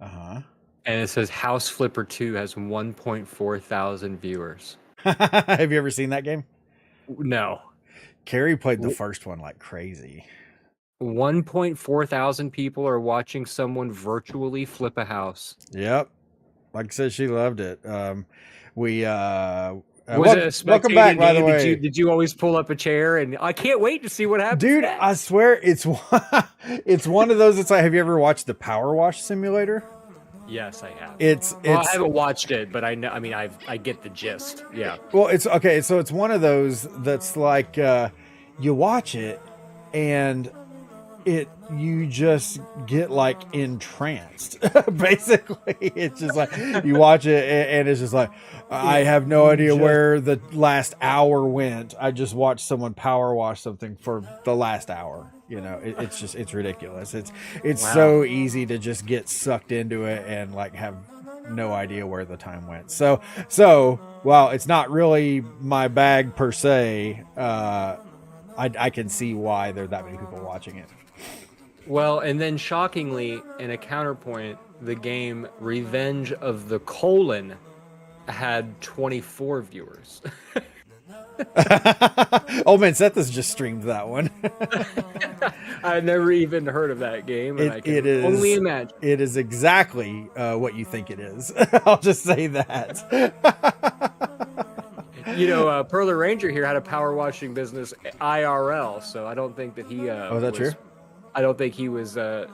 Uh-huh. And it says House Flipper 2 has 1.4 thousand viewers. Have you ever seen that game? No. Carrie played the first one like crazy. 1.4 thousand people are watching someone virtually flip a house. Yep. Like I said, she loved it. We Was it a welcome back, spectating by the game? way. Did you always pull up a chair and I can't wait to see what happens? Dude, next? I swear it's one of those. It's like, have you ever watched the Power Wash Simulator? Yes, I have. Well, I haven't watched it, but I know. I mean, I get the gist. Yeah. Well, it's okay. So it's one of those that's like you watch it and you just get like entranced. Basically, it's just like you watch it and it's just like I have no idea where the last hour went. I just watched someone power wash something for the last hour. You know, it's ridiculous. It's Wow. so easy to just get sucked into it and like have no idea where the time went. So while it's not really my bag per se, I can see why there are that many people watching it. Well, and then shockingly, in a counterpoint, the game Revenge of the Colon had 24 viewers. Oh man, Seth has just streamed that one. I've never even heard of that game, and I can only imagine. It is exactly what you think it is. I'll just say that. You know, Perler Ranger here had a power washing business IRL, so I don't think that he. Oh, is that true? I don't think he was as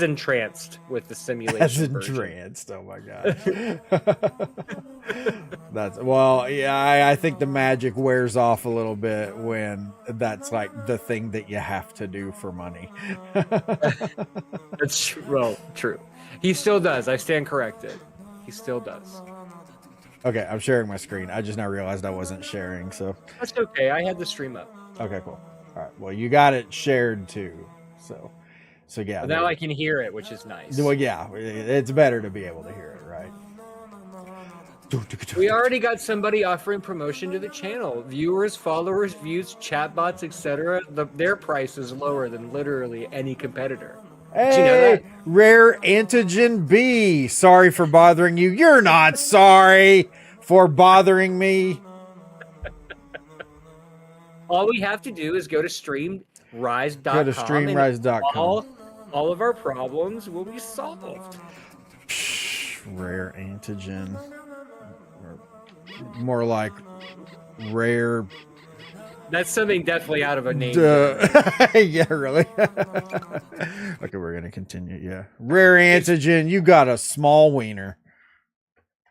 entranced with the simulation. As entranced, oh my god. I think the magic wears off a little bit when that's like the thing that you have to do for money. That's true. He still does. I stand corrected. He still does. Okay, I'm sharing my screen. I just now realized I wasn't sharing, so that's okay. I had the stream up. Okay, cool. All right. Well, you got it shared too. So yeah. Well, now I can hear it, which is nice. Well, yeah, it's better to be able to hear it, right? We already got somebody offering promotion to the channel. Viewers, followers, views, chatbots, etc. Their price is lower than literally any competitor. Hey, did you know that? Rare Antigen B. Sorry for bothering you. You're not sorry for bothering me. All we have to do is go to streamrise.com. Go to streamrise.com. All of our problems will be solved. Rare Antigen. More like rare. That's something definitely out of a name. Yeah, really. Okay, we're going to continue. Yeah. Rare Antigen, you got a small wiener.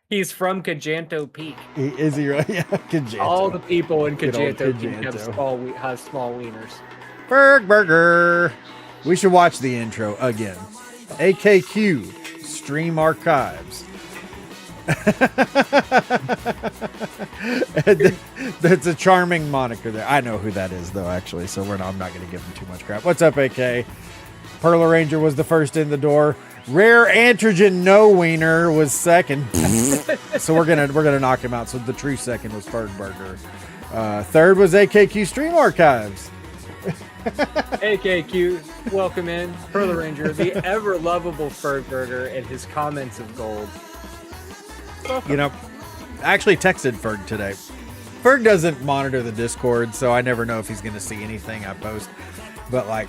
He's from Kajanto Peak. Is he really? Yeah, Kajanto. All the people in Kajanto Peak have small wieners. Berg Burger. We should watch the intro again. AKQ Stream Archives. That's a charming moniker there. I know who that is though, actually, so I'm not going to give him too much crap. What's up, AK? Perla Ranger was the first in the door. Rare Antigen No Wiener was second. So we're gonna knock him out. So the true second was Fergburger. Third was AKQ Stream Archives. AKQ, welcome in. Perla Ranger, the ever lovable Fergburger, and his comments of gold. Welcome. You know, I actually texted Ferg today. Ferg doesn't monitor the Discord, so I never know if he's gonna see anything I post. But like,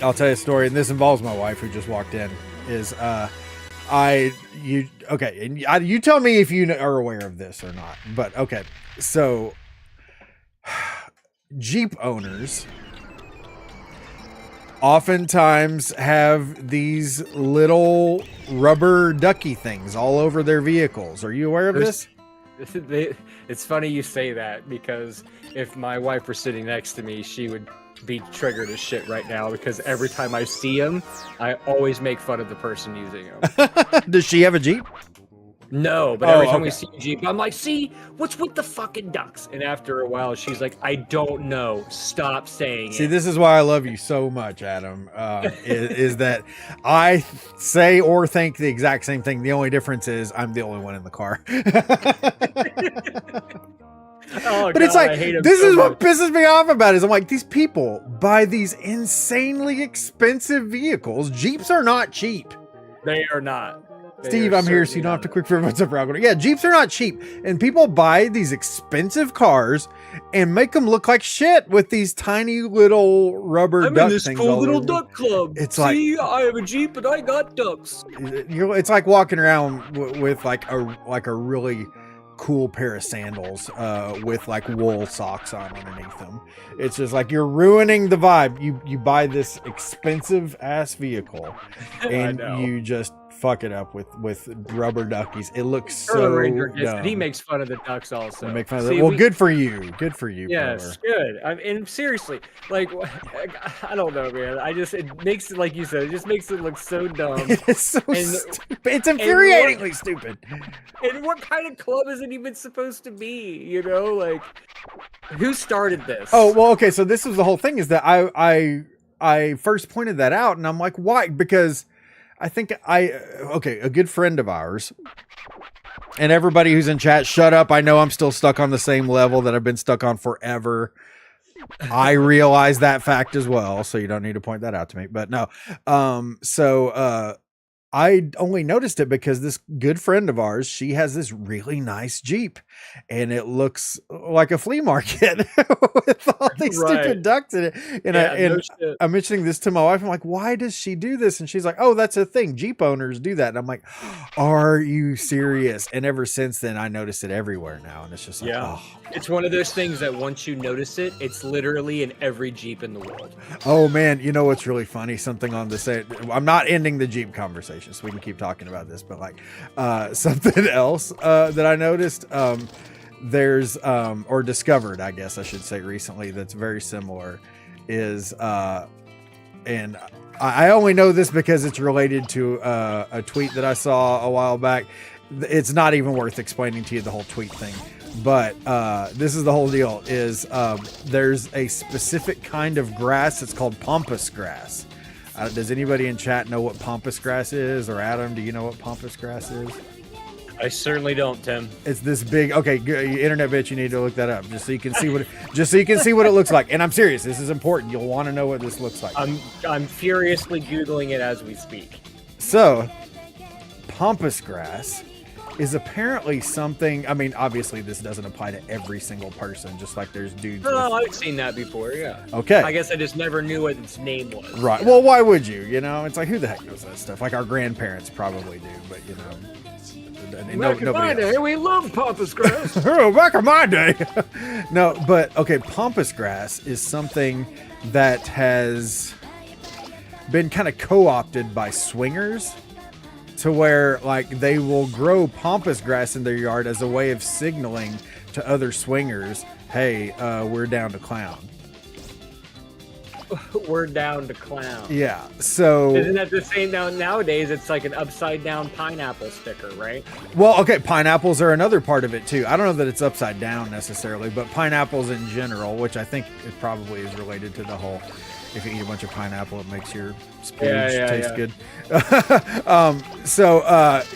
I'll tell you a story, and this involves my wife who just walked in. You tell me if you are aware of this or not. But okay, so Jeep owners oftentimes have these little rubber ducky things all over their vehicles. Are you aware of this? It's funny you say that, because if my wife were sitting next to me, she would be triggered as shit right now, because every time I see him, I always make fun of the person using him. Does she have a Jeep? No, but every time we see a Jeep, I'm like, see, what's with the fucking ducks? And after a while, she's like, I don't know. Stop saying it. See, this is why I love you so much, Adam, is that I say or think the exact same thing. The only difference is I'm the only one in the car. Oh, But it's God, I like, hate 'em this so is what much. pisses me off about it. Is I'm like, these people buy these insanely expensive vehicles. Jeeps are not cheap. They are not. They Steve, are I'm here, so you certainly don't have to not. quick figure what's up, Rock. Yeah, Jeeps are not cheap. And people buy these expensive cars and make them look like shit with these tiny little rubber I'm duck in this things cool all little over. duck club. It's like- See, I have a Jeep and I got ducks. It's like walking around with like a really cool pair of sandals with like wool socks on underneath them. It's just like you're ruining the vibe. You buy this expensive ass vehicle and know. you just fuck it up with rubber duckies. It looks so Erlen Ranger gets it. dumb. He makes fun of the ducks also. Make fun of See, that. Well, good for you. Good for you. Yes, good. And seriously, like, I don't know, man. It makes it, like you said, it just makes it look so dumb. It is so And- stupid. It's infuriatingly stupid. And what kind of club is it even supposed to be? You know, like, who started this? Oh, well, okay. So this was the whole thing, is that I first pointed that out, and I'm like, why? Because I think a good friend of ours, and everybody who's in chat, shut up. I know I'm still stuck on the same level that I've been stuck on forever. I realize that fact as well, so you don't need to point that out to me. But no, I only noticed it because this good friend of ours, she has this really nice Jeep, and it looks like a flea market with all these stupid ducks in it. And I'm mentioning this to my wife. I'm like, why does she do this? And she's like, oh, that's a thing. Jeep owners do that. And I'm like, are you serious? And ever since then, I notice it everywhere now. And it's just like, Yeah. It's one of those things that once you notice it, it's literally in every Jeep in the world. Oh man, you know what's really funny? Something on this. I'm not ending the Jeep conversation, so we can keep talking about this. But like something else that I noticed, there's or discovered, I guess I should say, recently that's very similar is and I only know this because it's related to a tweet that I saw a while back. It's not even worth explaining to you the whole tweet thing. But this is the whole deal is there's a specific kind of grass. It's called pampas grass. Does anybody in chat know what pampas grass is? Or Adam, do you know what pampas grass is? I certainly don't, Tim. It's this big. Okay, internet bitch, you need to look that up just so you can see what it looks like. And I'm serious. This is important. You'll want to know what this looks like. I'm furiously googling it as we speak. So, pampas grass is apparently something. I mean, obviously, this doesn't apply to every single person. Just like there's dudes. No, I've seen that before. Yeah. Okay. I guess I just never knew what its name was. Right. Well, why would you? You know, it's like, who the heck knows that stuff? Like our grandparents probably do, but you know, Back in my day, we loved pampas grass. Oh, back in my day. No, but okay, pampas grass is something that has been kind of co-opted by swingers to where like they will grow pampas grass in their yard as a way of signaling to other swingers, hey, we're down to clown. We're down to clown. Yeah. So isn't that the same now? Nowadays, it's like an upside down pineapple sticker, right? well, okay, pineapples are another part of it too. I don't know that it's upside down necessarily, but pineapples in general, which I think it probably is related to the whole, if you eat a bunch of pineapple, it makes your spooge taste good.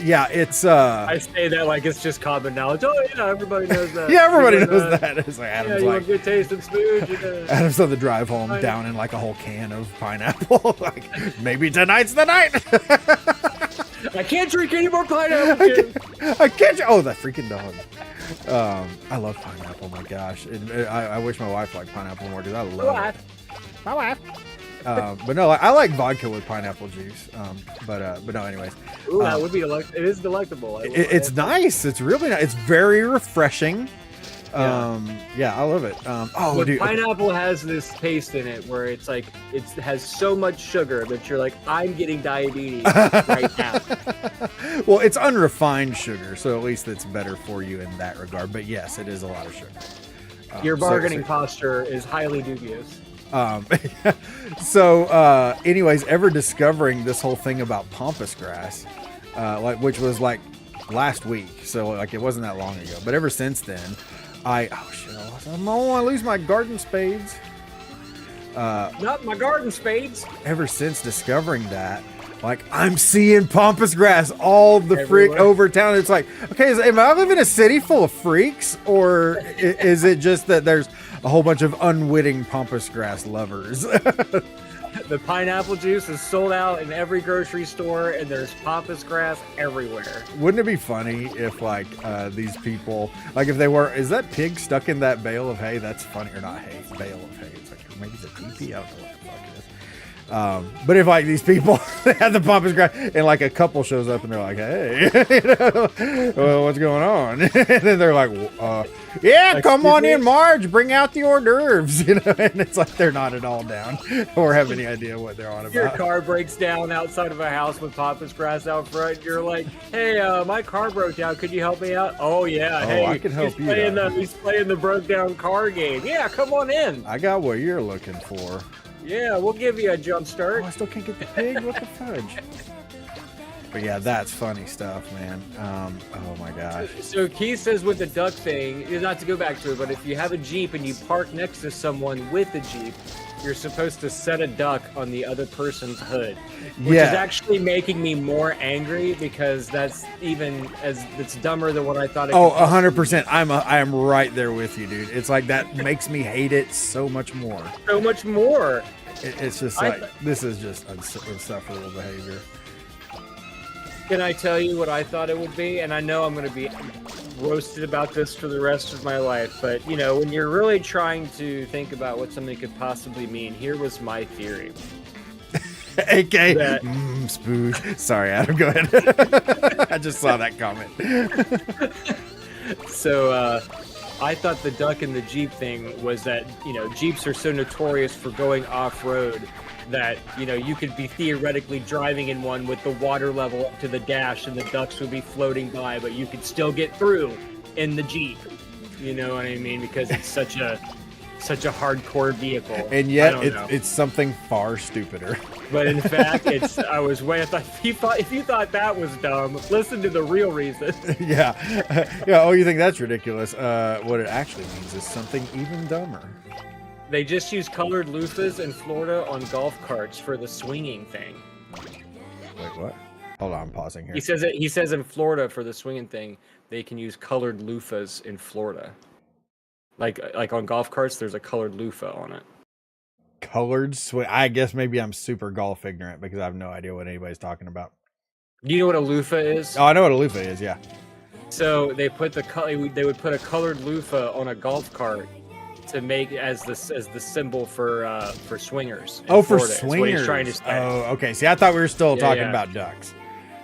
Yeah, it's I say that like it's just common knowledge. Oh yeah, everybody knows that. yeah, everybody knows that. It's like Yeah, Adam's you like want good taste and spooge. Adam's on the drive home down in like a whole can of pineapple. Like maybe tonight's the night. I can't drink any more pineapple. Kid. I can't. Oh, that freaking dog. I love pineapple. My gosh, I wish my wife liked pineapple more because I love it. My wife. But no, I like vodka with pineapple juice. But no, anyways. Ooh, that would be it is delectable. It's nice. It's really nice. It's very refreshing. Yeah, I love it. But dude, pineapple has this taste in it where it's like it has so much sugar that you're like, I'm getting diabetes right now. Well, it's unrefined sugar, so at least it's better for you in that regard. But yes, it is a lot of sugar. Your bargaining posture is highly dubious. Anyways, ever discovering this whole thing about pampas grass, which was like last week, so like it wasn't that long ago. But ever since then, I want to lose my garden spades. Not my garden spades. Ever since discovering that, Like, I'm seeing pampas grass all the freak Everywhere. over town. It's like, okay, am I living in a city full of freaks, or is it just that there's a whole bunch of unwitting pampas grass lovers? The pineapple juice is sold out in every grocery store, and there's pampas grass everywhere. Wouldn't it be funny if, like, these people, like, if they were, is that pig stuck in that bale of hay? That's funny, or not hay, bale of hay. It's like, maybe it's a teepee. I don't know what the fuck it is. But if, like, these people they have the pampas grass, and like a couple shows up and they're like, hey, well, what's going on? And then they're like, yeah, come on in, Marge, bring out the hors d'oeuvres, and it's like they're not at all down or have any idea what they're on about. Your car breaks down outside of a house with pampas grass out front. And you're like, hey, my car broke down. Could you help me out? Oh yeah, hey, I can help you out. He's playing the broke down car game. Yeah, come on in. I got what you're looking for. Yeah, we'll give you a jump start. Oh, I still can't get the pig. What the fudge? But yeah, that's funny stuff, man. Oh my gosh. So Keith says with the duck thing, not to go back to it, but if you have a Jeep and you park next to someone with a Jeep, you're supposed to set a duck on the other person's hood, which is actually making me more angry because that's it's dumber than what I thought. 100%. I am right there with you, dude. It's like that makes me hate it so much more. So much more. It's just like this is just insufferable behavior. Can I tell you what I thought it would be? And I know I'm going to be roasted about this for the rest of my life, but you know, when you're really trying to think about what something could possibly mean, here was my theory. AK, spooge. Sorry, Adam, go ahead. I just saw that comment. So, I thought the duck and the Jeep thing was that, you know, Jeeps are so notorious for going off-road that, you know, you could be theoretically driving in one with the water level up to the dash and the ducks would be floating by, but you could still get through in the Jeep. You know what I mean? Because it's such a hardcore vehicle. And yet it's something far stupider. But in fact, if you thought that was dumb, listen to the real reason. Yeah. Oh, you think that's ridiculous? What it actually means is something even dumber. They just use colored loofahs in Florida on golf carts for the swinging thing. Wait, what? Hold on, I'm pausing here. He says in Florida for the swinging thing, they can use colored loofahs in Florida. Like on golf carts, there's a colored loofah on it. Colored swing. I guess maybe I'm super golf ignorant because I have no idea what anybody's talking about. Do you know what a loofah is? Oh, I know what a loofah is. Yeah. So they would put a colored loofah on a golf cart to make as the symbol for swingers. Oh, for Florida. swingers. What he's trying to say. Oh, okay. See, I thought we were still talking about ducks.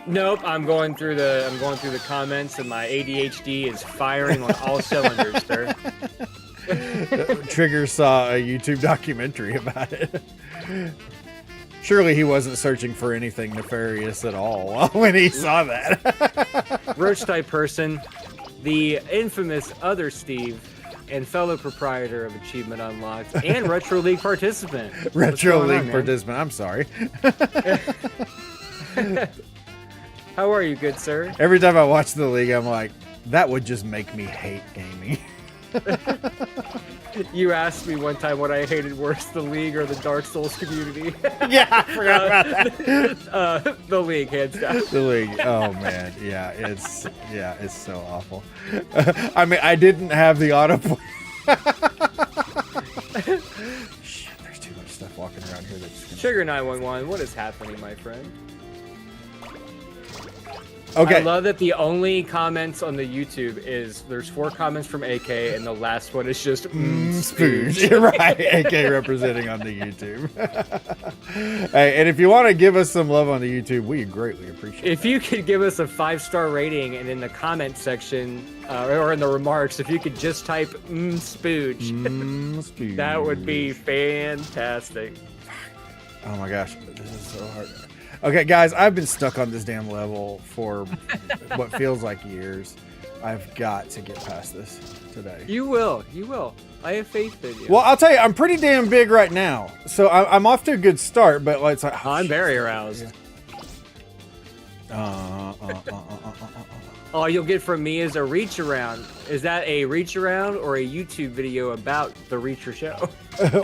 Nope, I'm going through the comments, and my ADHD is firing on all cylinders, sir. Trigger saw a YouTube documentary about it. Surely he wasn't searching for anything nefarious at all when he saw that. Roach type person, the infamous other Steve, and fellow proprietor of Achievement Unlocked and Retro League participant. Retro League participant. I'm sorry. How are you, good sir? Every time I watch the league, I'm like, that would just make me hate gaming. You asked me one time what I hated worse, the league or the Dark Souls community. Yeah, I forgot about that. The league, hands down. The league. Oh man, yeah, it's so awful. I mean, I didn't have the autoplay. Shit, there's too much stuff walking around here that's Sugar 911, what is happening, my friend? Okay. I love that the only comments on the YouTube is there's 4 comments from AK and the last one is just spooge. You're right. AK representing on the YouTube. Hey, and if you want to give us some love on the YouTube, we greatly appreciate it. If you could give us a 5-star rating and in the comment section or in the remarks, if you could just type spooge, spooge. That would be fantastic. Oh my gosh, this is so hard. Okay, guys, I've been stuck on this damn level for what feels like years. I've got to get past this today. You will. I have faith in you. Well, I'll tell you, I'm pretty damn big right now. So I'm off to a good start, but it's like... I'm very aroused. All you'll get from me is a reach around. Is that a reach around or a YouTube video about the Reacher show?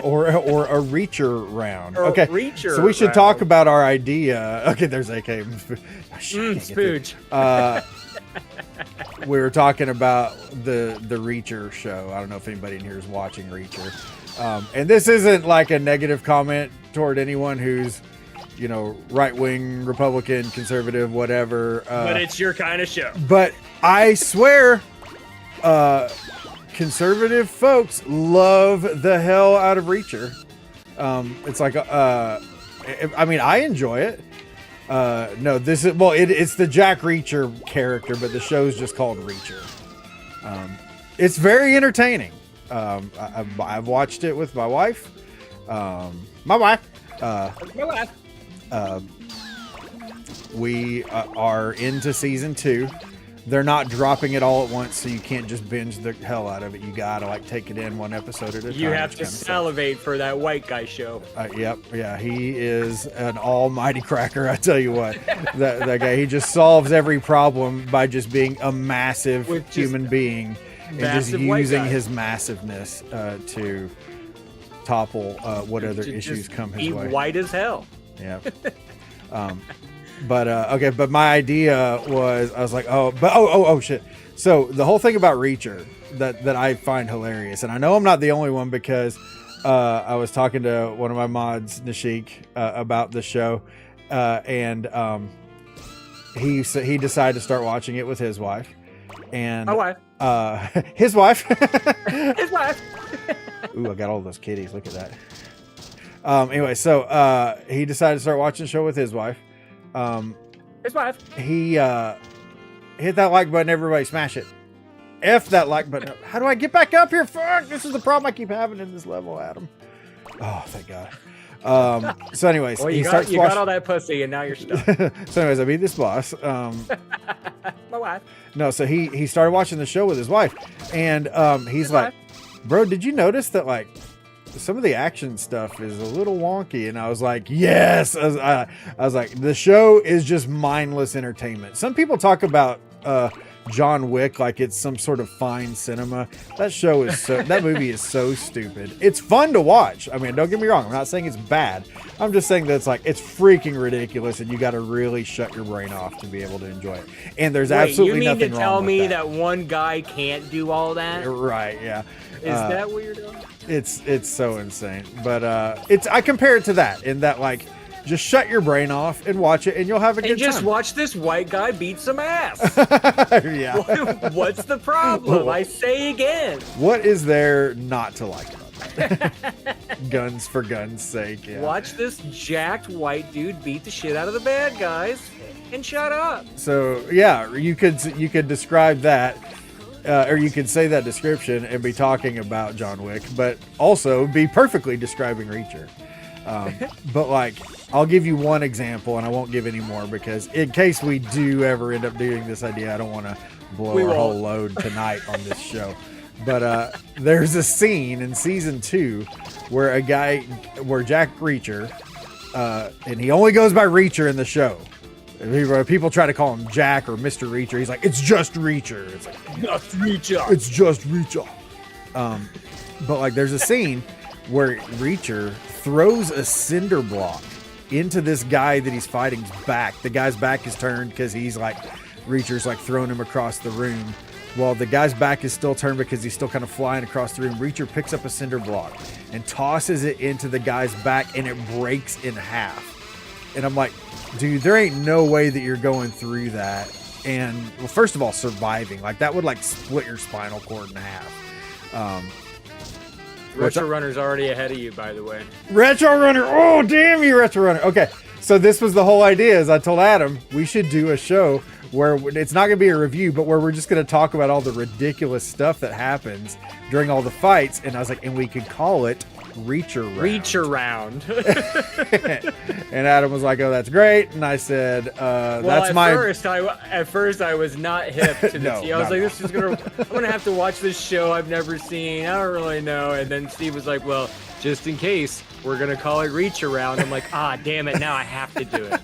or a Reacher round. Or okay, Reacher so we should round. talk about our idea. Okay, there's AK. Oh, shit, Spooge. we were talking about the Reacher show. I don't know if anybody in here is watching Reacher. And this isn't like a negative comment toward anyone who's, you know, right-wing, Republican, conservative, whatever. But it's your kind of show. But I swear, conservative folks love the hell out of Reacher. It's like, I mean, I enjoy it. No, this is, well, it's the Jack Reacher character, but the show's just called Reacher. It's very entertaining. I've watched it with my wife. We are into season 2. They're not dropping it all at once, so you can't just binge the hell out of it. You gotta like take it in one episode at a time. You have to salivate for that white guy show. Yep, yeah, he is an almighty cracker. I tell you what, that guy, he just solves every problem by just being a massive human being and just using his massiveness to topple what other issues come his way. White as hell. Yeah. Okay, but my idea was, I was like, oh shit. So the whole thing about Reacher that I find hilarious, and I know I'm not the only one because I was talking to one of my mods, Nashik, about the show, and he decided to start watching it with his wife, and my wife, his wife, his wife. Ooh, I got all those kitties. Look at that. Anyway, so he decided to start watching the show with his wife. His wife. He hit that like button. Everybody smash it. F that like button. How do I get back up here? Fuck! This is the problem I keep having in this level, Adam. Oh, thank God. So anyways, well, you got all that pussy and now you're stuck. So anyways, I beat this boss. My wife. No, so he started watching the show with his wife, and he's like, bro, did you notice that like some of the action stuff is a little wonky? And I was like, yes. I was like, the show is just mindless entertainment. Some people talk about John Wick like it's some sort of fine cinema. That show is that movie is so stupid. It's fun to watch. I mean, don't get me wrong, I'm not saying it's bad. I'm just saying that it's like, it's freaking ridiculous, and you got to really shut your brain off to be able to enjoy it. And there's absolutely nothing wrong with that. You mean to tell me that one guy can't do all that? Right, yeah. Is that weirdo? It's so insane. But I compare it to that, in that like, just shut your brain off and watch it, and you'll have a good time. And just watch this white guy beat some ass. Yeah. What's the problem? I say again. What is there not to like about that? Guns for guns' sake. Yeah. Watch this jacked white dude beat the shit out of the bad guys, and shut up. So yeah, you could describe that. Or you could say that description and be talking about John Wick, but also be perfectly describing Reacher. But like, I'll give you one example, and I won't give any more, because in case we do ever end up doing this idea, I don't want to blow our whole load tonight on this show. But there's a scene in season 2 where Jack Reacher, and he only goes by Reacher in the show. People try to call him Jack or Mr. Reacher. He's like, it's just Reacher. It's like, just Reacher. It's just Reacher. But like, there's a scene where Reacher throws a cinder block into this guy that he's fighting's back. The guy's back is turned because he's like, Reacher's like throwing him across the room. Well, the guy's back is still turned because he's still kind of flying across the room. Reacher picks up a cinder block and tosses it into the guy's back, and it breaks in half. And I'm like, dude, there ain't no way that you're going through that. And well, first of all, surviving, like that would like split your spinal cord in half. Retro Runner's already ahead of you, by the way. Retro Runner. Oh, damn you, Retro Runner. Okay. So this was the whole idea, is I told Adam we should do a show where it's not going to be a review, but where we're just going to talk about all the ridiculous stuff that happens during all the fights. And I was like, and we could call it Reacher Round. Reacher Round. And Adam was like, oh, that's great. And I said, that's my... At first I was not hip to this. I was like, I'm going to have to watch this show I've never seen. I don't really know. And then Steve was like, well, just in case, we're going to call it Reacher Round. I'm like, damn it. Now I have to do it.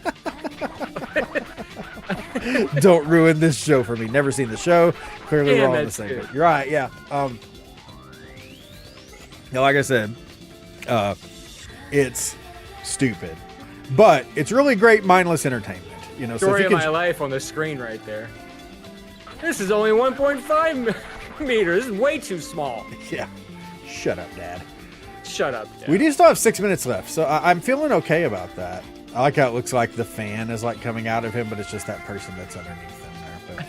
Don't ruin this show for me. Never seen the show. Clearly, Damn, we're all in the that's same good. boat. You're right. Yeah. Like I said, it's stupid, but it's really great mindless entertainment. You know, Story so of if my you life on the screen right there. This is only 1.5 meters. This is way too small. yeah, shut up, Dad. Shut up, Dad. We do still have 6 minutes left, so I'm feeling okay about that. I like how it looks like the fan is like coming out of him, but it's just that person that's underneath him there. But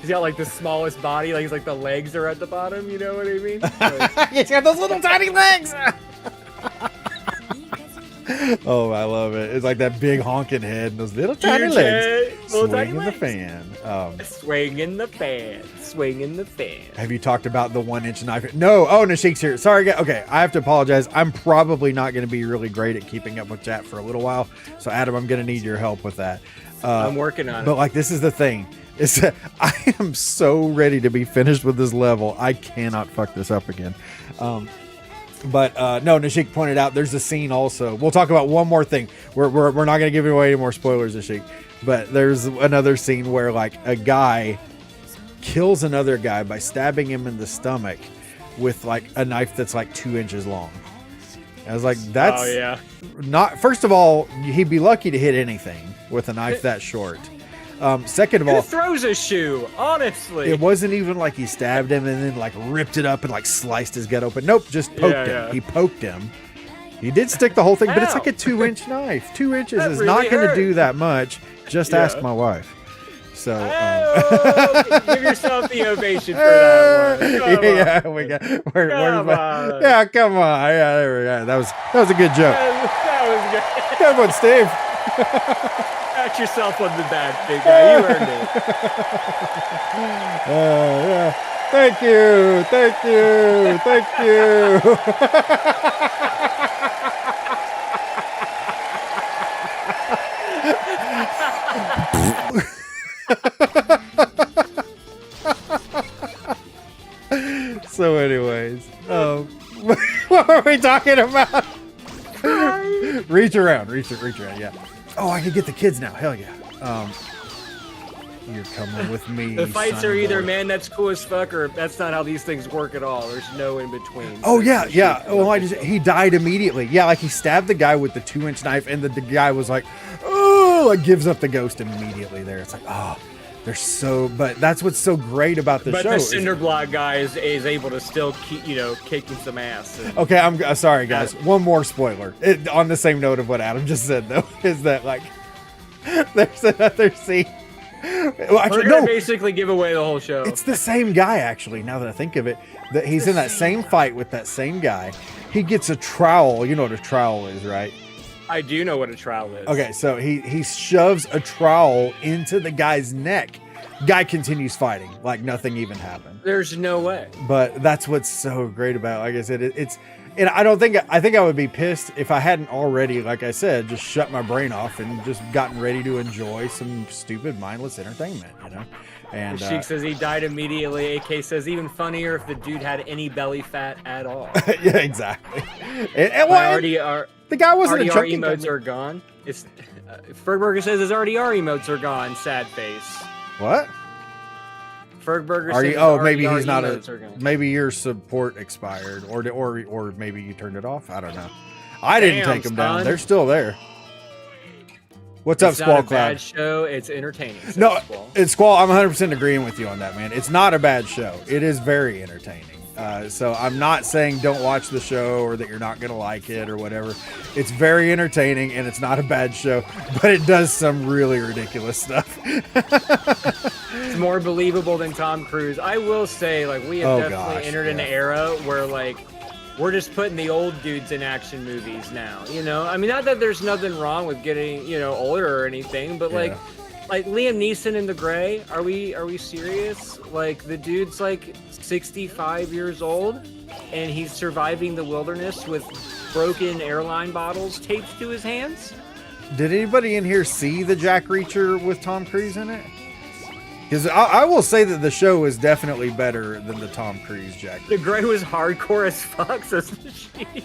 He's got like the smallest body, like he's like the legs are at the bottom. You know what I mean? Like, he's got those little tiny legs. Oh, I love it. It's like that big honking head and those little tiny huge legs. head, little tiny Swinging the legs. fan. Swinging the fan, swinging the fan. Have you talked about the 1-inch knife? No. Oh, Nashik's here. Sorry, guys. Okay, I have to apologize. I'm probably not going to be really great at keeping up with chat for a little while. So, Adam, I'm going to need your help with that. I'm working on But it. like, this is the thing. Is that I am so ready to be finished with this level. I cannot fuck this up again. But no, Nashik pointed out there's a scene also. We'll talk about one more thing. We're not going to give away any more spoilers, Nashik. But there's another scene where like a guy kills another guy by stabbing him in the stomach with like a knife that's like 2 inches long. I was like, that's Oh yeah. not. First of all, he'd be lucky to hit anything with a knife that short. Second of Who all, throws a shoe? Honestly. it wasn't even like he stabbed him and then like ripped it up and like sliced his gut open. Nope, just poked him. Yeah. He poked him. He did stick the whole thing, but it's Ow. like a 2-inch knife. 2 inches That is really not going to hurt. do that much. Just Yeah. ask my wife. So, Oh, give yourself the ovation for that one. Come on. yeah, we got. Where's Come my? on. Yeah, come on. Yeah, there we go. That was a good joke. That was good. Good one, Steve. Pat yourself on the back, big guy. You earned it. Yeah. Thank you. Thank you. Thank you. So, anyways, what were we talking about? reach around, yeah. Oh, I can get the kids now. Hell yeah. You're coming with me. The fights son are of either a- man that's cool as fuck or that's not how these things work at all. There's no in between. Oh yeah. Well, he died immediately. Yeah, like he stabbed the guy with the 2-inch knife, and the guy was like, oh, like gives up the ghost immediately. There, it's like, oh, they're so. But that's what's so great about the But show. the is- cinder block guy is able to still keep, kicking some ass. And Okay, I'm sorry, guys. One more spoiler. On the same note of what Adam just said, though, is that like there's another scene. Well, actually, we're gonna no, basically give away the whole show. it's the same guy. Actually, now that I think of it, that he's in that same fight with that same guy. He gets a trowel. You know what a trowel is, right? I do know what a trowel is. Okay, so he shoves a trowel into the guy's neck. Guy continues fighting like nothing even happened. There's no way. But that's what's so great about it. Like I said, it's, and I think I would be pissed if I hadn't already, like I said, just shut my brain off and just gotten ready to enjoy some stupid, mindless entertainment, you know? And Sheik says he died immediately. AK says even funnier if the dude had any belly fat at all. yeah, exactly. And well, the guy wasn't a RDR chunky emotes guy. are gone. It's Fergburger says his RDR emotes are gone. Sad face. What? Fergburger Are says you? Oh, his maybe RDR he's not emotes are gone. Maybe your support expired, or maybe you turned it off. I don't know. I didn't Damn, take them down. son. They're still there. What's up, It's not Squall a Cloud? bad show. It's entertaining. says No, Squall. it's Squall. I'm 100% agreeing with you on that, man. It's not a bad show. It is very entertaining. So I'm not saying don't watch the show or that you're not going to like it or whatever. It's very entertaining and it's not a bad show, but it does some really ridiculous stuff. It's more believable than Tom Cruise. I will say, like, we have Oh, definitely gosh, entered an yeah. era where, like, we're just putting the old dudes in action movies now. You know, I mean, not that there's nothing wrong with getting, older or anything, but like Liam Neeson in The Gray. Are we serious? Like, the dude's like 65 years old, and he's surviving the wilderness with broken airline bottles taped to his hands. Did anybody in here see the Jack Reacher with Tom Cruise in it? Because I will say that the show is definitely better than the Tom Cruise Jack Reacher. The Gray was hardcore as fuck, says the sheep.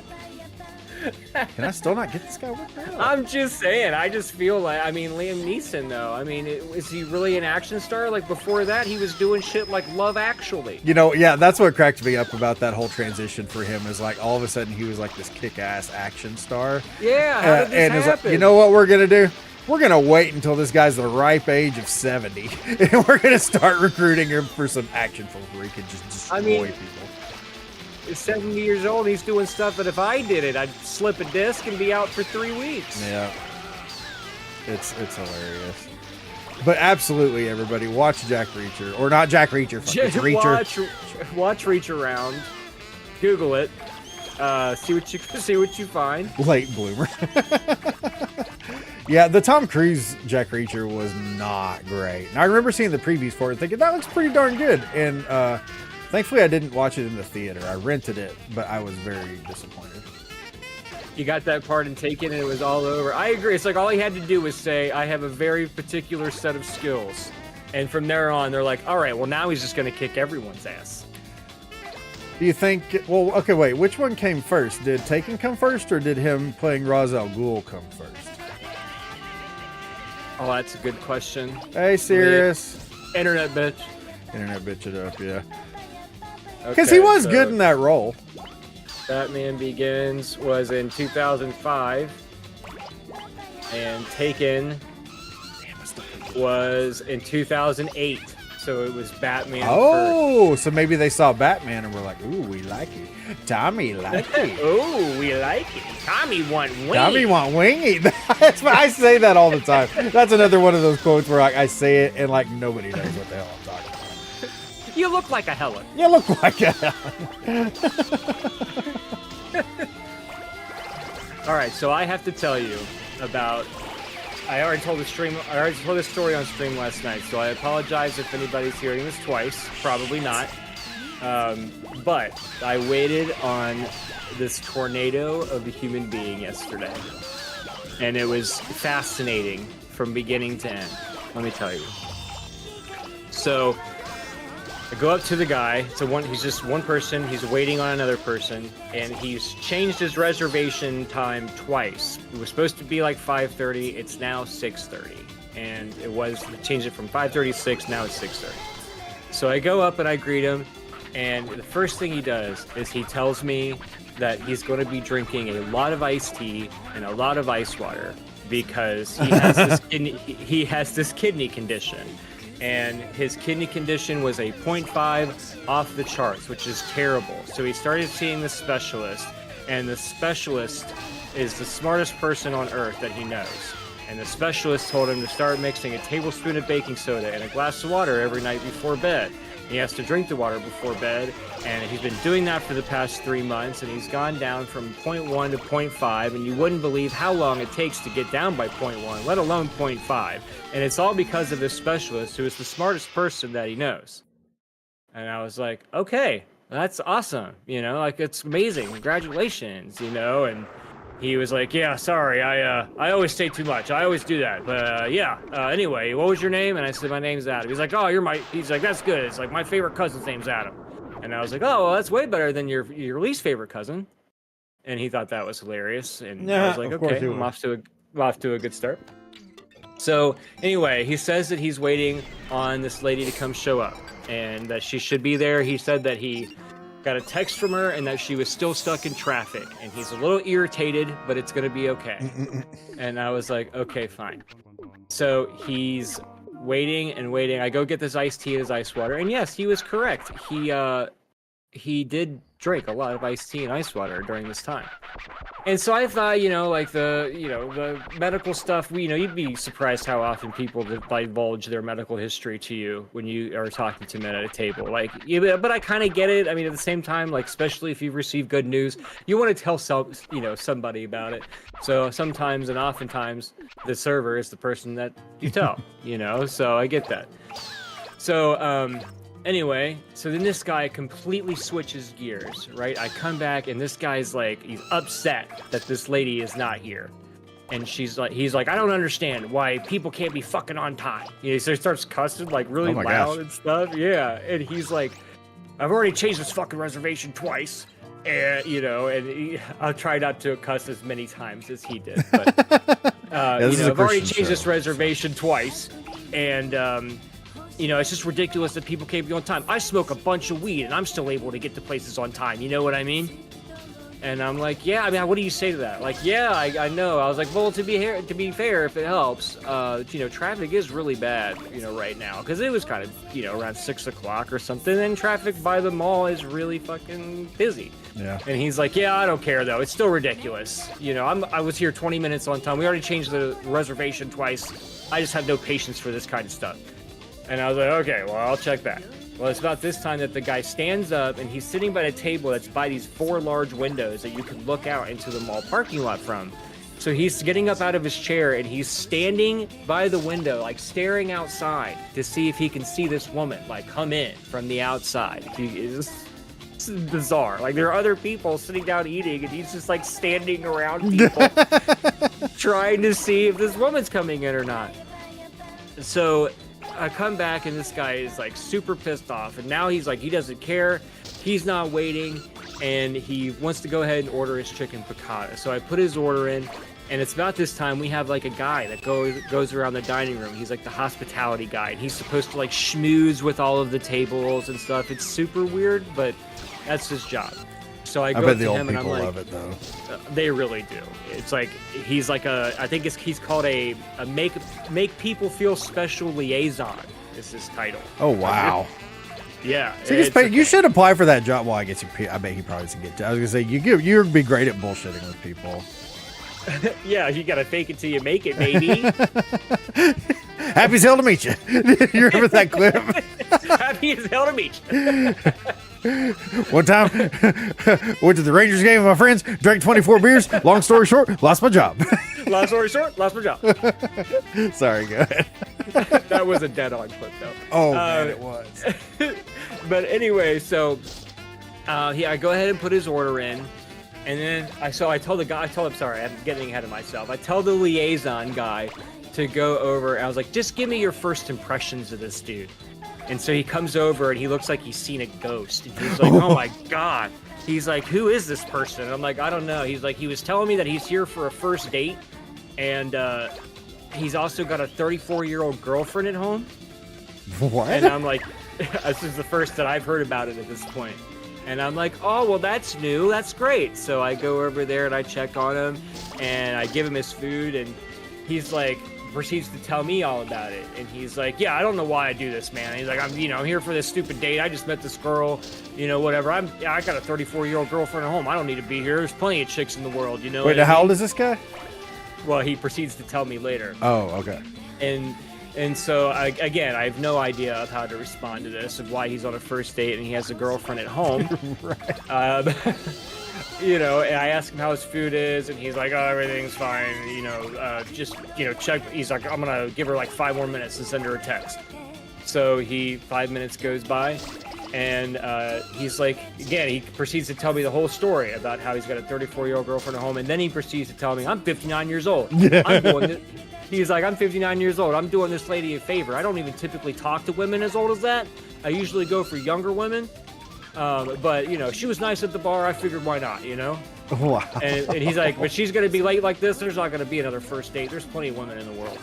Can I still not get this guy worked out? I'm just saying. I just feel like, I mean, Liam Neeson, though. I mean, is he really an action star? Like, before that, he was doing shit like Love Actually. You know, yeah, that's what cracked me up about that whole transition for him. Is like all of a sudden he was like this kick-ass action star. Yeah, how did this and it's like, happen? you know what we're gonna do? We're gonna wait until this guy's the ripe age of 70, and we're gonna start recruiting him for some action films where he can just destroy people. He's 70 years old. He's doing stuff that if I did it, I'd slip a disc and be out for 3 weeks. Yeah, it's hilarious. But absolutely, everybody, watch Jack Reacher, or not Jack Reacher. It's Reacher. Watch Reach Around. Google it. See what you find. Late bloomer. Yeah, the Tom Cruise Jack Reacher was not great. And I remember seeing the previews for it, thinking that looks pretty darn good. And thankfully, I didn't watch it in the theater. I rented it, but I was very disappointed. You got that part in Taken, and it was all over. I agree. It's like all he had to do was say, "I have a very particular set of skills," and from there on, they're like, "All right, well now he's just going to kick everyone's ass." Do you think? Well, okay, wait. Which one came first? Did Taken come first, or did him playing Ra's al Ghul come first? Oh, that's a good question. Hey, serious. Internet bitch. Internet bitch it up, yeah. Because he was good in that role. Batman Begins was in 2005, and Taken was in 2008. So it was Batman. Oh, so maybe they saw Batman and were like, "Ooh, we like it. Tommy like it. Ooh, we like it. Tommy want wingy. Tommy want wingy." That's why I say that all the time. That's another one of those quotes where like, I say it and like nobody knows what the hell I'm talking about. You look like a Helen. You look like a Helen. All right, so I have to tell you about. I already told this story on stream last night, so I apologize if anybody's hearing this twice. Probably not. But I waited on this tornado of a human being yesterday, and it was fascinating from beginning to end. Let me tell you. So I go up to the guy. He's just one person. He's waiting on another person, and he's changed his reservation time twice. It was supposed to be like 5:30. It's now 6:30, and changed it from 5:30 to 6. Now it's 6:30. So I go up and I greet him, and the first thing he does is he tells me that he's going to be drinking a lot of iced tea and a lot of ice water because he has this kidney condition. And his kidney condition was a 0.5 off the charts, which is terrible. So he started seeing the specialist, and the specialist is the smartest person on earth that he knows. And the specialist told him to start mixing a tablespoon of baking soda and a glass of water every night before bed. He has to drink the water before bed, and he's been doing that for the past 3 months, and he's gone down from 0.1 to 0.5, and you wouldn't believe how long it takes to get down by 0.1, let alone 0.5. And it's all because of this specialist who is the smartest person that he knows. And I was like, okay, that's awesome. Like, it's amazing. Congratulations, and he was like, yeah, sorry, I always say too much. I always do that. But anyway, what was your name? And I said, my name's Adam. He's like, oh, he's like, that's good. It's like my favorite cousin's name's Adam. And I was like, oh, well, that's way better than your least favorite cousin. And he thought that was hilarious. And I was like, okay, I'm off to a good start. So anyway, he says that he's waiting on this lady to come show up and that she should be there. He said that he got a text from her and that she was still stuck in traffic, and he's a little irritated, but it's gonna be okay. And I was like, okay, fine. So he's waiting and waiting. I go get this iced tea and his ice water, and yes, he was correct. He did drink a lot of iced tea and ice water during this time. And so I thought, like the medical stuff, you'd be surprised how often people divulge their medical history to you when you are talking to men at a table. Like, but I kind of get it. I mean, at the same time, like, especially if you've received good news, you want to tell somebody about it. So sometimes and oftentimes the server is the person that you tell, so I get that. So, anyway, so then this guy completely switches gears, right? I come back and this guy's like, he's upset that this lady is not here. And he's like, I don't understand why people can't be fucking on time. So he starts cussing like really loud and stuff. Yeah. And he's like, I've already changed this fucking reservation twice. And I'll try not to cuss as many times as he did, but I've already changed this reservation twice, and it's just ridiculous that people can't be on time. I smoke a bunch of weed and I'm still able to get to places on time. You know what I mean? And I'm like, yeah, I mean, what do you say to that? Like, yeah, I know. I was like, well, to be fair, if it helps, traffic is really bad, right now. Because it was kind of, around 6 o'clock or something. And traffic by the mall is really fucking busy. Yeah. And he's like, yeah, I don't care, though. It's still ridiculous. I was here 20 minutes on time. We already changed the reservation twice. I just have no patience for this kind of stuff. And I was like, okay, well, I'll check that. Well, it's about this time that the guy stands up and he's sitting by a table that's by these 4 large windows that you can look out into the mall parking lot from. So he's getting up out of his chair and he's standing by the window, like staring outside to see if he can see this woman, like come in from the outside. It's bizarre. Like there are other people sitting down eating and he's just like standing around people trying to see if this woman's coming in or not. So I come back and this guy is like super pissed off, and now he's like, he doesn't care, he's not waiting, and he wants to go ahead and order his chicken piccata. So I put his order in, and it's about this time we have like a guy that goes around the dining room. He's like the hospitality guy, and he's supposed to like schmooze with all of the tables and stuff. It's super weird, but that's his job. So I go to him and I'm like, love it though. They really do. It's like he's like he's called a make people feel special liaison is his title. Oh wow. Yeah. So you should apply for that job. Well, I guess I bet he probably doesn't get. I was gonna say you'd be great at bullshitting with people. Yeah, you gotta fake it till you make it, baby. Happy as hell to meet you. You remember that clip? Happy as hell to meet you. One time, went to the Rangers game with my friends, drank 24 beers. Long story short, lost my job. Long story short, lost my job. Sorry, go ahead. That was a dead-on clip, though. Oh, man, it was. But anyway, so I go ahead and put his order in. And then I told him, sorry, I'm getting ahead of myself. I tell the liaison guy to go over, and I was like, just give me your first impressions of this dude. And so he comes over and he looks like he's seen a ghost. And he's like, oh my God. He's like, who is this person? And I'm like, I don't know. He's like, he was telling me that he's here for a first date. And he's also got a 34-year-old girlfriend at home. What? And I'm like, this is the first that I've heard about it at this point. And I'm like, oh, well, that's new. That's great. So I go over there and I check on him and I give him his food. And he's like, proceeds to tell me all about it. And he's like, yeah, I don't know why I do this, man. And he's like, I'm here for this stupid date. I just met this girl, whatever. I got a 34-year-old girlfriend at home. I don't need to be here. There's plenty of chicks in the world, Wait, how old is this guy? Well, he proceeds to tell me later. Oh, okay. And so, I have no idea of how to respond to this and why he's on a first date and he has a girlfriend at home. Right. And I ask him how his food is, and he's like, oh, everything's fine, just, check. He's like, I'm going to give her like 5 more minutes and send her a text. So 5 minutes goes by, and he's like, again, he proceeds to tell me the whole story about how he's got a 34-year-old girlfriend at home, and then he proceeds to tell me, I'm 59 years old. He's like, I'm 59 years old. I'm doing this lady a favor. I don't even typically talk to women as old as that. I usually go for younger women. But, she was nice at the bar. I figured, why not, Wow. And he's like, but she's going to be late like this. There's not going to be another first date. There's plenty of women in the world.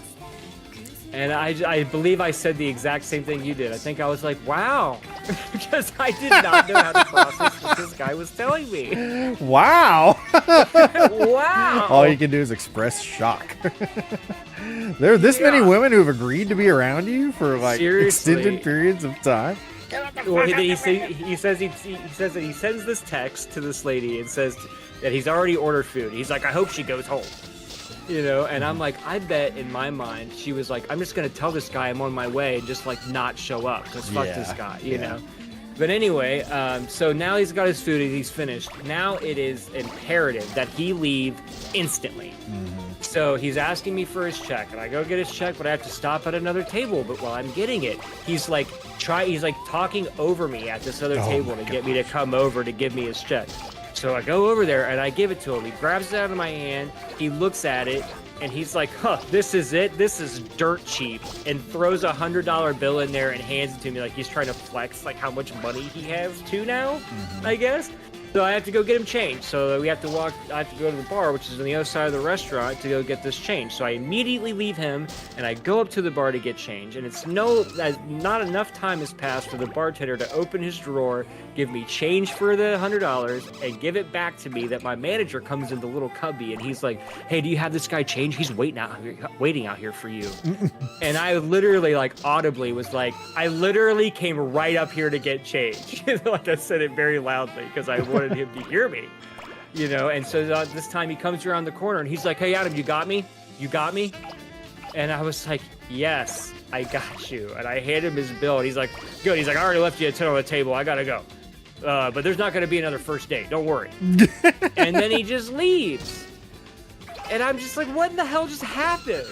And I believe I said the exact same thing you did. I think I was like, wow. Because I did not know how to process what this guy was telling me. Wow. Wow. All you can do is express shock. There are this many women who have agreed to be around you for like extended periods of time. Well, he says that he sends this text to this lady and says that he's already ordered food. He's like, I hope she goes home. And I'm like, I bet in my mind she was like, I'm just gonna tell this guy I'm on my way and just like not show up because fuck this guy, you know. But anyway, so now he's got his food and he's finished. Now it is imperative that he leave instantly. So he's asking me for his check, and I go get his check, but I have to stop at another table. But while I'm getting it, he's like talking over me at this other table to get me to come over to give me his check. So I go over there and I give it to him. He grabs it out of my hand. He looks at it and he's like, huh, this is it. This is dirt cheap, and throws $100 bill in there and hands it to me like he's trying to flex like how much money he has too now, I guess. So I have to go get him changed. So we have to walk. I have to go to the bar, which is on the other side of the restaurant, to go get this changed. So I immediately leave him, and I go up to the bar to get changed. And it's not enough time has passed for the bartender to open his drawer, give me change for the $100, and give it back to me. That my manager comes in the little cubby, and he's like, "Hey, do you have this guy change? He's waiting out here for you." And I literally, like, audibly was like, I literally came right up here to get change. Like, I said it very loudly because I wanted him to hear me, you know. And so this time he comes around the corner and he's like, "Hey, Adam, you got me? You got me?" And I was like, "Yes, I got you." And I hand him his bill, and he's like, "Good." He's like, "I already left you a 10 on the table. I gotta go. But there's not gonna be another first date. Don't worry." And then he just leaves. And I'm just like, what in the hell just happened?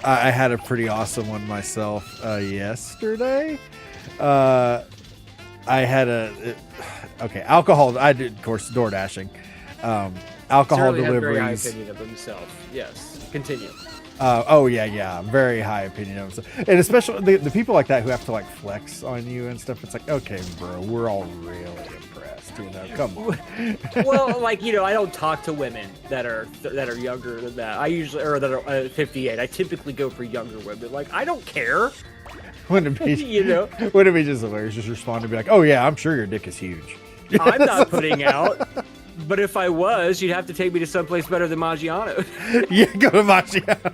I had a pretty awesome one myself yesterday. I had alcohol. I did, of course, door dashing. Alcohol Certainly deliveries. Very high opinion of himself. Yes, continue. Oh yeah, very high opinion of himself, and especially the people like that who have to like flex on you and stuff. It's like, okay, bro, we're all really impressed, you know. Come on. Well, like, you know, I don't talk to women that are younger than that. I usually, or that are 58. I typically go for younger women. Like, I don't care. Wouldn't it be, you know? Wouldn't it be just hilarious? Just respond and be like, "Oh yeah, I'm sure your dick is huge." I'm not putting out. But if I was, you'd have to take me to someplace better than Maggiano. Yeah, go to Maggiano.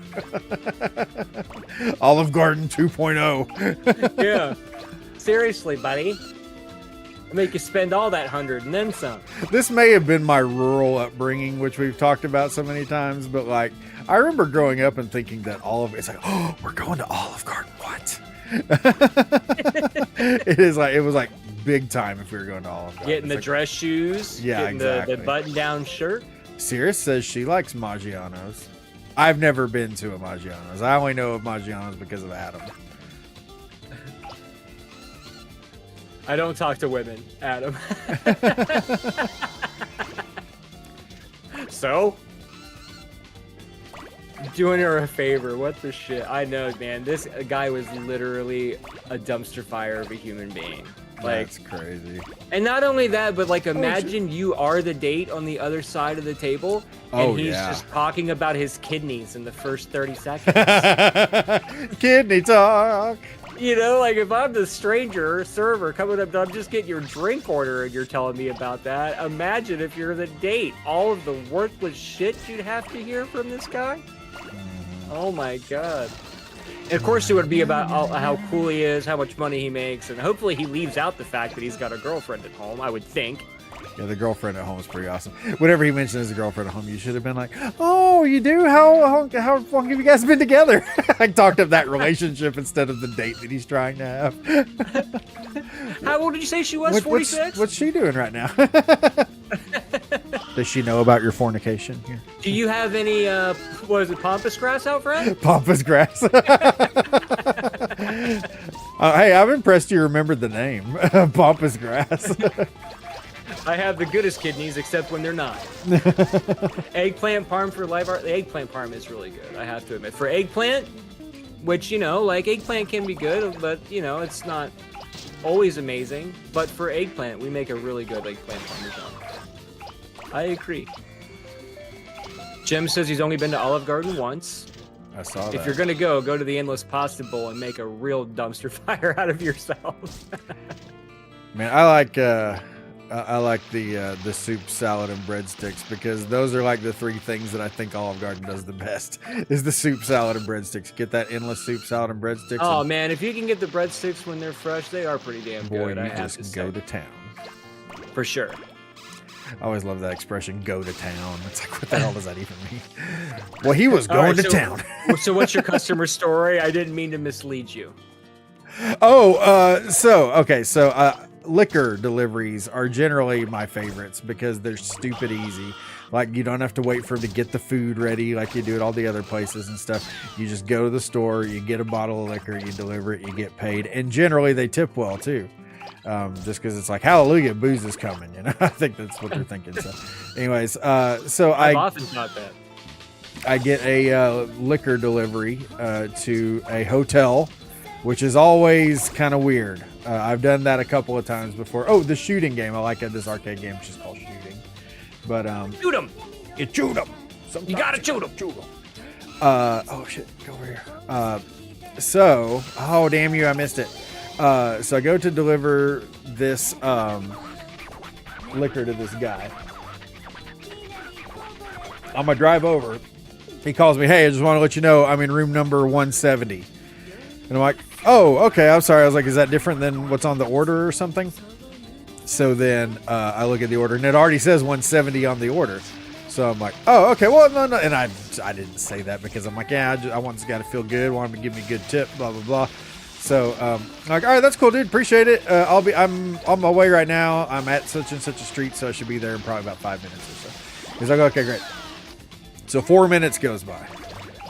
Olive Garden 2.0. Yeah. Seriously, buddy. I'll make you spend all that 100 and then some. This may have been my rural upbringing, which we've talked about so many times, but like, I remember growing up and thinking that it's like, oh, we're going to Olive Garden. What? It was like big time if we were going to Olive Garden. Getting the dress shoes. Yeah, getting exactly. the button-down shirt. Cirrus says she likes Maggiano's. I've never been to a Maggiano's. I only know of Maggiano's because of Adam. I don't talk to women, Adam. So? Doing her a favor. What the shit? I know, man. This guy was literally a dumpster fire of a human being. Like, that's crazy. And not only that, but like, imagine you are the date on the other side of the table, and he's just talking about his kidneys in the first 30 seconds. Kidney talk. You know, like, if I'm the stranger server coming up, I'm just getting your drink order and you're telling me about that. Imagine if you're the date, all of the worthless shit you'd have to hear from this guy. Oh my god. And of course it would be about how cool he is, how much money he makes, and hopefully he leaves out the fact that he's got a girlfriend at home, I would think. Yeah, the girlfriend at home is pretty awesome. Whenever he mentioned his girlfriend at home, you should have been like, "Oh, you do? How long have you guys been together?" I talked up that relationship instead of the date that he's trying to have. How old did you say she was? 46? What's she doing right now? Does she know about your fornication here? Do you have any, what is it, pampas grass out front? Pampas grass. Hey, I'm impressed you remembered the name. Pampas grass. I have the goodest kidneys, except when they're not. Eggplant parm for live art. The eggplant parm is really good, I have to admit. For eggplant, which, you know, like, eggplant can be good, but, you know, it's not always amazing. But for eggplant, we make a really good eggplant parmesan. I agree. Jim says he's only been to Olive Garden once. I saw that. If you're gonna go to the Endless Pasta Bowl and make a real dumpster fire out of yourself. Man, I like the soup, salad, and breadsticks, because those are like the three things that I think Olive Garden does the best. Is the soup, salad, and breadsticks. Get that endless soup, salad, and breadsticks. Oh man, if you can get the breadsticks when they're fresh, they are pretty damn boy, good. you I have just to go say. to town. For sure. I always love that expression, "go to town." It's like, what the hell does that even mean? Well, he was All going right, to town. So what's your customer story? I didn't mean to mislead you. So liquor deliveries are generally my favorites because they're stupid easy. Like, you don't have to wait for them to get the food ready like you do at all the other places and stuff. You just go to the store, you get a bottle of liquor, you deliver it, you get paid, and generally they tip well too. Just because it's like, hallelujah, booze is coming, you know. I think that's what they're thinking. So, anyways, so I've often thought that. I get a liquor delivery to a hotel which is always kind of weird. I've done that a couple of times before. Oh, the shooting game. I like this arcade game. It's just called Shooting. But shoot him. You shoot them. You gotta shoot him. Oh shit, go over here. So, oh damn you, I missed it. So I go to deliver this liquor to this guy. On my drive over, he calls me, hey, I just want to let you know I'm in room number 170. And I'm like, oh, okay, I'm sorry. I was like, is that different than what's on the order or something? So then I look at the order, and it already says 170 on the order. So I'm like, oh, okay, well, no. And I didn't say that because I'm like, yeah, I want this guy to feel good, want him to give me a good tip, blah, blah, blah. So I'm like, all right, that's cool, dude. Appreciate it. I'm on my way right now. I'm at such and such a street, so I should be there in probably about 5 minutes or so. He's like, okay, great. So 4 minutes goes by.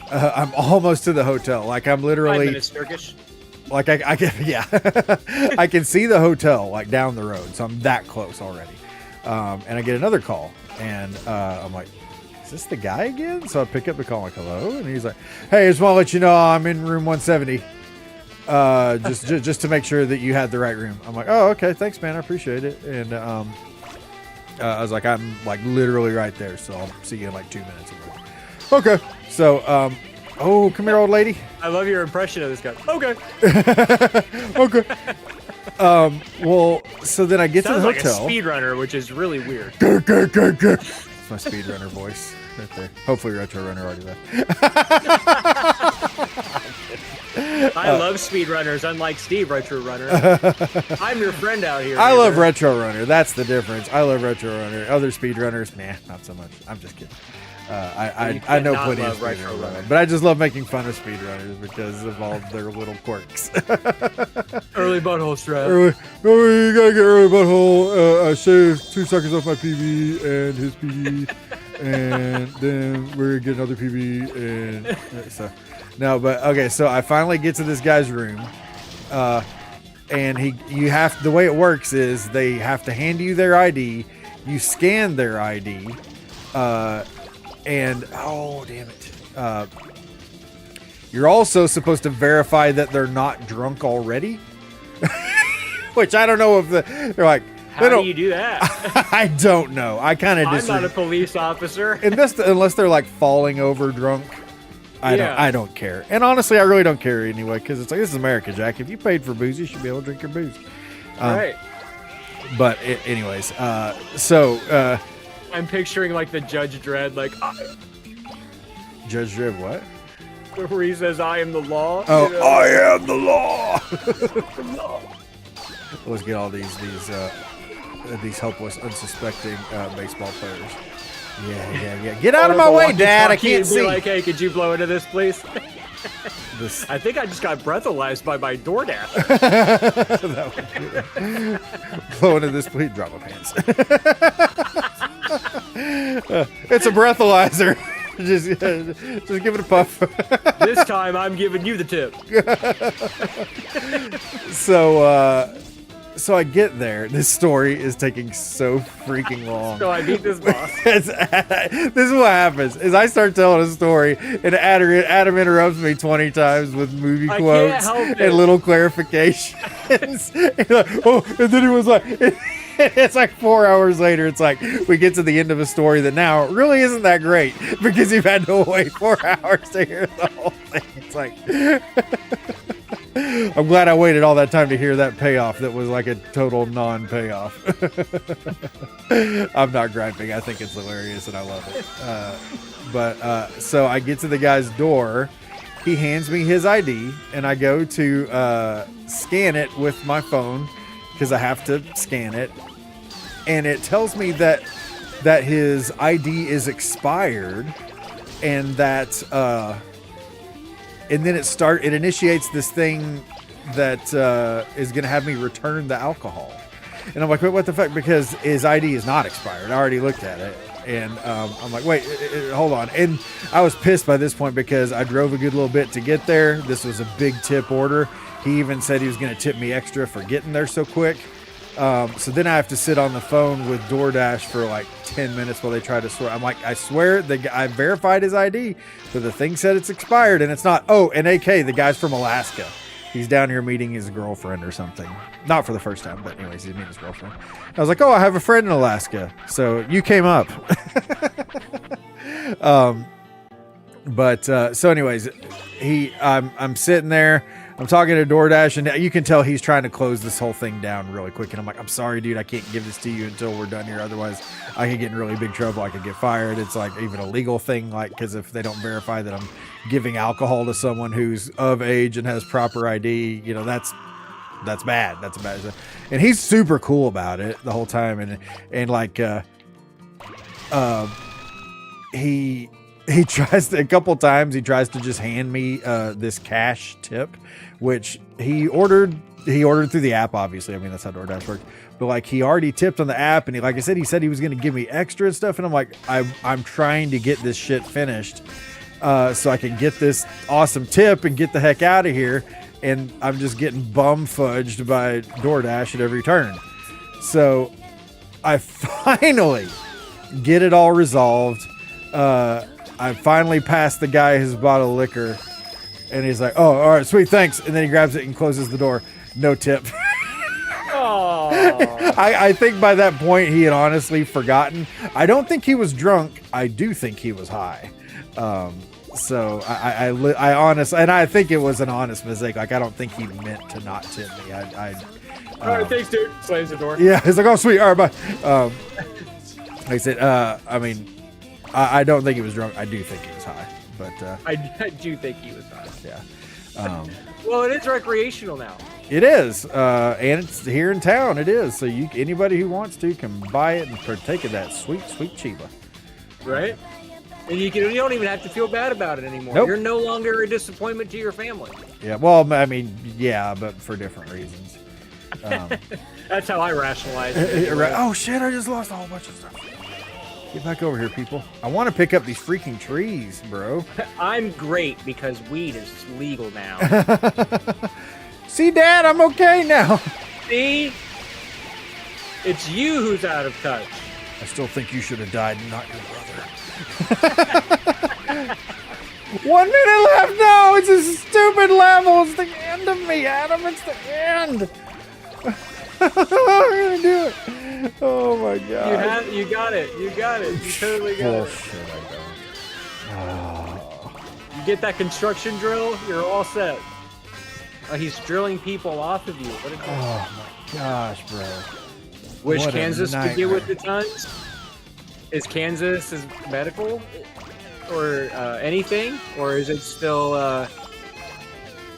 I'm almost to the hotel. Like I'm literally 5 minutes Turkish. Like I can, yeah, I can see the hotel like down the road. So I'm that close already. And I get another call, and I'm like, is this the guy again? So I pick up the call, like, hello, and he's like, hey, I just want to let you know I'm in room 170. Just to make sure that you had the right room. I'm like, oh, okay, thanks, man, I appreciate it. And I was like, I'm like literally right there, so I'll see you in like 2 minutes. Okay, so oh, come here, old lady. I love your impression of this guy. Okay. Okay. Well, so then I get to the Sounds hotel. like a speedrunner, which is really weird. It's my speedrunner voice right there. Hopefully Retro Runner already left. I love speedrunners, unlike Steve Retro Runner. I'm your friend out here. I love Retro Runner. That's the difference. I love Retro Runner. Other speedrunners, nah, not so much. I'm just kidding. I know plenty of speedrunners, but I just love making fun of speedrunners because of all their little quirks. Early butthole strap. Oh, you gotta get early butthole. I shaved 2 seconds off my PB and his PB, and then we're gonna get another PB, and so no, but okay. So I finally get to this guy's room, and the way it works is they have to hand you their ID. You scan their ID. And oh damn it! You're also supposed to verify that they're not drunk already, which I don't know if they're like. How do you do that? I don't know. I kind of. I'm not a police officer. Unless they're like falling over drunk. I don't care. And honestly, I really don't care anyway because it's like this is America, Jack. If you paid for booze, you should be able to drink your booze. Right. But anyways, so. I'm picturing like the Judge Dredd, like Judge Dredd, what? where he says, "I am the law." Oh, you know? I am the law. Let's get all these helpless, unsuspecting baseball players. Yeah. Get out of my way, Dad. I can't see. Like, hey, could you blow into this, please? I think I just got breathalyzed by my DoorDash. Blow into this, please. Drop my pants. It's a breathalyzer. just give it a puff. This time I'm giving you the tip. So I get there. This story is taking so freaking long. So I beat this boss. This is what happens: is I start telling a story, and Adam interrupts me 20 times with movie quotes and little clarifications. And then he was like. It's like 4 hours later. It's like we get to the end of a story that now really isn't that great because you've had to wait 4 hours to hear the whole thing. It's like I'm glad I waited all that time to hear that payoff that was like a total non-payoff. I'm not griping. I think it's hilarious and I love it. So I get to the guy's door. He hands me his ID and I go to scan it with my phone because I have to scan it. And it tells me that his ID is expired and that and then it initiates this thing that is going to have me return the alcohol. And I'm like, wait, what the fuck? Because his ID is not expired. I already looked at it. And I'm like, wait, hold on. And I was pissed by this point because I drove a good little bit to get there. This was a big tip order. He even said he was going to tip me extra for getting there so quick. So then I have to sit on the phone with DoorDash for like 10 minutes while they try to sort. I'm like, I swear I verified his ID, but the thing said it's expired and it's not. Oh, and AK, the guy's from Alaska. He's down here meeting his girlfriend or something. Not for the first time, but anyways, he's meeting his girlfriend. I was like, oh, I have a friend in Alaska. So you came up. So anyways, I'm sitting there. I'm talking to DoorDash, and you can tell he's trying to close this whole thing down really quick. And I'm like, I'm sorry, dude, I can't give this to you until we're done here. Otherwise, I could get in really big trouble. I could get fired. It's like even a legal thing, like, because if they don't verify that I'm giving alcohol to someone who's of age and has proper ID, you know, that's bad. That's bad. And he's super cool about it the whole time. And like, he tries to, a couple times he tries to just hand me this cash tip, which he ordered through the app, obviously. I mean, that's how DoorDash works. But like, he already tipped on the app, and he, like I said, he said he was going to give me extra and stuff. And I'm like, I'm trying to get this shit finished so I can get this awesome tip and get the heck out of here. And I'm just getting bum fudged by DoorDash at every turn. So I finally get it all resolved. I finally passed the guy his bottle of liquor, and he's like, oh, all right, sweet, thanks. And then he grabs it and closes the door. No tip. I think by that point he had honestly forgotten. I don't think he was drunk. I do think he was high. So I honestly, and I think it was an honest mistake. Like, I don't think he meant to not tip me. All right, thanks, dude. Slams the door. Yeah, he's like, oh, sweet. All right, bye. Like I said, I mean, I don't think he was drunk. I do think he was high, but I do think he was high. Yeah. Well, it is recreational now. It is, and it's here in town. It is. So anybody who wants to can buy it and partake of that sweet, sweet Chiba. Right. And you don't even have to feel bad about it anymore. Nope. You're no longer a disappointment to your family. Yeah. Well, I mean, yeah, but for different reasons. That's how I rationalize it. Right. Oh shit! I just lost a whole bunch of stuff. Get back over here, people. I want to pick up these freaking trees, bro. I'm great because weed is legal now. See, Dad, I'm okay now. See? It's you who's out of touch. I still think you should have died, not your brother. 1 minute left. No, it's a stupid level. It's the end of me, Adam. It's the end. I'm gonna do it. Oh my god. You got it. You got it. You totally got it. Bullshit, I don't. You get that construction drill, you're all set. He's drilling people off of you. What a Oh my gosh, bro. Wish What a Kansas could get nightmare. with the tons. Is Kansas medical or anything, or is it still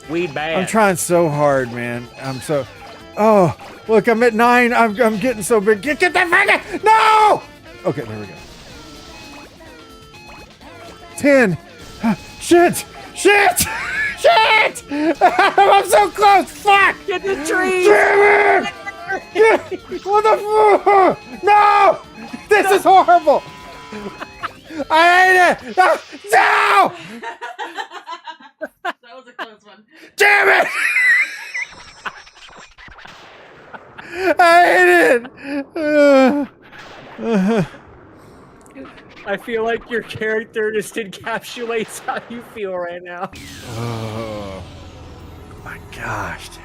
weed bad? I'm trying so hard, man. Oh, look, I'm at 9. I'm getting so big. Get that fucking. No. Okay, there we go. 10. Shit. Shit. Shit. I'm so close. Fuck. Get the tree. Damn it. What the fuck? No. This is horrible. I hate it. No. That was a close one. Damn it. I hate it. I feel like your character just encapsulates how you feel right now. Oh my gosh, dude.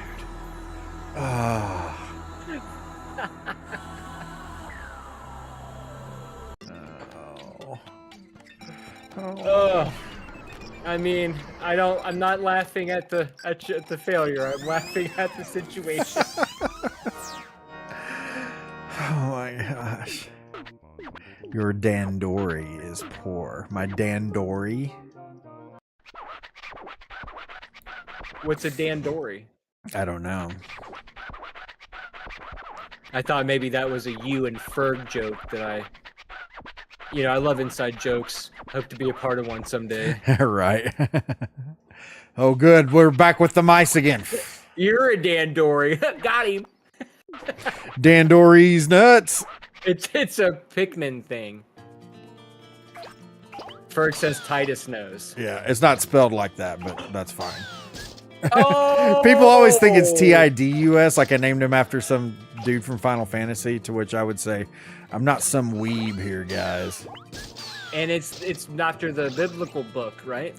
Oh. Oh. I mean, I'm not laughing at the failure. I'm laughing at the situation. Oh my gosh. Your Dandori is poor. My Dandori? What's a Dandori? I don't know. I thought maybe that was a you and Ferg joke that I love inside jokes. Hope to be a part of one someday. Right. Oh, good. We're back with the mice again. You're a Dandori. Got him. Dandori's nuts. It's a Pikmin thing. Ferg says Titus knows. Yeah, it's not spelled like that, but that's fine. Oh! People always think it's TIDUS, like I named him after some dude from Final Fantasy, to which I would say, I'm not some weeb here, guys. And it's after the biblical book, right?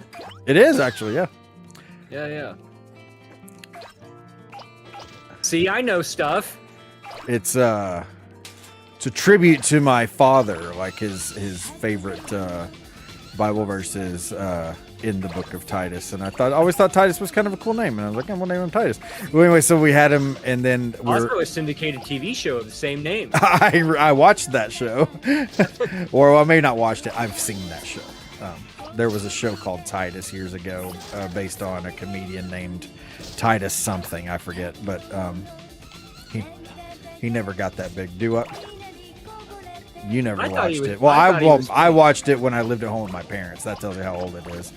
It is, actually, yeah. Yeah. See, I know stuff. It's a tribute to my father, like his favorite Bible verses in the book of Titus, and I always thought Titus was kind of a cool name, and I was like, I'm gonna name him Titus. Well, anyway, so we had him, and then Also, a syndicated TV show of the same name. I watched that show, or I may not watched it. I've seen that show. There was a show called Titus years ago, based on a comedian named Titus something, I forget, but he never got that big. Do up. You never watched it. Well, I watched it when I lived at home with my parents. That tells you how old it is.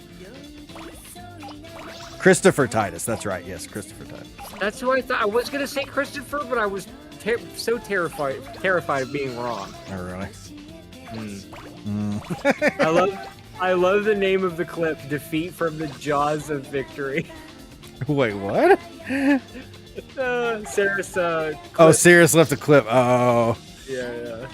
Christopher Titus. That's right. Yes, Christopher Titus. That's who I thought. I was gonna say Christopher, but I was so terrified of being wrong. Oh, really? I love the name of the clip. Defeat from the jaws of victory. Wait, what? Sarah's clip. Oh, Sirius left a clip. Oh. Yeah.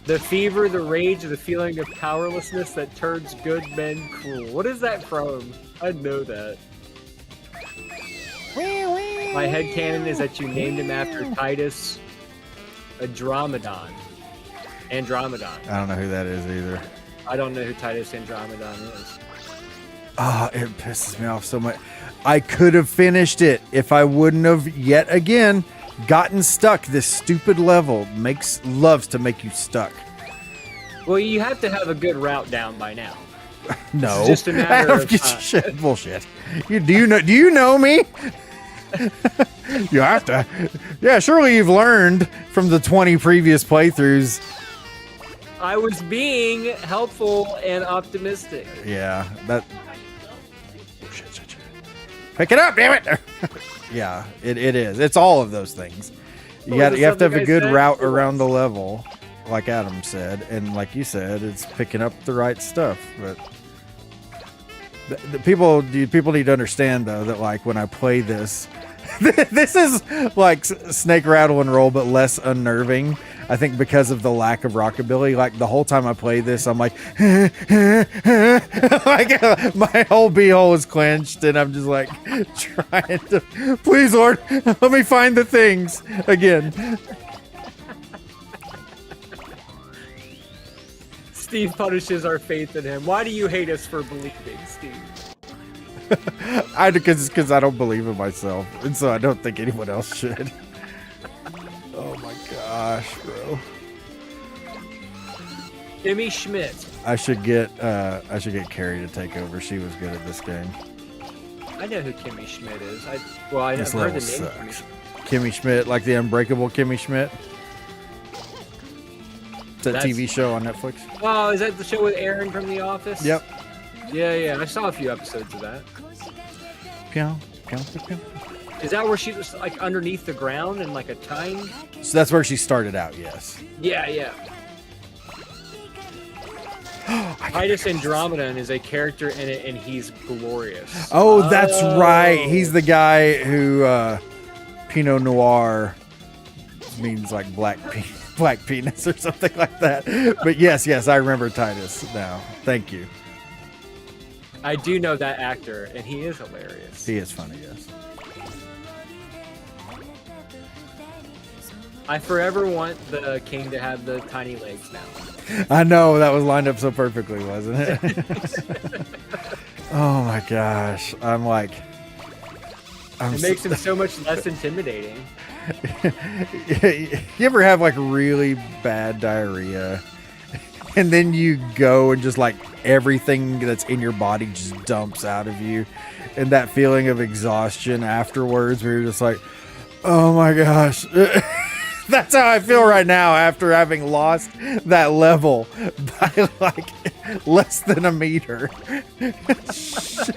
The fever, the rage, the feeling of powerlessness that turns good men cruel. What is that from? I know that. My headcanon is that you named him after Titus Andromedon. I don't know who that is either. I don't know who Titus Andromedon is. Oh, it pisses me off so much. I could have finished it if I wouldn't have yet again gotten stuck. This stupid level loves to make you stuck. Well, you have to have a good route down by now. No, it's just a matter of shit, bullshit. Do you know me? You have to. Yeah, surely you've learned from the 20 previous playthroughs. I was being helpful and optimistic. Yeah, that. Oh, shit. Pick it up, damn it! Yeah, it is. It's all of those things. You have to have a good route around the level, like Adam said, and like you said, it's picking up the right stuff. But the people need to understand though that like when I play this, this is like Snake Rattle and Roll, but less unnerving. I think because of the lack of rockabilly, like the whole time I play this, I'm like, like my whole beehole is clenched, and I'm just like trying to, please Lord, let me find the things again. Steve punishes our faith in him. Why do you hate us for believing, Steve? Because I don't believe in myself, and so I don't think anyone else should. Oh my gosh, bro. Kimmy Schmidt. I should get Carrie to take over. She was good at this game. I know who Kimmy Schmidt is. I've heard the name. Sucks. Kimmy Schmidt, like the Unbreakable Kimmy Schmidt. It's that TV show on Netflix. Oh, is that the show with Aaron from The Office? Yep. Yeah. I saw a few episodes of that. Pew. Is that where she was like underneath the ground in like a time? So that's where she started out, yes. Yeah. Titus Andromedon is a character in it, and he's glorious. Oh, that's right. He's the guy who Pinot Noir means like black penis or something like that. But yes, I remember Titus now. Thank you. I do know that actor, and he is hilarious. He is funny, yes. I forever want the king to have the tiny legs now. I know, that was lined up so perfectly, wasn't it? Oh my gosh. It makes him so much less intimidating. You ever have like really bad diarrhea and then you go and just like everything that's in your body just dumps out of you, and that feeling of exhaustion afterwards where you're just like, oh my gosh. That's how I feel right now after having lost that level by like less than a meter. Because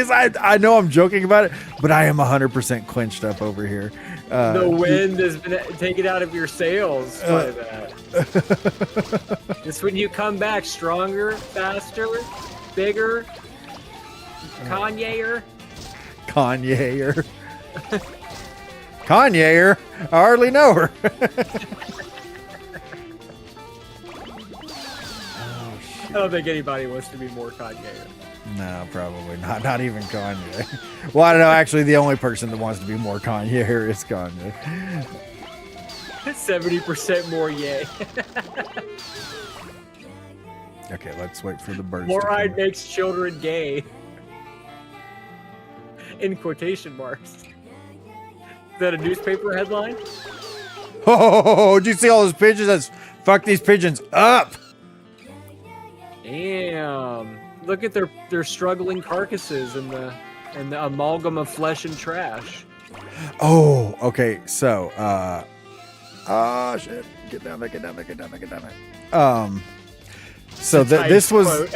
I know I'm joking about it, but I am 100% clenched up over here. The wind has been taken out of your sails by that. It's when you come back stronger, faster, bigger, Kanye-er. Kanye-er? I hardly know her. I don't think anybody wants to be more Kanye-er. No, probably not. Not even Kanye. Well, I don't know. Actually, the only person that wants to be more Kanye here is Kanye. 70% more yay. Okay, let's wait for the birds. Fluoride makes children gay. In quotation marks. Is that a newspaper headline? Oh, did you see all those pigeons? Let's fuck these pigeons up. Damn. Look at their struggling carcasses and the amalgam of flesh and trash. Oh, okay. So, shit. Get down there, get down there, get down there, get down there. So this was,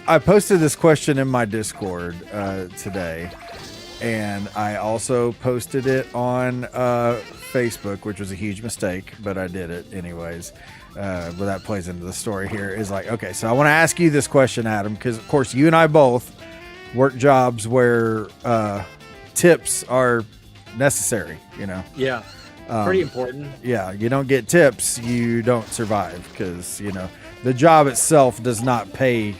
I posted this question in my Discord today, and I also posted it on Facebook, which was a huge mistake, but I did it anyways. But that plays into the story here. Is like, okay, so I want to ask you this question, Adam, because of course you and I both work jobs where tips are necessary, you know? Yeah. Pretty important. Yeah, you don't get tips, you don't survive, because, you know, the job itself does not pay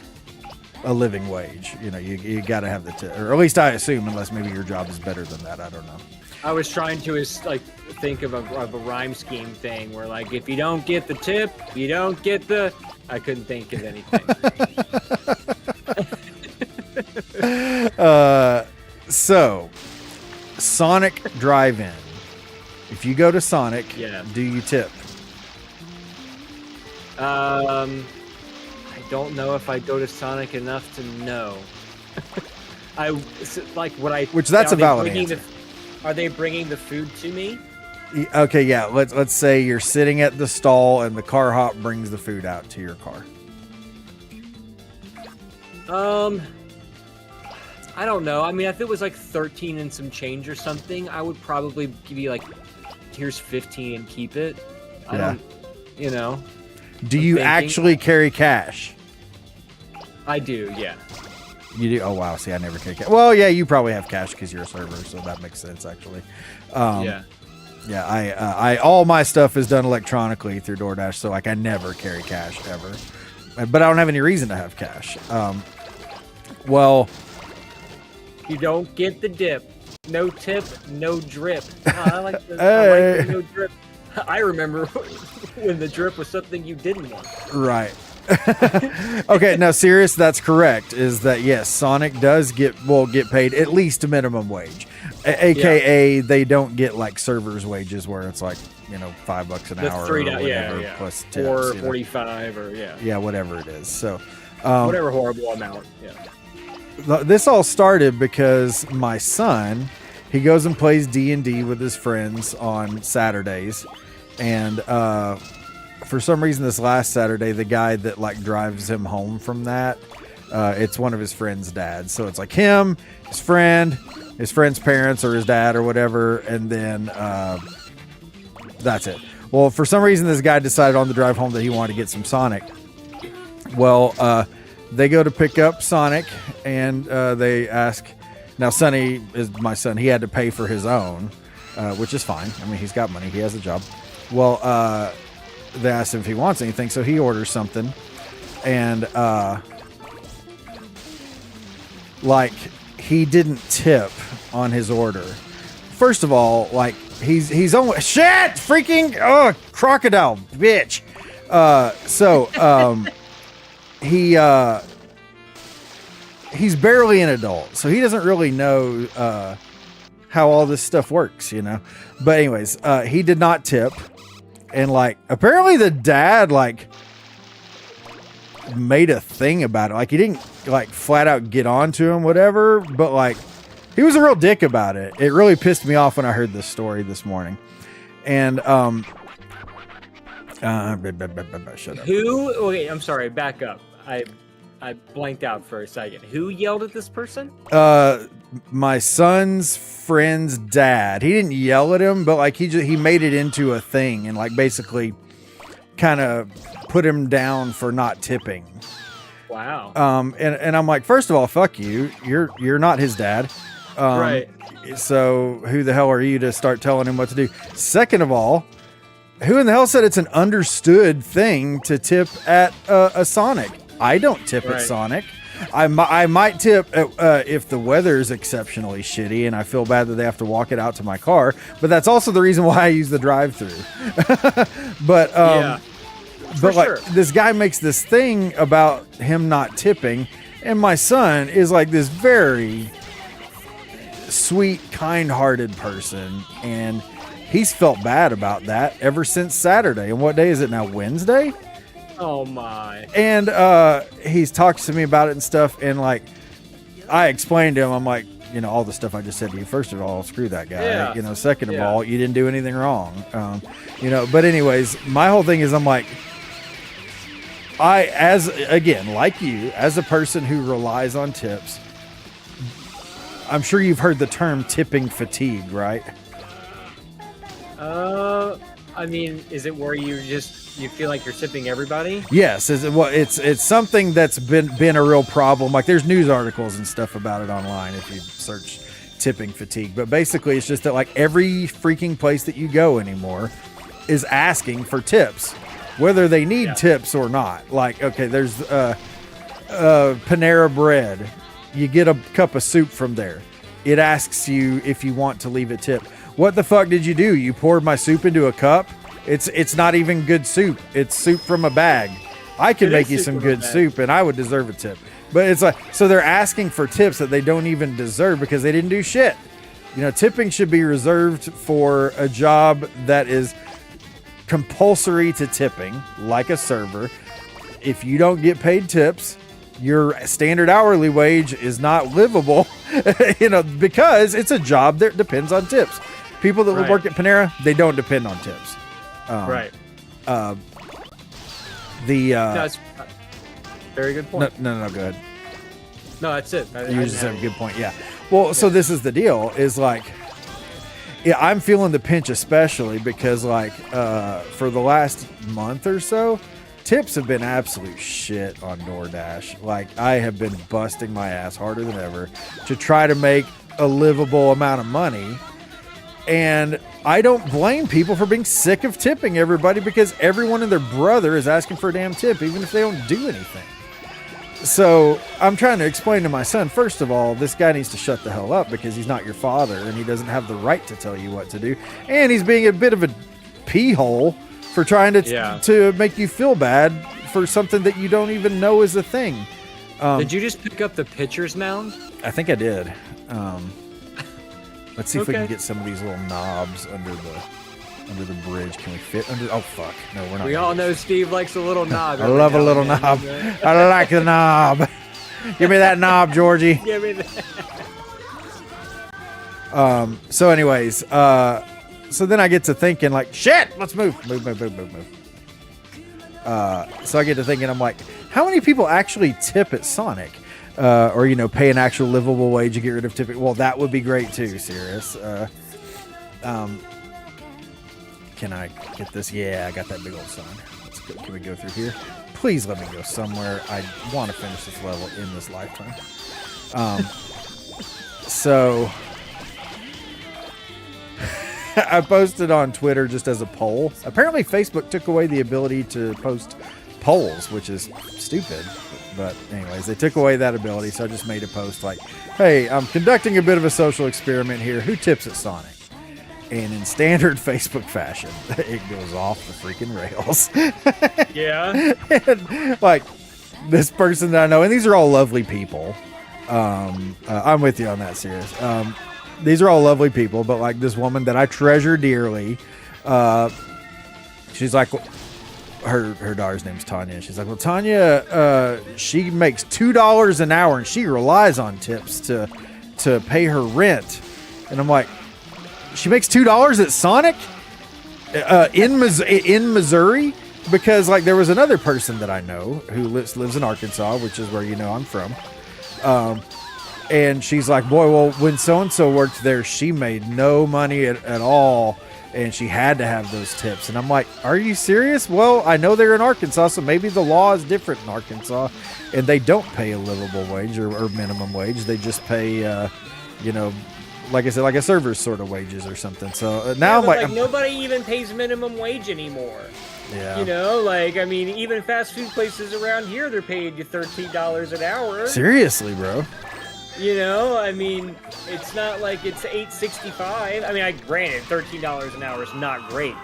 a living wage. You know, you got to have the tip, or at least I assume, unless maybe your job is better than that. I don't know. I was trying to think of a rhyme scheme thing where, like, if you don't get the tip, you don't get the. I couldn't think of anything. So, Sonic Drive-In. If you go to Sonic, do you tip? I don't know if I go to Sonic enough to know. Which that's a valid answer. Are they bringing the food to me? Okay, yeah. Let's say you're sitting at the stall and the car hop brings the food out to your car. I don't know. I mean, if it was like 13 and some change or something, I would probably give you like, here's 15 and keep it. I don't, you know. Do you actually carry cash? I do, yeah. You do? Oh, wow. See, I never carry cash. Well, yeah, you probably have cash because you're a server, so that makes sense, actually. Yeah, I all my stuff is done electronically through DoorDash, so like I never carry cash ever. But I don't have any reason to have cash. Well, you don't get the dip. No tip, no drip. I like the no drip. I remember when the drip was something you didn't want. Right. Okay, now serious, that's correct. Is that yes, Sonic does get paid at least a minimum wage. AKA they don't get like servers wages where it's like, you know, $5 an hour or whatever, plus tips, or 45 or whatever it is. So whatever horrible amount. This all started because my son, he goes and plays D&D with his friends on Saturdays, and for some reason this last Saturday, the guy that like drives him home from that, it's one of his friend's dads. So it's like him, his friend's parents, or his dad or whatever, and then that's it. Well, for some reason this guy decided on the drive home that he wanted to get some Sonic. Well, they go to pick up Sonic, and they ask. Now, Sonny is my son. He had to pay for his own, which is fine. I mean, he's got money. He has a job. Well, they asked him if he wants anything, so he orders something, and like he didn't tip on his order. First of all, like he's only shit freaking crocodile bitch. He's barely an adult, so he doesn't really know how all this stuff works, you know. But anyways, he did not tip, and like apparently the dad like made a thing about it. Like he didn't like flat out get on to him, whatever, but like he was a real dick about it. It really pissed me off when I heard this story this morning. And shut up. Okay, I'm sorry, back up. I blanked out for a second. Who yelled at this person? My son's friend's dad. He didn't yell at him, but like he made it into a thing and like basically kind of put him down for not tipping. Wow. And I'm like, first of all, fuck you. You're not his dad. Right. So who the hell are you to start telling him what to do? Second of all, who in the hell said it's an understood thing to tip at a Sonic? I don't tip at Sonic. I might tip if the weather is exceptionally shitty and I feel bad that they have to walk it out to my car. But that's also the reason why I use the drive-through. But For like sure. this guy makes this thing about him not tipping, and my son is like this very sweet, kind-hearted person, and he's felt bad about that ever since Saturday. And what day is it now? Wednesday? Oh my. And he's talked to me about it and stuff, and like I explained to him, I'm like, you know, all the stuff I just said to you. First of all, screw that guy. Yeah. You know, second of Yeah. all, you didn't do anything wrong. You know, but anyways, my whole thing is I'm like, like you, as a person who relies on tips, I'm sure you've heard the term tipping fatigue, right? I mean, is it where you feel like you're tipping everybody? Yes, it's something that's been a real problem. Like there's news articles and stuff about it online if you search tipping fatigue. But basically, it's just that like every freaking place that you go anymore is asking for tips, whether they need tips or not. Like, okay, there's Panera Bread. You get a cup of soup from there. It asks you if you want to leave a tip. What the fuck did you do? You poured my soup into a cup? It's not even good soup. It's soup from a bag. I can make you some good soup and I would deserve a tip. But it's like, so they're asking for tips that they don't even deserve because they didn't do shit. You know, tipping should be reserved for a job that is compulsory to tipping, like a server. If you don't get paid tips, your standard hourly wage is not livable, you know, because it's a job that depends on tips. People that work at Panera, they don't depend on tips. Right. That's very good point. No, go ahead. No, that's it. You just have a good point. Yeah. Well, so this is the deal is like, yeah, I'm feeling the pinch, especially because like, for the last month or so, tips have been absolute shit on DoorDash. Like I have been busting my ass harder than ever to try to make a livable amount of money. And I don't blame people for being sick of tipping everybody because everyone and their brother is asking for a damn tip, even if they don't do anything. So I'm trying to explain to my son, first of all, this guy needs to shut the hell up because he's not your father and he doesn't have the right to tell you what to do. And he's being a bit of a pee hole for trying to make you feel bad for something that you don't even know is a thing. Did you just pick up the pitcher's mound? I think I did. Let's see if we can get some of these little knobs under the bridge. Can we fit under? Oh fuck! No, we're not. We all know Steve likes a little knob. I love a little knob. I like the knob. Give me that knob, Georgie. Give me that. So, anyways, so then I get to thinking like, shit. Let's move. So I get to thinking, I'm like, how many people actually tip at Sonic? Or, you know, pay an actual livable wage to get rid of tipping. Well, that would be great too, Sirius. Can I get this? Yeah, I got that big old sign. Let's go. Can we go through here? Please let me go somewhere. I want to finish this level in this lifetime. So I posted on Twitter just as a poll. Apparently Facebook took away the ability to post polls, which is stupid. But anyways, they took away that ability, so I just made a post like, hey, I'm conducting a bit of a social experiment here. Who tips at Sonic? And in standard Facebook fashion, it goes off the freaking rails. Yeah. And, like, this person that I know, and these are all lovely people. I'm with you on that, serious. These are all lovely people, but like this woman that I treasure dearly, she's like, her daughter's name's Tanya. She's like, well, Tanya, she makes $2 an hour and she relies on tips to pay her rent. And I'm like, she makes $2 at Sonic in Missouri? Because like there was another person that I know who lives in Arkansas, which is where you know I'm from. And she's like, boy, well, when so-and-so worked there, she made no money at all. And she had to have those tips. And I'm like, are you serious? Well, I know they're in Arkansas, so maybe the law is different in Arkansas. And they don't pay a livable wage or minimum wage. They just pay, you know, like I said, like a server's sort of wages or something. So now I'm like nobody even pays minimum wage anymore. Yeah. You know, like, I mean, even fast food places around here, they're paying you $13 an hour. Seriously, bro. You know, I mean, it's not like it's $8.65. I mean, granted, $13 an hour is not great.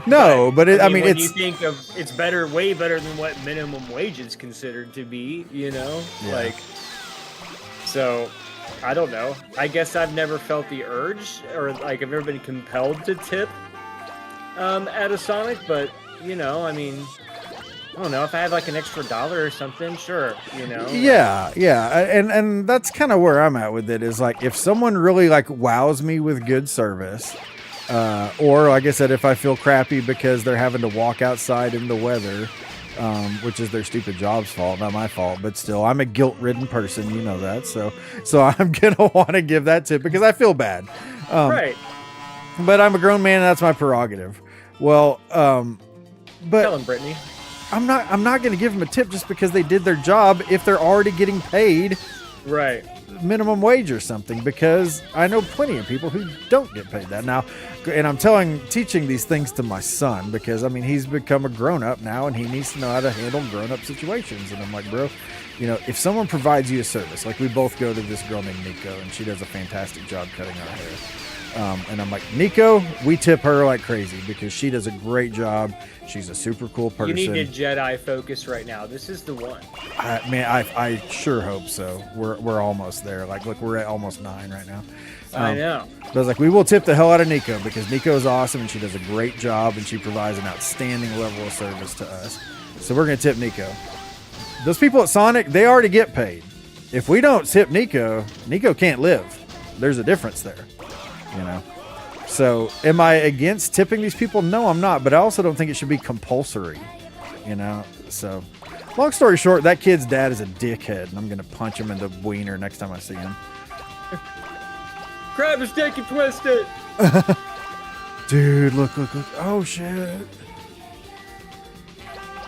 No, but I mean, when it's you think of it's better, way better than what minimum wage is considered to be. You know, Yeah. like, so I don't know. I guess I've never felt the urge, or like I've never been compelled to tip at a Sonic, but you know, I mean, I don't know, if I had like an extra $1 or something, sure, you know. Yeah, and that's kind of where I'm at with it. Is like if someone really like wows me with good service, or like I said, if I feel crappy because they're having to walk outside in the weather, which is their stupid job's fault, not my fault, but still, I'm a guilt-ridden person, you know that. So I'm gonna want to give that tip because I feel bad. Right. But I'm a grown man, and that's my prerogative. Well, but Tell him, Brittany. I'm not going to give them a tip just because they did their job if they're already getting paid Right. minimum wage or something, because I know plenty of people who don't get paid that now. And I'm teaching these things to my son because, I mean, he's become a grown up now and he needs to know how to handle grown up situations. And I'm like, bro, you know, if someone provides you a service, like we both go to this girl named Nico and she does a fantastic job cutting our hair. And I'm like, Nico, we tip her like crazy because she does a great job. She's a super cool person. You need to Jedi focus right now. This is the one. I sure hope so. We're almost there. Like, look, we're at almost 9 right now. I know. But I was like, we will tip the hell out of Nico because Nico is awesome and she does a great job and she provides an outstanding level of service to us. So we're going to tip Nico. Those people at Sonic, they already get paid. If we don't tip Nico, Nico can't live. There's a difference there. You know, so am I against tipping these people? No, I'm not, but I also don't think it should be compulsory, you know. So long story short, that kid's dad is a dickhead and I'm gonna punch him in the wiener next time I see him. Grab his dick and twist it. Dude, look, oh shit.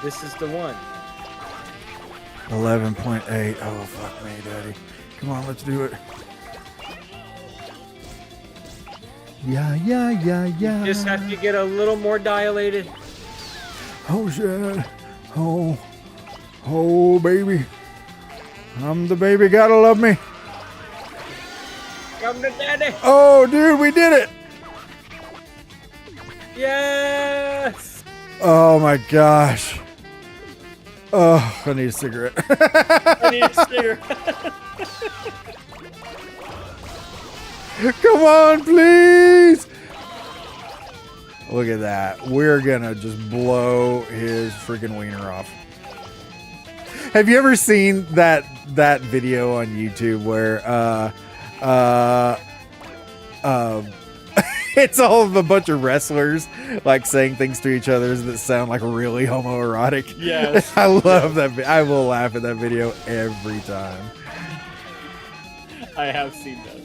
This is the one. 11.8. Oh fuck me, daddy. Come on, let's do it. Yeah. Just have to get a little more dilated. Oh shit. Oh baby. I'm the baby, gotta love me. Come to daddy. Oh dude, we did it. Yes. Oh my gosh. Oh, I need a cigarette. I need a cigarette. Come on, please. Look at that. We're gonna just blow his freaking wiener off. Have you ever seen that video on YouTube where it's all of a bunch of wrestlers like saying things to each other that sound like really homoerotic? Yes. I love that. I will laugh at that video every time. I have seen that.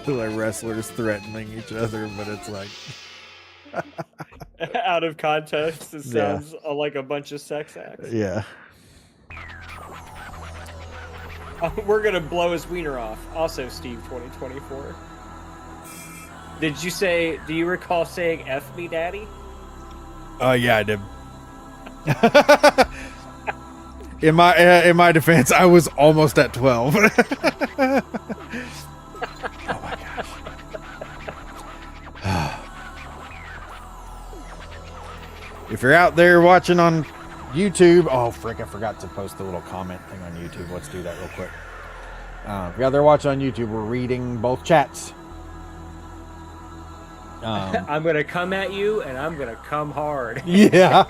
Like wrestlers threatening each other, but it's like Out of context, it sounds like a bunch of sex acts. yeah. We're gonna blow his wiener off. Also, Steve 2024. Do you recall saying F me, daddy? Yeah, I did. In my defense, I was almost at 12. Oh my gosh. If you're out there watching on YouTube, oh frick, I forgot to post the little comment thing on YouTube. Let's do that real quick. If you're out there watching on YouTube, we're reading both chats. I'm gonna come at you, and I'm gonna come hard. Yeah.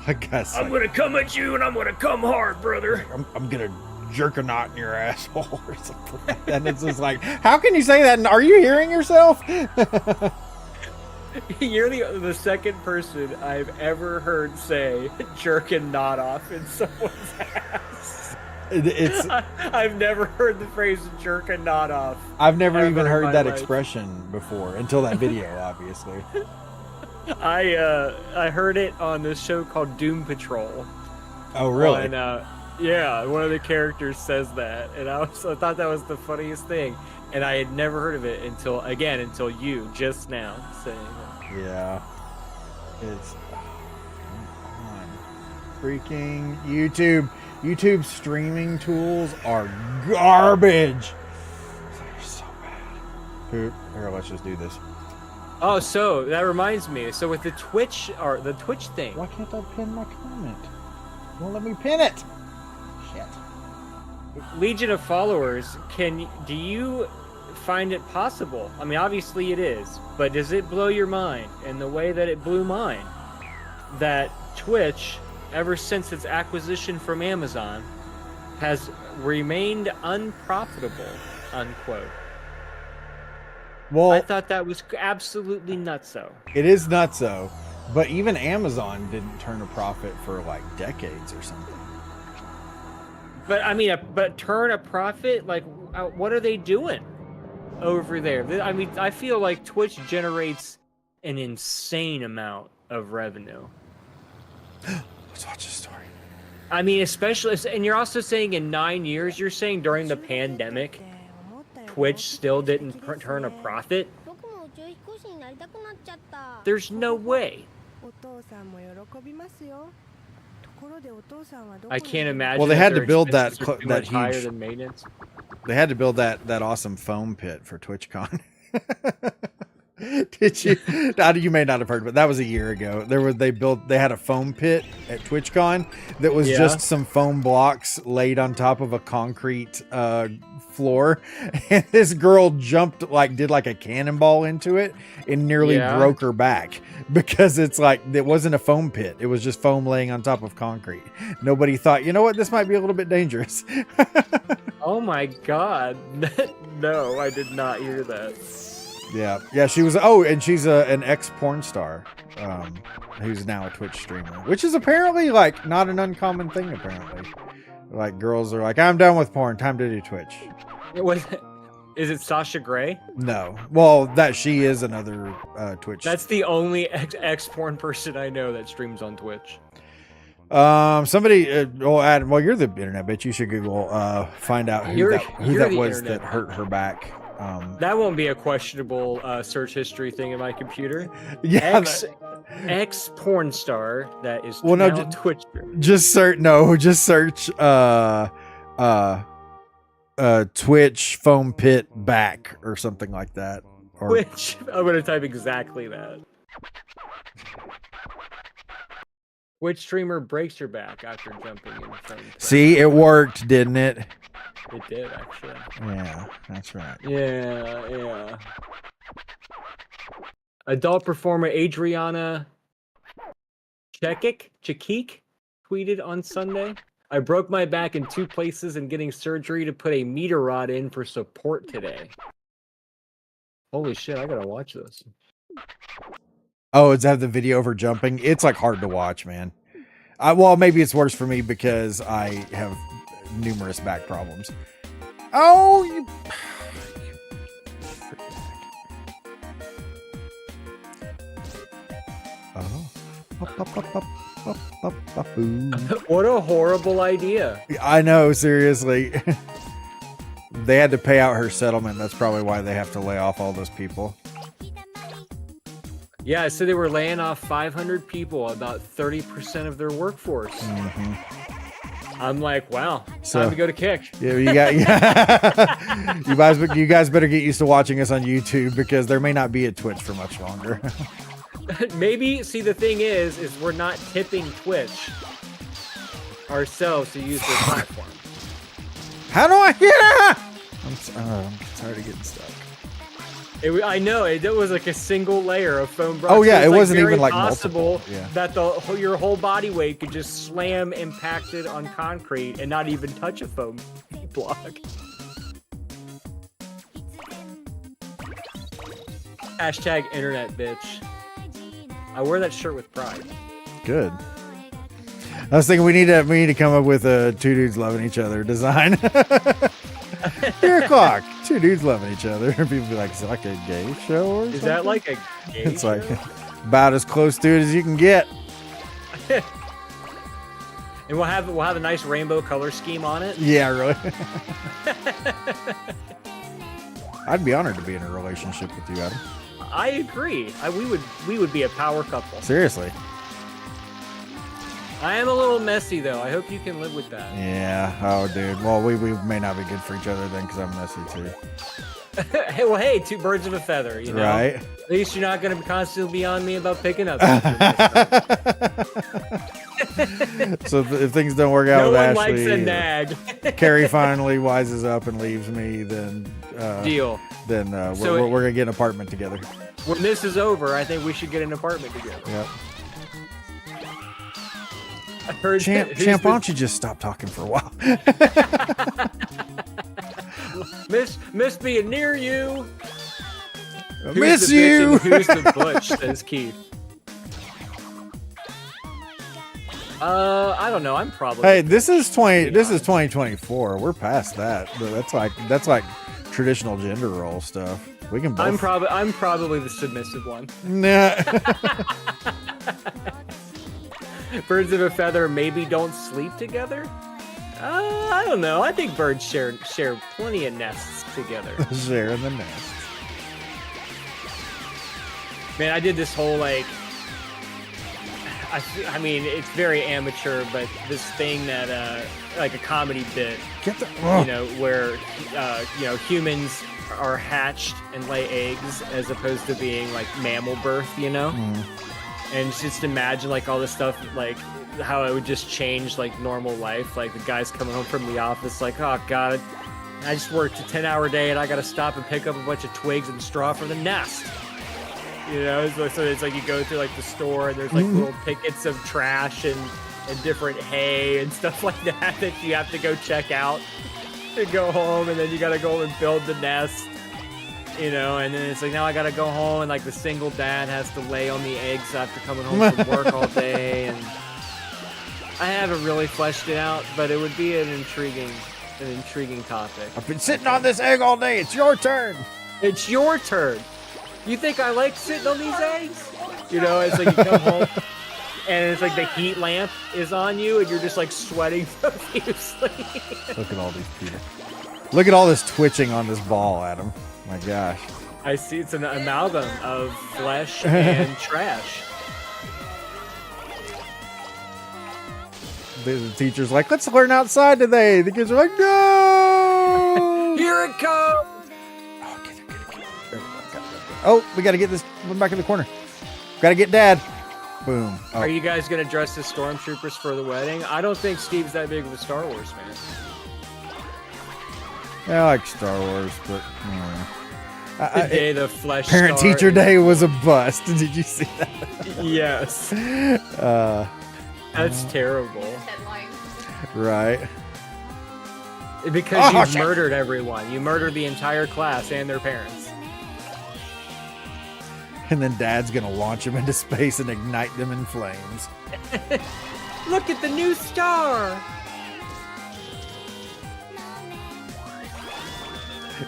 I guess I'm gonna come at you, and I'm gonna come hard, brother. I'm gonna jerk a knot in your asshole or something like that. And it's just like, how can you say that? And are you hearing yourself? You're the second person I've ever heard say jerk a knot off in someone's ass. I've never heard the phrase jerk a knot off. I've never even in heard my that life. expression before until that video, obviously. I heard it on this show called Doom Patrol. Oh, really? And yeah, one of the characters says that, and I thought that was the funniest thing. and I had never heard of it until you just now saying it. Yeah. It's come on. Freaking YouTube. YouTube streaming tools are garbage. They're so bad. Poop. Here, let's just do this. Oh, so that reminds me. So with the Twitch thing. Why can't I pin my comment? Won't let me pin it. Shit. Legion of followers, do you find it possible? I mean, obviously it is, but does it blow your mind in the way that it blew mine? That Twitch, ever since its acquisition from Amazon, has remained unprofitable, unquote. Well, I thought that was absolutely nutso. it is nutso, but even Amazon didn't turn a profit for like decades or something. But I mean, but turn a profit? Like, what are they doing over there? I mean, I feel like Twitch generates an insane amount of revenue. Let's watch this story. I mean, especially, and you're also saying in 9 years, you're saying during the pandemic, Twitch still didn't turn a profit? There's no way. I can't imagine. Well, they had to build that higher huge. than maintenance. They had to build that awesome foam pit for TwitchCon. Did you? You may not have heard, but that was a year ago. They had a foam pit at TwitchCon that was just some foam blocks laid on top of a concrete floor, and this girl did like a cannonball into it and nearly broke her back because it wasn't a foam pit. It was just foam laying on top of concrete. Nobody thought, you know what, this might be a little bit dangerous. Oh my god. No, I did not hear that. Yeah, she was. Oh, and she's an ex-porn star, who's now a Twitch streamer, which is apparently like not an uncommon thing. Apparently, like girls are like, I'm done with porn, time to do Twitch. Is it Sasha Grey? No, well, that she is another Twitch. That's the only ex-porn person I know that streams on Twitch. Somebody, Adam, well, you're the internet bitch. You should Google, find out who that was that hurt her back. That won't be a questionable search history thing in my computer. Yeah, ex porn star that is Twitch. Just search Twitch foam pit back or something like that. Twitch. I'm gonna type exactly that. Which streamer breaks your back after jumping in front? See, it worked, didn't it? It did, actually. Yeah, that's right. Yeah. Adult performer Adriana Chekik tweeted on Sunday, I broke my back in 2 places and getting surgery to put a meter rod in for support today. Holy shit, I gotta watch this. Oh, is that the video of her jumping? It's like hard to watch, man. Well, maybe it's worse for me because I have numerous back problems. Oh, you... What a horrible idea. I know, seriously. They had to pay out her settlement. That's probably why they have to lay off all those people. Yeah, so they were laying off 500 people, about 30% of their workforce. Mm-hmm. I'm like, wow, time to go to Kick. Yeah, you guys better get used to watching us on YouTube because there may not be a Twitch for much longer. Maybe, see, the thing is we're not tipping Twitch ourselves to use their platform. How do I get I'm tired of getting stuck. I know it was like a single layer of foam. Oh yeah, it wasn't very even like possible multiple. That your whole body weight could just slam impacted on concrete and not even touch a foam block. Hashtag internet bitch. I wear that shirt with pride. Good. I was thinking we need to come up with a 2 dudes loving each other design. 3 o'clock. 2 dudes loving each other. People be like, is it like a gay show or something? Is that like a gay It's show? like about as close to it as you can get. And we'll have a nice rainbow color scheme on it. Yeah, really. I'd be honored to be in a relationship with you, Adam. I agree. We would be a power couple. Seriously. I am a little messy though. I hope you can live with that. Yeah. Oh, dude. Well, we may not be good for each other then, because I'm messy too. Hey, two birds of a feather, you know? Right. At least you're not going to constantly be on me about picking up. So if things don't work out No with one Ashley, likes a nag. Carrie finally wises up and leaves me, then Deal. Then So we're gonna get an apartment together. When this is over, I think we should get an apartment together. Yep. I heard Champ, why don't you just stop talking for a while? Miss being near you. I miss you. Who's the butch? Says Keith. I don't know. I'm probably. Hey, this is 2024. We're past that. That's like traditional gender role stuff. We can both. I'm probably the submissive one. Nah. Birds of a feather maybe don't sleep together. I don't know. I think birds share plenty of nests together. Sharing the nest. Man, I did this whole like. I mean, it's very amateur, but this thing that like a comedy bit, you know, where you know, humans are hatched and lay eggs as opposed to being like mammal birth, you know. And just imagine like all this stuff, like how it would just change like normal life. Like the guy's coming home from the office, like, oh god, I just worked a 10-hour day and I got to stop and pick up a bunch of twigs and straw for the nest. You know, so it's like you go through like the store and there's like little pickets of trash and different hay and stuff like that you have to go check out and go home, and then you got to go and build the nest. You know, and then it's like, now I gotta go home, and like the single dad has to lay on the eggs after coming home from work all day, and I haven't really fleshed it out, but it would be an intriguing topic. I've been sitting on this egg all day. It's your turn. It's your turn. You think I like sitting on these eggs? You know, it's like you come home, and it's like the heat lamp is on you, and you're just like sweating profusely. Look at all these people. Look at all this twitching on this ball, Adam. My gosh. I see it's an amalgam of flesh and trash. The teacher's like, let's learn outside today. The kids are like, no! Here it comes! Oh, get it. Oh, we gotta get this one back in the corner. Gotta get Dad. Boom. Oh. Are you guys gonna dress as stormtroopers for the wedding? I don't think Steve's that big of a Star Wars fan. Yeah, I like Star Wars, but The day the flesh Parent-teacher day was a bust. Did you see that? Yes. That's terrible. Headlines. Right. Because you murdered everyone. You murdered the entire class and their parents. And then Dad's gonna launch them into space and ignite them in flames. Look at the new star!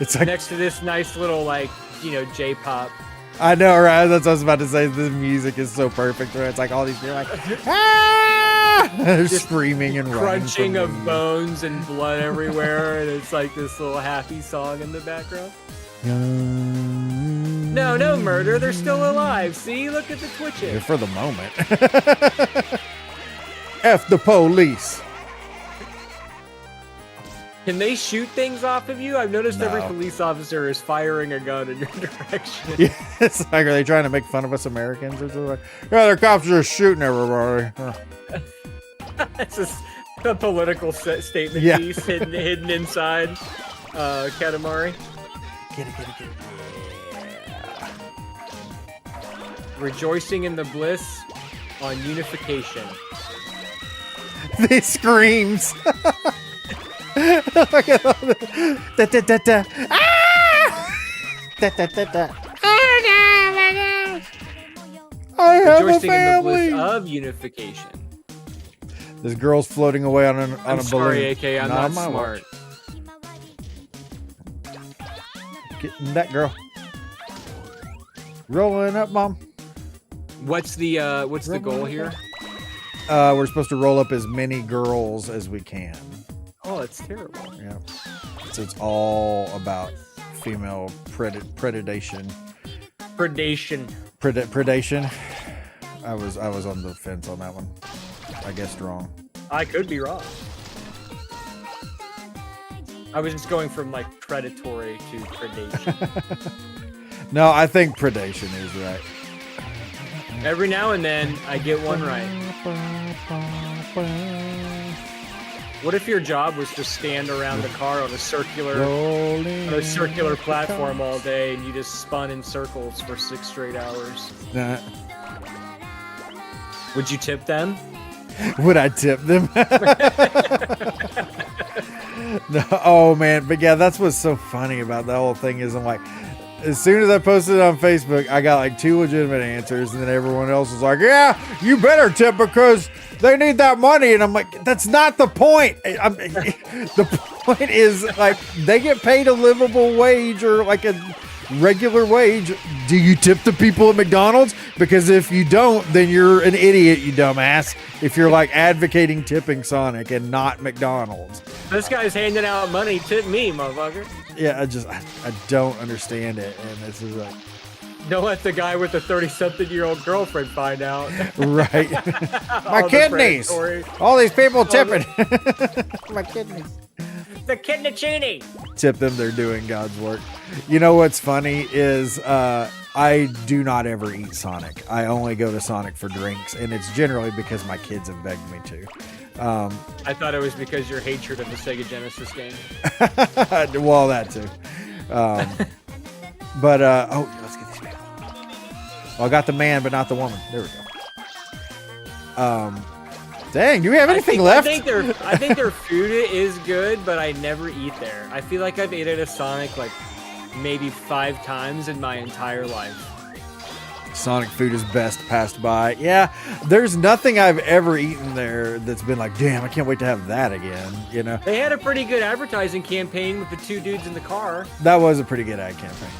It's like, next to this nice little, like, you know, J-pop. I know, right? That's what I was about to say. The music is so perfect. Where it's like all these people like, ah! They're screaming and running. Crunching of bones and blood everywhere, and it's like this little happy song in the background. No murder. They're still alive. See? Look at the twitching. For the moment. F the police. Can they shoot things off of you? I've noticed every No. police officer is firing a gun in your direction. Yeah, it's like, are they trying to make fun of us Americans or something? Like, yeah, their cops are just shooting everybody. It's just a political statement piece hidden inside Katamari. Get it. Rejoicing in the bliss on unification. They screams. Look at all the da. Ah! Da. Oh no, my gosh. I have Rejoicing a in the family. bliss of unification. This girl's floating away on a I'm sorry, balloon. AK, I'm not smart. Getting that girl. Rolling up, Mom. What's the goal here? We're supposed to roll up as many girls as we can. Oh, that's terrible. Yeah. So it's all about female predation. Predation. I was on the fence on that one. I guessed wrong. I could be wrong. I was just going from like predatory to predation. No, I think predation is right. Every now and then, I get one right. What if your job was to stand around the car on a circular platform all day, and you just spun in circles for 6 straight hours? Nah. Would you tip them? Would I tip them? No, oh man, but yeah, that's what's so funny about the whole thing is I'm like, as soon as I posted it on Facebook, I got like 2 legitimate answers, and then everyone else was like, yeah, you better tip because they need that money. And I'm like, that's not the point. The point is like they get paid a livable wage or like a regular wage. Do you tip the people at McDonald's? Because if you don't, then you're an idiot, you dumbass. If you're like advocating tipping Sonic and not McDonald's. This guy's handing out money. Tip me, motherfucker. Yeah, I don't understand it. And this is like, don't let the guy with the 30-something-year-old girlfriend find out. right. My kidneys. All these people tipping. My kidneys. The kidney. Tip them, they're doing God's work. You know what's funny is I do not ever eat Sonic. I only go to Sonic for drinks, and it's generally because my kids have begged me to. I thought it was because your hatred of the Sega Genesis game. Well, that too. But let's get these people. Well, I got the man, but not the woman. There we go. Dang, do we have anything left? I think their food is good, but I never eat there. I feel like I've ate at a Sonic like maybe 5 times in my entire life. Sonic food is best passed by. Yeah, there's nothing I've ever eaten there that's been like, damn, I can't wait to have that again. You know, they had a pretty good advertising campaign with the 2 dudes in the car. That was a pretty good ad campaign.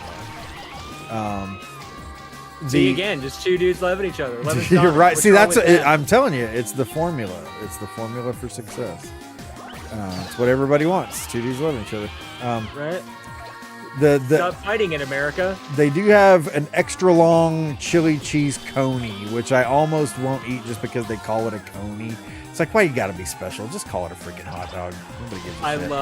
See, again, just 2 dudes loving each other. Loving you're Sonic. right. What's See, wrong that's with that? I'm telling you, it's the formula. It's the formula for success. It's what everybody wants. 2 dudes loving each other. Right. Stop fighting in America. They do have an extra long chili cheese coney, which I almost won't eat just because they call it a coney. It's like, why you gotta be special? Just call it a freaking hot dog. Nobody gives a shit.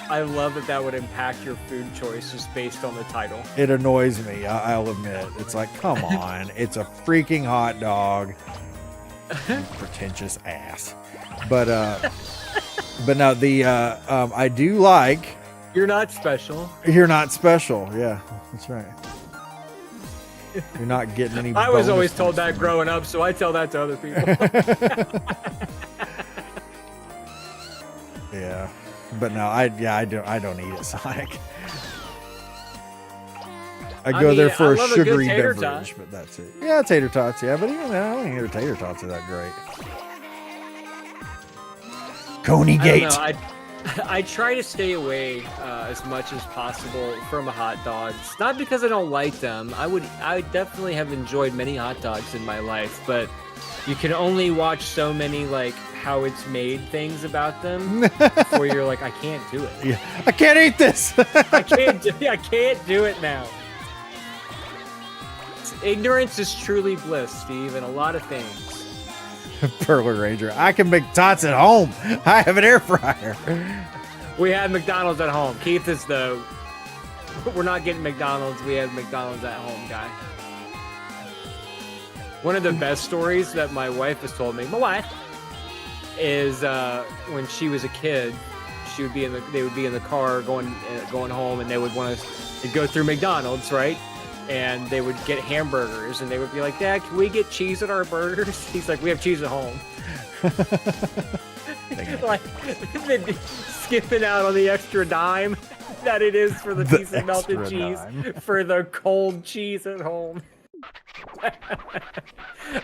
I love that would impact your food choice just based on the title. It annoys me. I'll admit. It's like, come on, it's a freaking hot dog. You pretentious ass. But no, I do like. You're not special. You're not special. Yeah, that's right. You're not getting any. I was always told that growing up, so I tell that to other people. Yeah, but no, I don't eat at Sonic. I go there for a sugary beverage, but that's it. Yeah, tater tots. Yeah, but even then, I don't think tater tots are that great. Coney Gate. I try to stay away as much as possible from hot dogs. Not because I don't like them. I definitely have enjoyed many hot dogs in my life, but you can only watch so many like how it's made things about them before you're like, I can't do it. Yeah, I can't eat this. I can't do it now. Ignorance is truly bliss, Steve, and a lot of things. Perler Ranger. I can make tots at home. I have an air fryer. We have McDonald's at home. Keith is we're not getting McDonald's. We have McDonald's at home guy. One of the best stories that my wife has told me, is when she was a kid, they would be in the car going home, and they would want to go through McDonald's, right? And they would get hamburgers, and they would be like, Dad, can we get cheese at our burgers? He's like, we have cheese at home. Like, skipping out on the extra dime that it is for the piece of melted cheese for the cold cheese at home.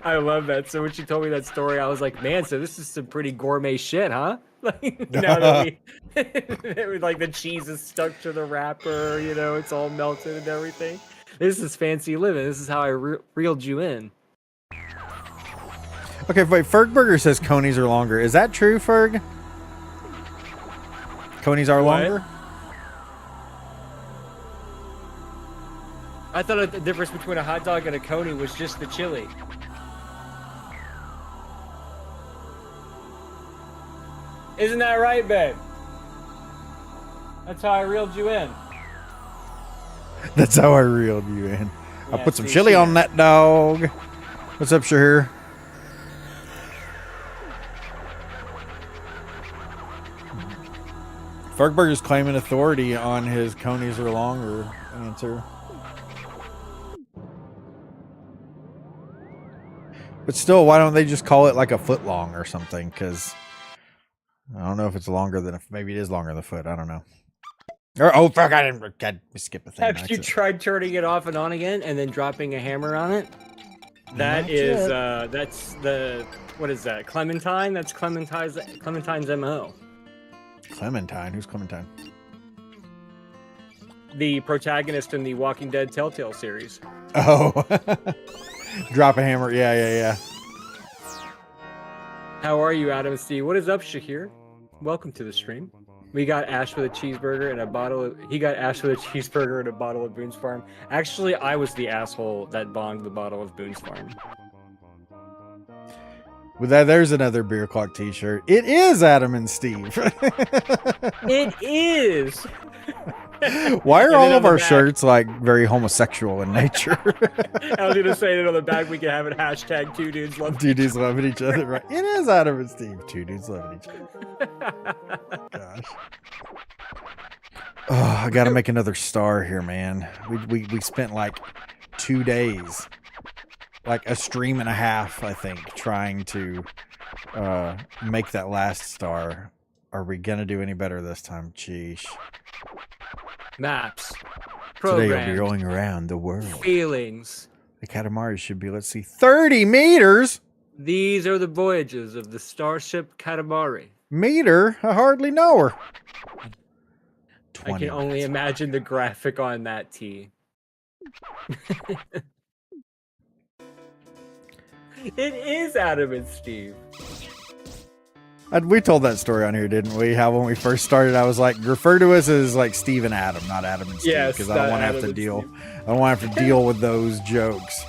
I love that. So when she told me that story, I was like, man, so this is some pretty gourmet shit, huh? Like, now that like the cheese is stuck to the wrapper, you know, it's all melted and everything. This is fancy living. This is how I reeled you in. Okay, wait. Fergburger says conies are longer. Is that true, Ferg? Conies are longer? I thought the difference between a hot dog and a coney was just the chili. Isn't that right, babe? That's how I reeled you in. That's how I reeled you in. I Yeah, put some see, chili she on that dog. What's up, Shahir? Fergberger's claiming authority on his conies are longer answer. But still, why don't they just call it like a foot long or something? Because I don't know if it's longer than maybe it is longer than a foot. I don't know. Or oh fuck! I didn't skip a thing. Have you tried turning it off and on again and then dropping a hammer on it? That Not is yet. that's the what is that? Clementine? That's Clementine's MO. Clementine? Who's Clementine? The protagonist in the Walking Dead Telltale series. Oh, drop a hammer. Yeah. How are you, Adam and Steve? What is up, Shahir? Welcome to the stream. We got Ash with a cheeseburger and a bottle of... He got Ash with a cheeseburger and a bottle of Boone's Farm. Actually, I was the asshole that bonged the bottle of Boone's Farm. With that, there's another Beer Clock t-shirt. It is Adam and Steve. It is! Why are And all then of on our the back- shirts like very homosexual in nature? I was gonna say that on the back we can have it hashtag 2 dudes love. Two dudes loving each other, right? It is Adam and Steve. Two dudes loving each other. Gosh. Oh, I gotta make another star here, man. We spent like 2 days, like a stream and a half, I think, trying to make that last star. Are we gonna do any better this time? Sheesh. Maps. Today you'll be Programs. rolling around the world. Feelings. The Katamari should be, let's see, 30 meters. These are the voyages of the starship Katamari. Meter? I hardly know her. I 20 can only minutes. imagine the graphic on that T. It is Adam and Steve. We told that story on here, didn't we? How when we first started, I was like, refer to us as like Steve and Adam, not Adam and Steve, Yes, because I don't not want to have Adam to and deal. Steve. I don't want to have to deal with those jokes.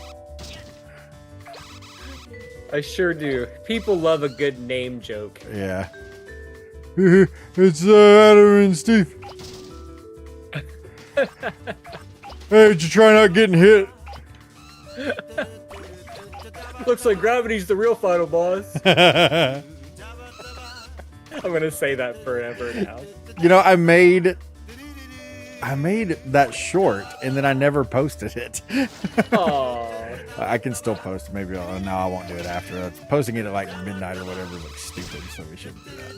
I sure do. People love a good name joke. Yeah. It's Adam and Steve. Hey, did you try not getting hit? Looks like gravity's the real final boss. I'm gonna say that forever now. You know, I made that short and then I never posted it. Aww. I can still post it. Maybe no, I won't do it after. Posting it at like midnight or whatever looks stupid, so we shouldn't do that.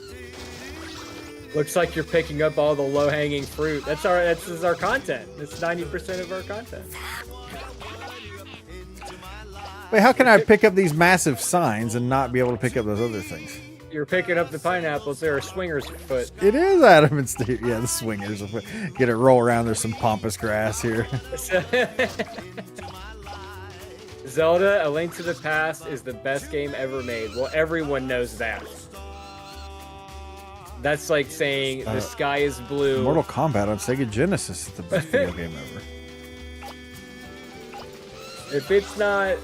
Looks like you're picking up all the low-hanging fruit. That's our content. That's 90% of our content. Wait, how can I pick up these massive signs and not be able to pick up those other things? You're picking up the pineapples. They're a swinger's foot. It is Adam and Steve. Yeah, the swingers. Get it roll around. There's some pampas grass here. Zelda: A Link to the Past is the best game ever made. Well, everyone knows that. That's like saying the sky is blue. Mortal Kombat on Sega Genesis is the best video game ever. If it's not,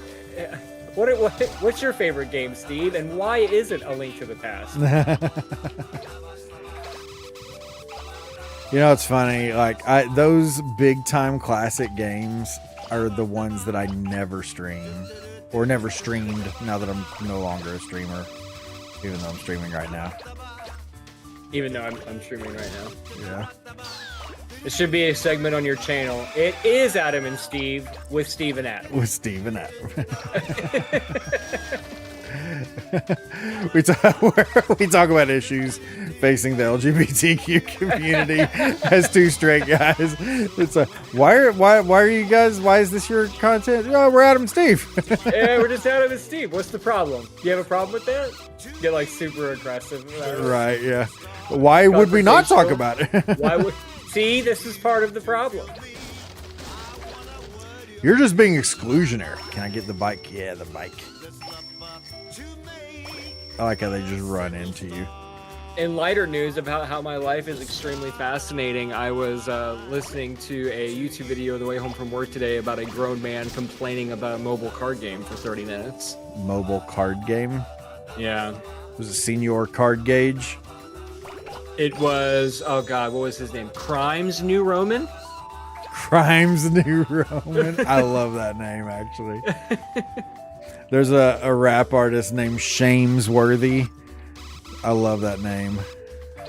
what's your favorite game, Steve? And why is it A Link to the Past? You know, it's funny. Like those big time classic games are the ones that I never stream or never streamed. Now that I'm no longer a streamer, even though I'm streaming right now. Even though I'm streaming right now. Yeah. It should be a segment on your channel. It is Adam and Steve with Steve and Adam. With Steve and Adam. we talk about issues facing the LGBTQ community as two straight guys. It's why are you guys? Why is this your content? Oh, we're Adam and Steve. Yeah, we're just Adam and Steve. What's the problem? Do you have a problem with that? Get like super aggressive. Right? Yeah. Why would we not talk about it? Why would? See, this is part of the problem. You're just being exclusionary. Can I get the bike? Yeah, the bike. I like how they just run into you. In lighter news about how my life is extremely fascinating, I was listening to a YouTube video on the way home from work today about a grown man complaining about a mobile card game for 30 minutes. Mobile card game? Yeah. Was it Senior Card Gauge? It was, oh God, what was his name? Crimes New Roman? Crimes New Roman. I love that name, actually. There's a rap artist named Shamesworthy. I love that name.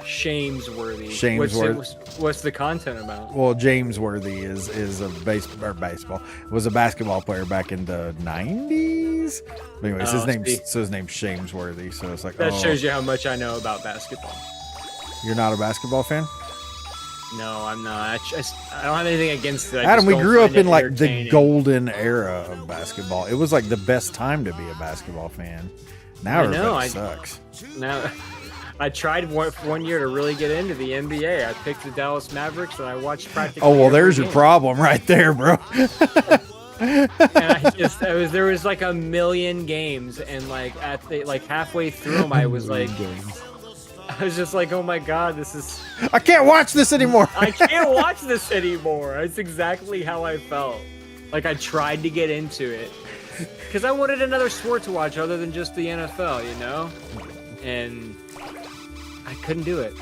Shamesworthy. Shamesworthy. What's the content about? Well, James Worthy is a baseball. Was a basketball player back in the 90s. But anyways, his name's Shamesworthy. So it's like that shows you how much I know about basketball. You're not a basketball fan? No, I'm not. I don't have anything against it. Adam, we grew up in like the golden era of basketball. It was like the best time to be a basketball fan. Now everybody sucks. Now, I tried one year to really get into the NBA. I picked the Dallas Mavericks and I watched practically. Oh well, there's your problem right there, bro. And there was like a million games, and like halfway through them, I was like. I was just like, oh my God, I can't watch this anymore. I can't watch this anymore. That's exactly how I felt. Like I tried to get into it because I wanted another sport to watch other than just the NFL, you know? And I couldn't do it.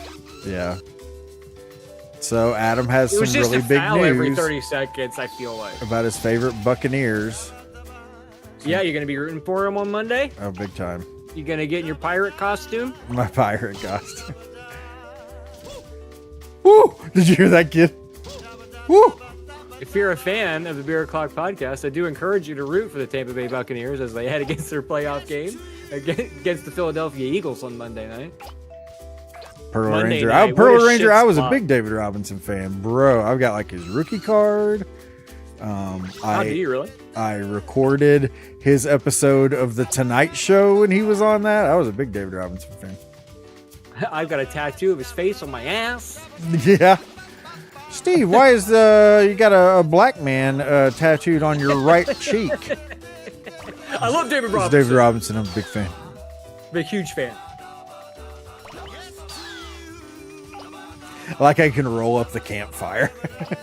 Yeah. So Adam has some really big news every 30 seconds, I feel like. About his favorite Buccaneers. Yeah, you're going to be rooting for him on Monday? Oh, big time. You gonna get in your pirate costume? My pirate costume. Woo! Did you hear that, kid? Woo! If you're a fan of the Beer O'Clock podcast, I do encourage you to root for the Tampa Bay Buccaneers as they head against their playoff game against the Philadelphia Eagles on Monday night. Pearl Ranger. I was a big David Robinson fan, bro. I've got like his rookie card. How do you really? I recorded his episode of The Tonight Show when he was on that. I was a big David Robinson fan. I've got a tattoo of his face on my ass. Yeah. Steve, why is you got a black man tattooed on your right cheek? I love David Robinson. It's David Robinson. I'm a big fan. Big, huge fan. Like I can roll up the campfire.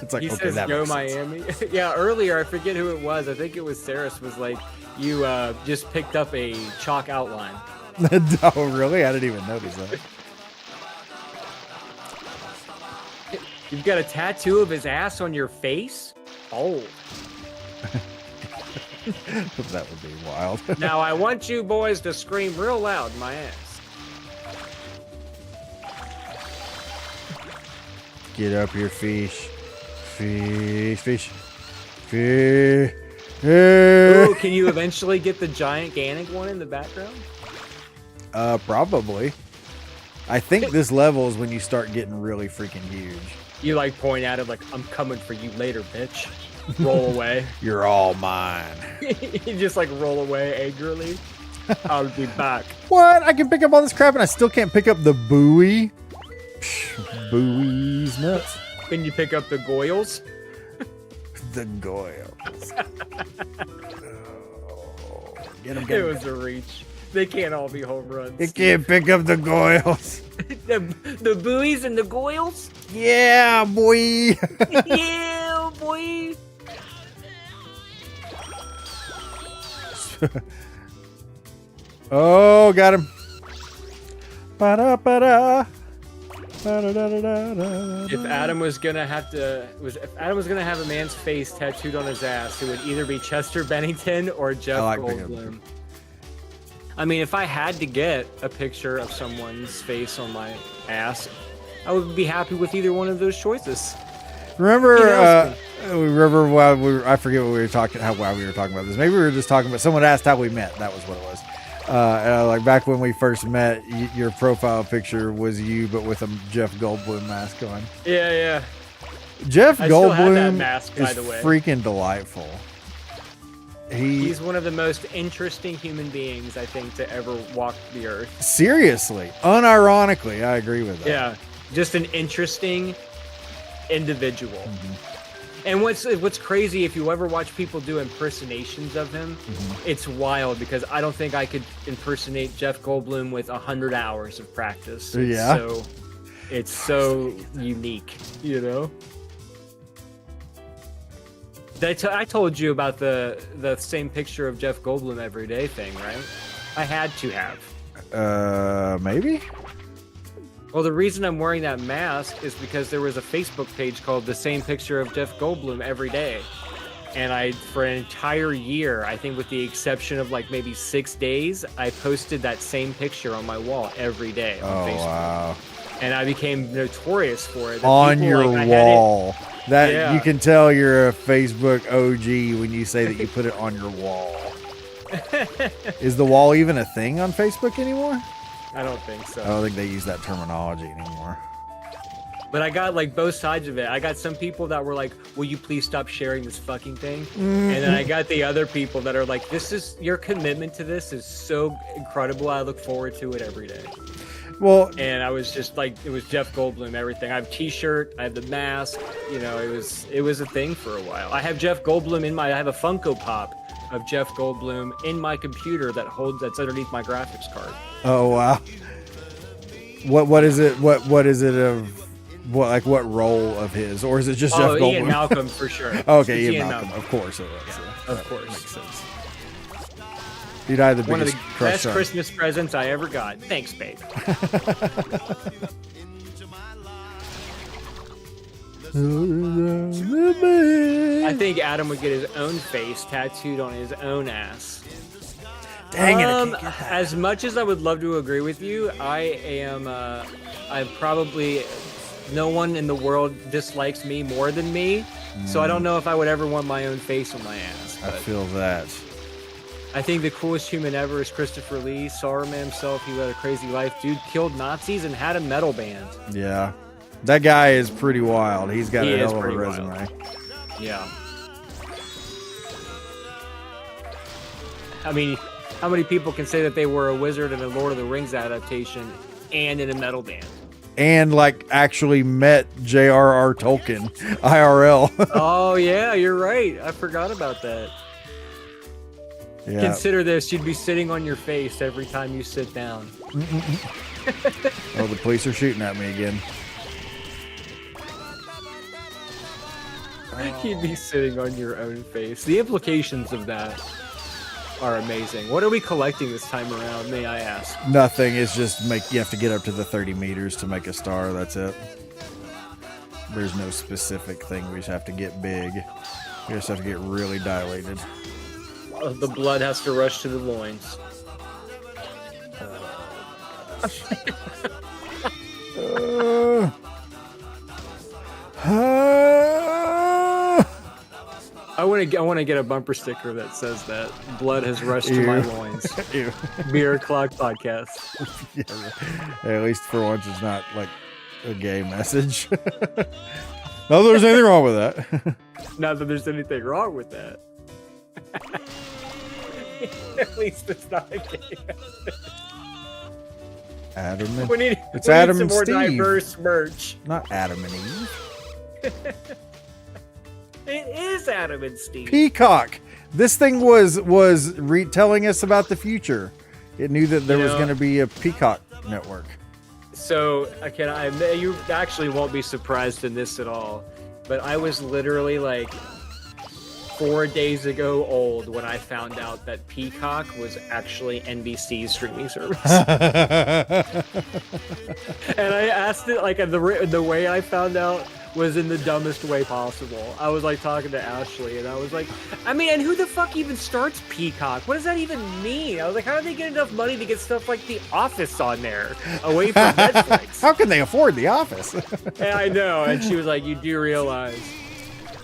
It's like, he okay, says, that "Go makes Miami." sense. Yeah, earlier I forget who it was. I think it was Saris. Was like, you just picked up a chalk outline. Oh, really? I didn't even notice that. You've got a tattoo of his ass on your face? Oh. That would be wild. Now I want you boys to scream real loud in my ass. Get up here, fish. Fish, fish. Fish. Ooh, can you eventually get the gigantic one in the background? Probably. I think this level is when you start getting really freaking huge. You like point at it like, I'm coming for you later, bitch. Roll away. You're all mine. You just like roll away angrily. I'll be back. What? I can pick up all this crap and I still can't pick up the buoy? Buoy's nuts. Can you pick up the goyles? The goyles. Oh, get 'em, It get 'em. was a reach. They can't all be home runs. You can't pick up the goyles. the buoys and the goyles? Yeah, boy. Yeah, boy. Oh, got him. Ba-da-ba-da. Ba-da-da-da-da-da. If Adam was gonna have a man's face tattooed on his ass, it would either be Chester Bennington or Jeff Goldblum. I mean, if I had to get a picture of someone's face on my ass, I would be happy with either one of those choices. Remember while I forget what we were talking, why we were talking about this. Maybe we were just talking about, someone asked how we met. That was what it was. Like back when we first met, your profile picture was you, but with a Jeff Goldblum mask on. Yeah, yeah. Jeff Goldblum mask, is freaking delightful. He's one of the most interesting human beings, I think, to ever walk the earth. Seriously, unironically, I agree with that. Yeah, just an interesting individual. Mm-hmm. And what's crazy, if you ever watch people do impersonations of him, it's wild because I don't think I could impersonate Jeff Goldblum with 100 hours of practice. It's so unique, you know? I told you about the same picture of Jeff Goldblum every day thing, right? I had to have. Maybe? Well, the reason I'm wearing that mask is because there was a Facebook page called The Same Picture of Jeff Goldblum Every Day. And for an entire year, I think with the exception of like maybe 6 days, I posted that same picture on my wall every day on Facebook. Wow. And I became notorious for it. On your wall. You can tell you're a Facebook OG when you say that you put it on your wall. Is the wall even a thing on Facebook anymore? I don't think so. I don't think they use that terminology anymore. But I got like both sides of it. I got some people that were like, will you please stop sharing this fucking thing? And then I got the other people that are like, your commitment to this is so incredible. I look forward to it every day. Well, and I was just like, it was Jeff Goldblum, everything. I have a t-shirt, I have the mask, you know, it was a thing for a while. I have Jeff Goldblum I have a Funko Pop of Jeff Goldblum in my computer that's underneath my graphics card. Oh wow. What is it? What is it of what role of his, or is it just Jeff Goldblum? Ian Malcolm for sure. Okay, Ian Malcolm. Of course it was. Yeah, of course. Makes sense. Dude, I had the one of biggest the crush best on. Christmas presents I ever got. Thanks, babe. I think Adam would get his own face tattooed on his own ass. Dang it! As much as I would love to agree with you, I'm probably, no one in the world dislikes me more than me, so I don't know if I would ever want my own face on my ass. I feel that. I think the coolest human ever is Christopher Lee. Saruman himself, he led a crazy life. Dude killed Nazis and had a metal band. Yeah. That guy is pretty wild. He's got a hell of a resume. Wild. Yeah. I mean, how many people can say that they were a wizard in a Lord of the Rings adaptation and in a metal band? And like actually met J.R.R. Tolkien IRL. Oh yeah, you're right. I forgot about that. Yeah. Consider this: you'd be sitting on your face every time you sit down. Oh, the police are shooting at me again. You'd be sitting on your own face. The implications of that are amazing. What are we collecting this time around, may I ask? Nothing. It's just you have to get up to the 30 meters to make a star. That's it. There's no specific thing. We just have to get big. We just have to get really dilated. The blood has to rush to the loins. I want to get a bumper sticker that says that blood has rushed to my loins. Beer Clock Podcast. Yeah, at least for once, it's not like a gay message. Not that there's anything wrong with that. Not that there's anything wrong with that. At least it's not a gay message. Adam and we need Adam some and more Steve. Diverse merch. Not Adam and Eve. It is Adam and Steve. Peacock. This thing was telling us about the future. It knew that there was going to be a Peacock network. So you actually won't be surprised in this at all, but I was literally like 4 days ago old when I found out that Peacock was actually NBC's streaming service. And I asked it like the way I found out was in the dumbest way possible. I was like talking to Ashley and I was like, I mean, and who the fuck even starts Peacock? What does that even mean? I was like, how do they get enough money to get stuff like The Office on there away from Netflix? How can they afford The Office? And I know. And she was like, you do realize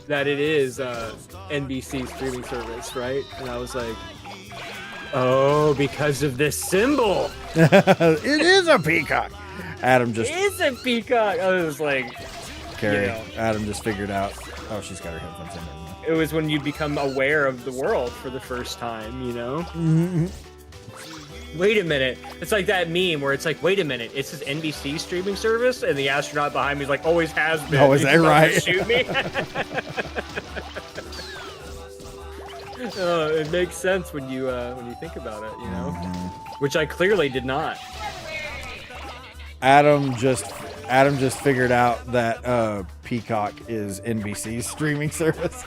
that it is NBC streaming service, right? And I was like, oh, because of this symbol. It is a peacock. Adam just... It is a peacock. I was like... Carrie, Adam just figured out... Oh, she's got her headphones in. It was when you become aware of the world for the first time, you know? Wait a minute. It's like that meme where it's like, wait a minute, it's this NBC streaming service, and the astronaut behind me is like, always has been. Oh, is that right? Shoot me. It makes sense when you think about it, you know, which I clearly did not. Adam just figured out that Peacock is NBC's streaming service.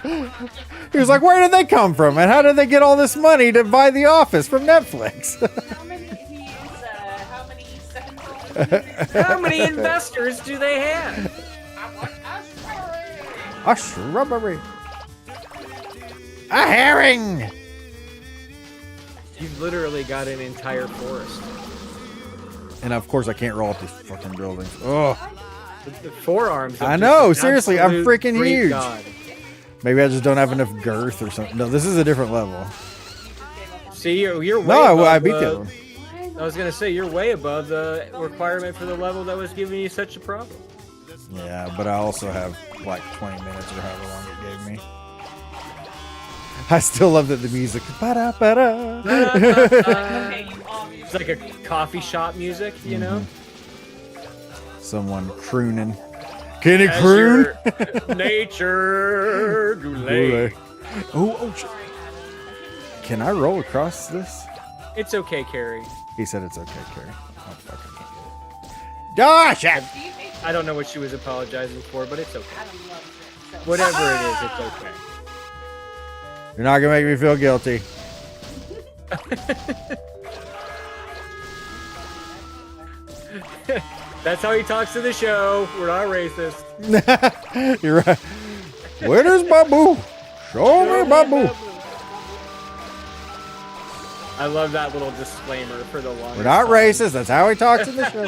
He was like, "Where did they come from, and how did they get all this money to buy The Office from Netflix?" How many investors do they have? A shrubbery. A herring. You've literally got an entire forest. And of course, I can't roll up these fucking buildings. Oh, The forearms. I know. Just an Seriously, I'm absolute freaking Greek huge. god. Maybe I just don't have enough girth or something. No, this is a different level. See, you're way No, above I beat that one. I was gonna say you're way above the requirement for the level that was giving you such a problem. Yeah, but I also have like 20 minutes or however long it gave me. I still love that the music. Ba-da-ba-da. It's like a coffee shop music, you know. Someone crooning. Can he As croon? your nature goulet. Oh, shit. Can I roll across this? It's okay, Carrie. He said it's okay, Carrie. Oh, fucking get it. Gosh! I don't know what she was apologizing for, but it's okay. Whatever it is, it's okay. You're not gonna make me feel guilty. That's how he talks to the show. We're not racist. You're right. Where's Babu? Show me Babu. I love that little disclaimer for the one. We're not racist. That's how he talks in the show.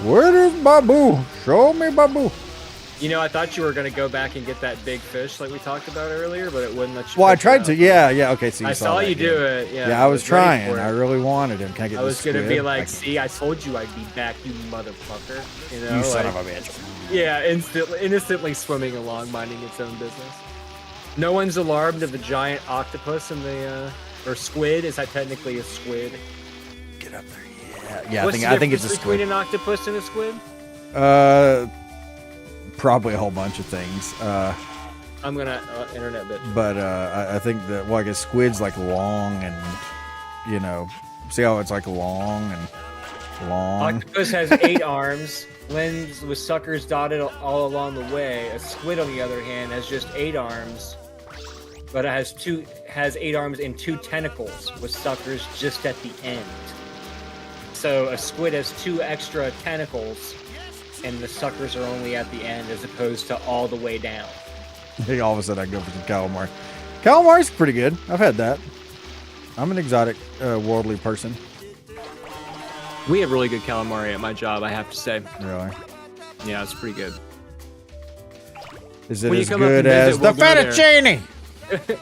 Where is Babu? Show me Babu. You know, I thought you were going to go back and get that big fish like we talked about earlier, but it wouldn't let you. Well, I pick it tried up. to. Yeah. Okay, so you I saw that, you do it. Yeah, Yeah, I was ready trying. for it. I really wanted him. Can I get I was going to be like, see, I told you I'd be back, you motherfucker. You know, You son like, of a bitch. Yeah, innocently swimming along, minding its own business. No one's alarmed of the giant octopus in the or squid. Is that technically a squid? Get up there. Yeah. What's I think it's a difference between squid. an octopus and a squid? Probably a whole bunch of things. I'm gonna internet bit. But I think that, well, I guess squid's like long and, you know, see how it's like long and long. Octopus has 8 arms, limbs with suckers dotted all along the way. A squid, on the other hand, has just 8 arms, but it has 8 arms and 2 tentacles with suckers just at the end. So a squid has 2 extra tentacles, and the suckers are only at the end as opposed to all the way down. All of a sudden I go for some calamari. Calamari's pretty good. I've had that. I'm an exotic, worldly person. We have really good calamari at my job, I have to say. Really? Yeah, it's pretty good. Is it When you as come up good and as visit, the we'll go there. fettuccine?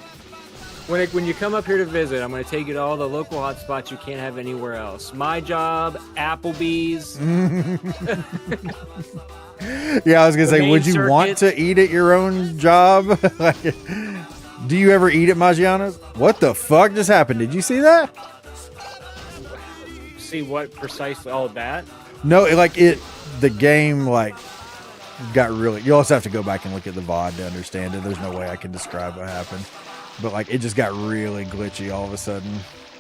When you come up here to visit, I'm going to take you to all the local hotspots you can't have anywhere else. My job, Applebee's. Yeah, I was gonna say, main would you want circuit. to eat at your own job? Like, do you ever eat at Maggiano's? What the fuck just happened? Did you see that? See what precisely? All of that? No, the game like got really. You also have to go back and look at the VOD to understand it. There's no way I can describe what happened, but like it just got really glitchy all of a sudden.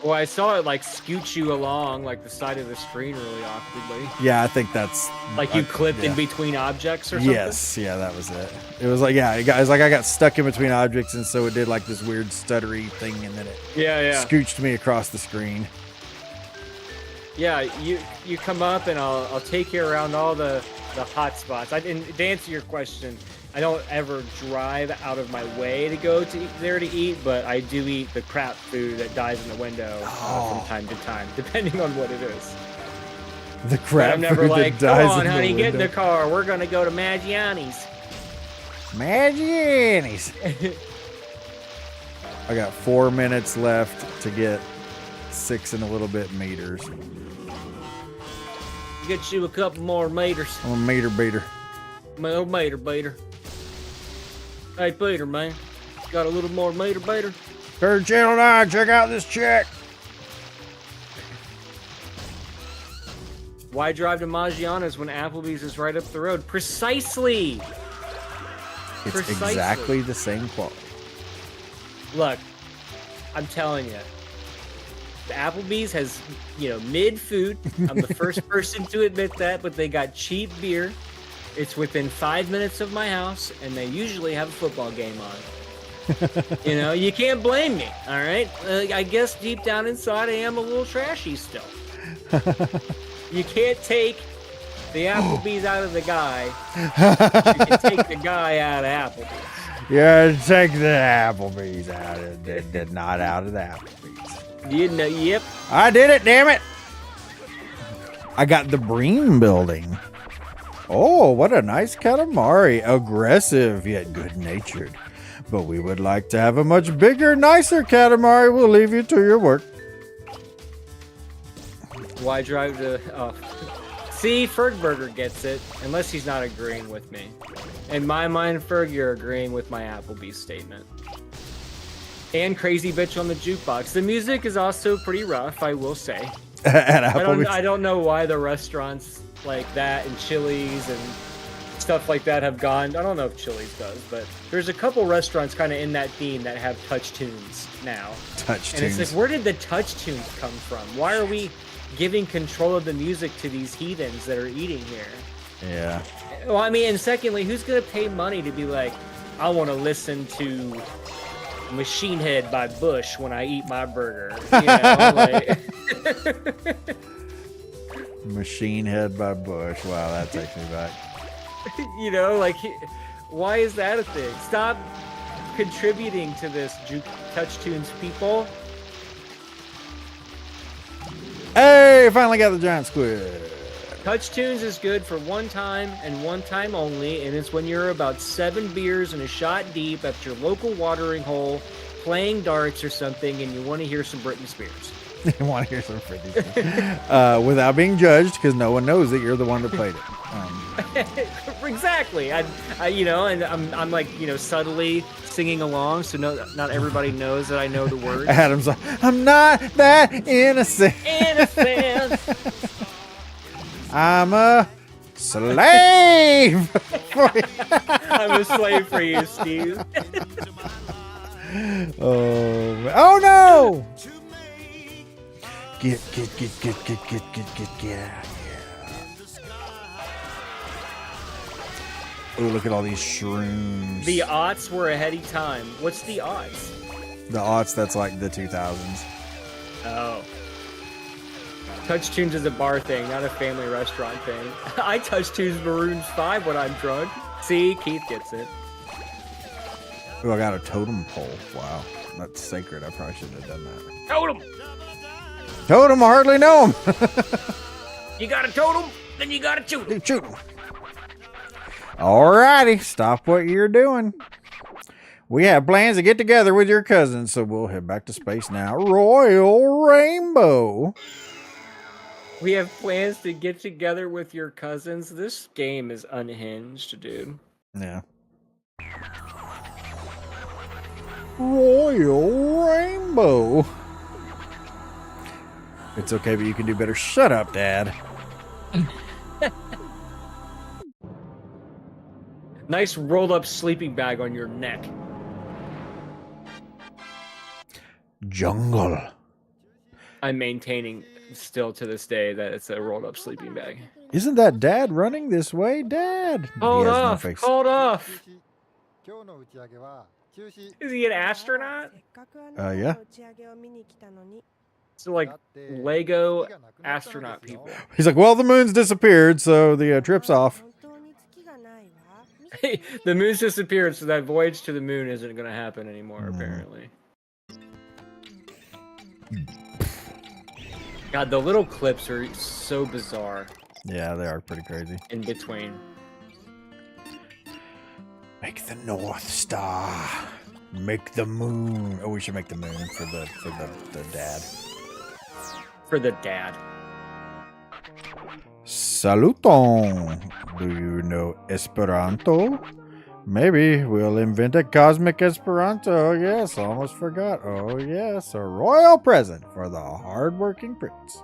Well, I saw it like scoot you along like the side of the screen really awkwardly. Yeah, I think that's Like you clipped in yeah. between objects or something? Yes, yeah, that was it. It was like, yeah, it's like I got stuck in between objects, and so it did like this weird stuttery thing, and then it Yeah. scooched me across the screen. Yeah, you come up and I'll take you around all the hot spots. And to answer your question, I don't ever drive out of my way to go there to eat, but I do eat the crap food that dies in the window from time to time, depending on what it is. The But crap I'm never food like, that come dies on, in honey, the get in the window. car. We're gonna go to Maggiani's. Maggiani's. I got 4 minutes left to get 6 and a little bit meters. Get you a couple more meters. I'm a meter beater. Meter beater. Hey, Peter, man. Got a little more meter beater? Third channel 9, check out this check. Why drive to Maggiano's when Applebee's is right up the road? Precisely. It's Precisely. exactly the same quality. Look, I'm telling you, the Applebee's has, mid food. I'm the first person to admit that, but they got cheap beer. It's within 5 minutes of my house, and they usually have a football game on. You can't blame me, all right? I guess deep down inside, I am a little trashy still. You can't take the Applebee's out of the guy. You can take the guy out of Applebee's. Yeah, take the Applebee's out of it, not out of the Applebee's. Yep. I did it, damn it! I got the Breen building. Oh, what a nice Katamari. Aggressive, yet good-natured. But we would like to have a much bigger, nicer Katamari. We'll leave you to your work. Why drive to... Oh. See, Fergburger gets it, unless he's not agreeing with me. In my mind, Ferg, you're agreeing with my Applebee's statement. And Crazy Bitch on the Jukebox. The music is also pretty rough, I will say. At Applebee's. I don't know why the restaurants like that and Chili's and stuff like that have gone. I don't know if Chili's does, but there's a couple restaurants kind of in that theme that have touch tunes now. Touch and tunes. It's like, where did the touch tunes come from? Why are we giving control of the music to these heathens that are eating here? Yeah. Well, I mean, and secondly, who's gonna pay money to be like, I want to listen to Machine Head by Bush when I eat my burger? Machine Head by Bush. Wow, that takes me back. Why is that a thing? Stop contributing to this, Touch Tunes people. Hey, finally got the giant squid. Touch Tunes is good for one time and one time only, and it's when you're about 7 beers and a shot deep at your local watering hole, playing darts or something, and you want to hear some Britney Spears. You want to hear some Britney Spears. Without being judged, because no one knows that you're the one that played it. Exactly. And I'm like, subtly singing along, so not everybody knows that I know the words. Adam's like, I'm not that innocent. Innocent. I'm a slave for you. I'm a slave for you, Steve. Oh no! Get out. Oh, look at all these shrooms. The aughts were a heady time. What's the aughts? The aughts, that's like the 2000s. Oh. Touch Tunes is a bar thing, not a family restaurant thing. I Touch Tunes Maroons 5 when I'm drunk. See, Keith gets it. Oh, I got a totem pole. Wow. That's sacred. I probably shouldn't have done that. Totem! Totem, I hardly know him. You got a totem, then you got to shoot him. Shoot him. Alrighty, stop what you're doing. We have plans to get together with your cousins, so we'll head back to space now. Royal Rainbow. We have plans to get together with your cousins. This game is unhinged, dude. Yeah. Royal Rainbow. It's okay, but you can do better. Shut up, Dad. Nice rolled up sleeping bag on your neck. Jungle. I'm maintaining still to this day that it's a rolled up sleeping bag. Isn't that Dad running this way? Dad. Hold He has no off. face. Hold off. Is he an astronaut? Yeah. So like Lego astronaut people. He's like, well, the moon's disappeared, so the trip's off. The moon's disappeared, so that voyage to the moon isn't going to happen anymore, apparently. God, the little clips are so bizarre. Yeah, they are pretty crazy. In between. Make the North Star. Make the moon. Oh, we should make the moon for the dad. For the dad. Saluton. Do you know Esperanto? Maybe we'll invent a cosmic Esperanto. Oh, yes, almost forgot. Oh, yes, a royal present for the hardworking prince.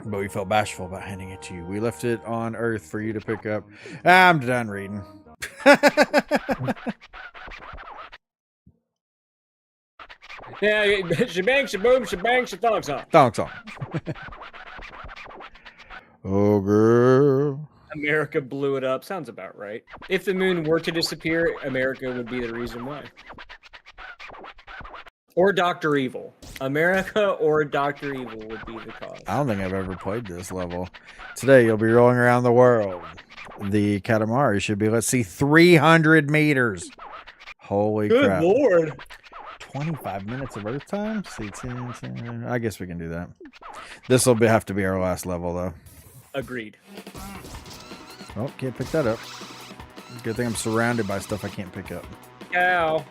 But we felt bashful about handing it to you. We left it on Earth for you to pick up. I'm done reading. Yeah, shebang, shaboom, shebang, shathong song. Thong song. Oh, girl. America blew it up. Sounds about right. If the moon were to disappear, America would be the reason why. Or Dr. Evil. America or Dr. Evil would be the cause. I don't think I've ever played this level. Today, you'll be rolling around the world. The Katamari should be, let's see, 300 meters. Holy crap. Good Lord. 25 minutes of Earth time? See, 10. I guess we can do that. This will have to be our last level, though. Agreed. Oh, can't pick that up. Good thing I'm surrounded by stuff I can't pick up. Cow.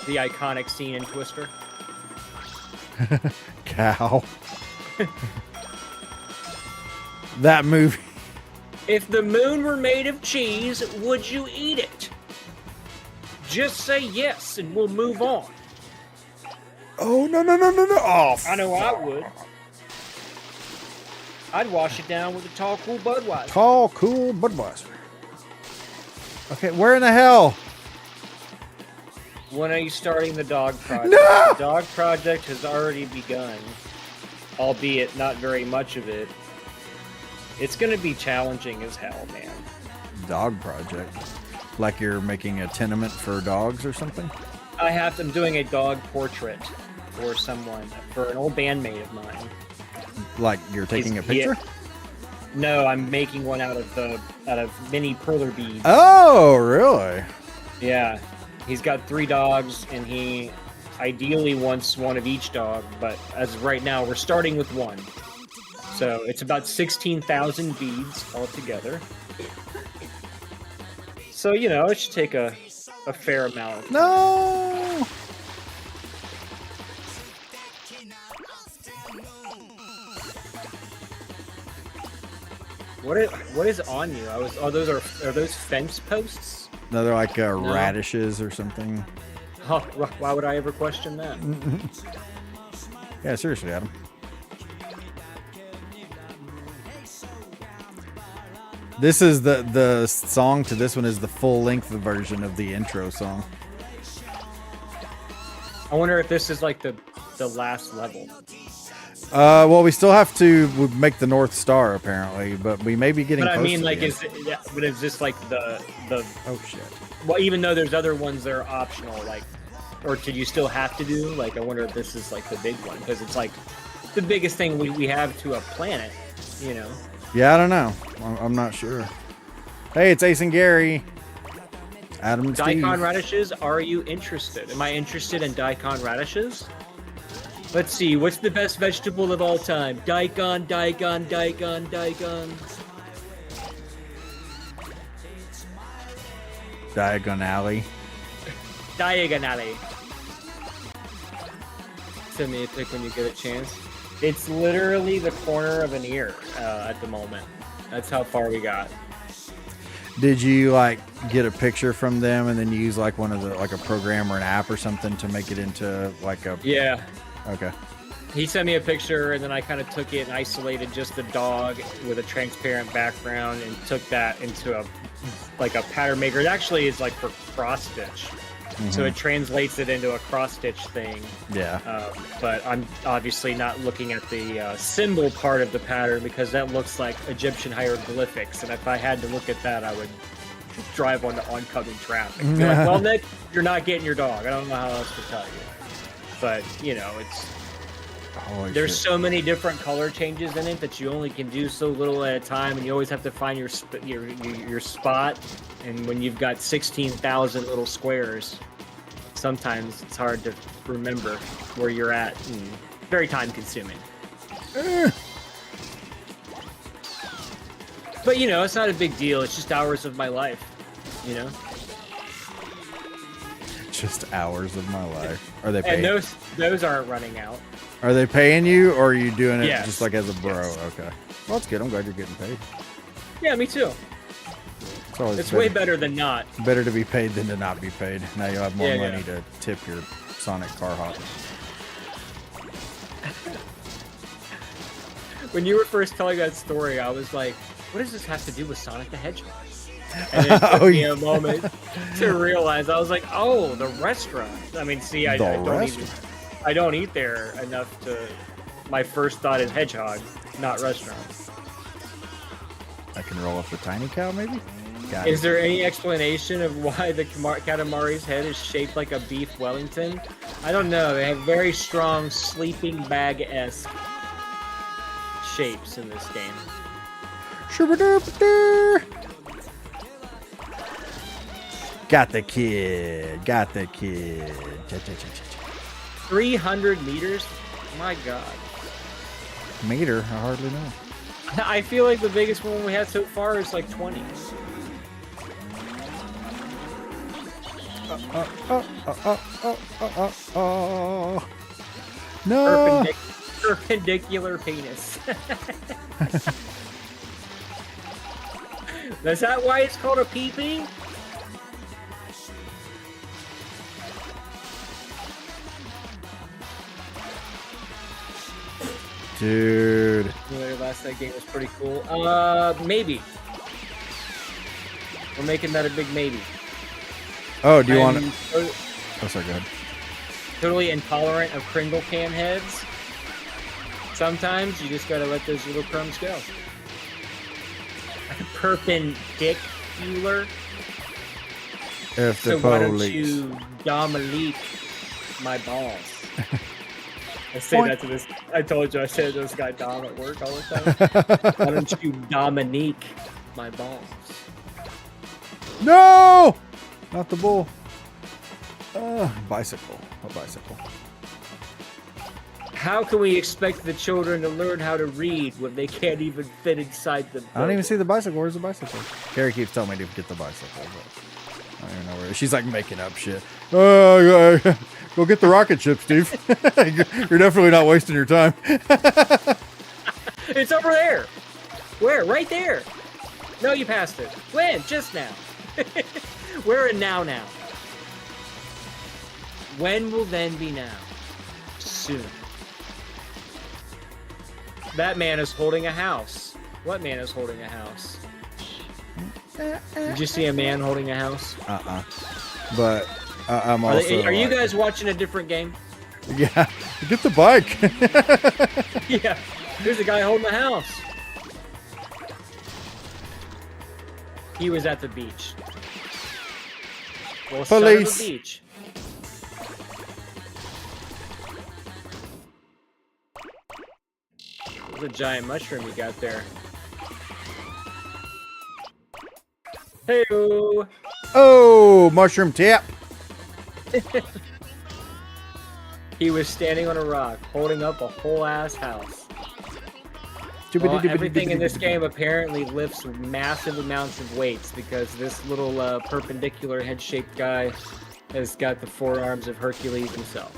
The iconic scene in Twister. Cow. That movie. If the moon were made of cheese, would you eat it? Just say yes and we'll move on. Oh, no. Oh, I know I would. I'd wash it down with a tall, cool Budweiser. Tall, cool Budweiser. Okay, where in the hell? When are you starting the dog project? No! The dog project has already begun, albeit not very much of it. It's going to be challenging as hell, man. Dog project. Like you're making a tenement for dogs or something? I'm doing a dog portrait for someone, for an old bandmate of mine. Like you're taking a picture? No, I'm making one out of mini perler beads. Oh, really? Yeah. He's got 3 dogs, and he ideally wants one of each dog, but as of right now, we're starting with 1. So it's about 16,000 beads altogether. So, you know, it should take a fair amount. No! What is on you? Are those fence posts? No, they're like radishes or something. Oh, why would I ever question that? Yeah, seriously, Adam. This is the song to this one is the full-length version of the intro song. I wonder if this is like the last level. Well, we still have to make the North Star apparently, but we may be getting. But I close mean, to like, the end. but is this like the? Oh shit. Well, even though there's other ones that are optional, like, or did you still have to do? Like, I wonder if this is like the big one because it's like the biggest thing we have to a planet, you know. Yeah, I don't know. I'm not sure. Hey, it's Ace and Gary. Adam and Steve. Daikon radishes, are you interested? Am I interested in daikon radishes? Let's see, what's the best vegetable of all time? Daikon, daikon, daikon, daikon. Diagonally. Diagonally. Send me a pic when you get a chance. It's literally the corner of an ear at the moment. That's how far we got. Did you like get a picture from them and then use like one of the like a program or an app or something to make it into like a? Yeah. Okay. He sent me a picture and then I kind of took it and isolated just the dog with a transparent background and took that into a pattern maker. It actually is like for cross stitch. So it translates it into a cross stitch thing. Yeah. But I'm obviously not looking at the symbol part of the pattern because that looks like Egyptian hieroglyphics. And if I had to look at that, I would drive onto oncoming traffic. Be like, well, Nick, you're not getting your dog. I don't know how else to tell you. But, you know, there's so many different color changes in it that you only can do so little at a time, and you always have to find your spot. And when you've got 16,000 little squares, sometimes it's hard to remember where you're at. And very time consuming. But you know, it's not a big deal. It's just hours of my life. You know. Just hours of my life. Are they paying? And those aren't running out. Are they paying you, or are you doing it Yes. just like as a bro? Yes. Okay. Well, that's good. I'm glad you're getting paid. Yeah, me too. It's Way better than not. Better to be paid than to not be paid. Now you'll have more Yeah, money yeah. to tip your Sonic car hop. When you were first telling that story, I was like, what does this have to do with Sonic the Hedgehog? And it took me a moment to realize. I was like, oh, the restaurant. I mean, see, I don't eat there enough to... My first thought is hedgehog, not restaurant. I can roll up the tiny cow, maybe? Is there any explanation of why the Katamari's head is shaped like a beef Wellington? I don't know. They have very strong sleeping bag-esque shapes in this game. Got the kid. Got the kid. 300 meters? My God. Meter? I hardly know. I feel like the biggest one we had so far is like 20. No. Perpendicular penis. Is that why it's called a pee-pee? Dude. The last night game was pretty cool. Maybe. We're making that a big maybe. Oh, do you want to... Oh, sorry, go ahead. Totally intolerant of Kringle can heads. Sometimes you just gotta let those little crumbs go. Perpendicular. If the So why don't police... you Dominique my balls? I say that to this. I told you I said to this guy Dom at work all the time. Why don't you Dominique my balls? No! Not the bull. Bicycle. A bicycle. How can we expect the children to learn how to read when they can't even fit inside the boat? I don't even see the bicycle. Where's the bicycle? Carrie keeps telling me to get the bicycle, but I don't even know where. She's like making up shit. Go get the rocket ship, Steve. You're definitely not wasting your time. It's over there. Where? Right there. No, you passed it. When? Just now. We're in now. When will then be now? Soon. That man is holding a house. What man is holding a house? Did you see a man holding a house? But I'm also... Are you guys watching a different game? Yeah. Get the bike. Yeah. There's a guy holding a house. He was at the beach. Well, Police. Son of a beach. There's a giant mushroom you got there. Hey-o. Oh, mushroom tip. He was standing on a rock, holding up a whole ass house. Well, everything in this game apparently lifts massive amounts of weights because this little perpendicular head-shaped guy has got the forearms of Hercules himself.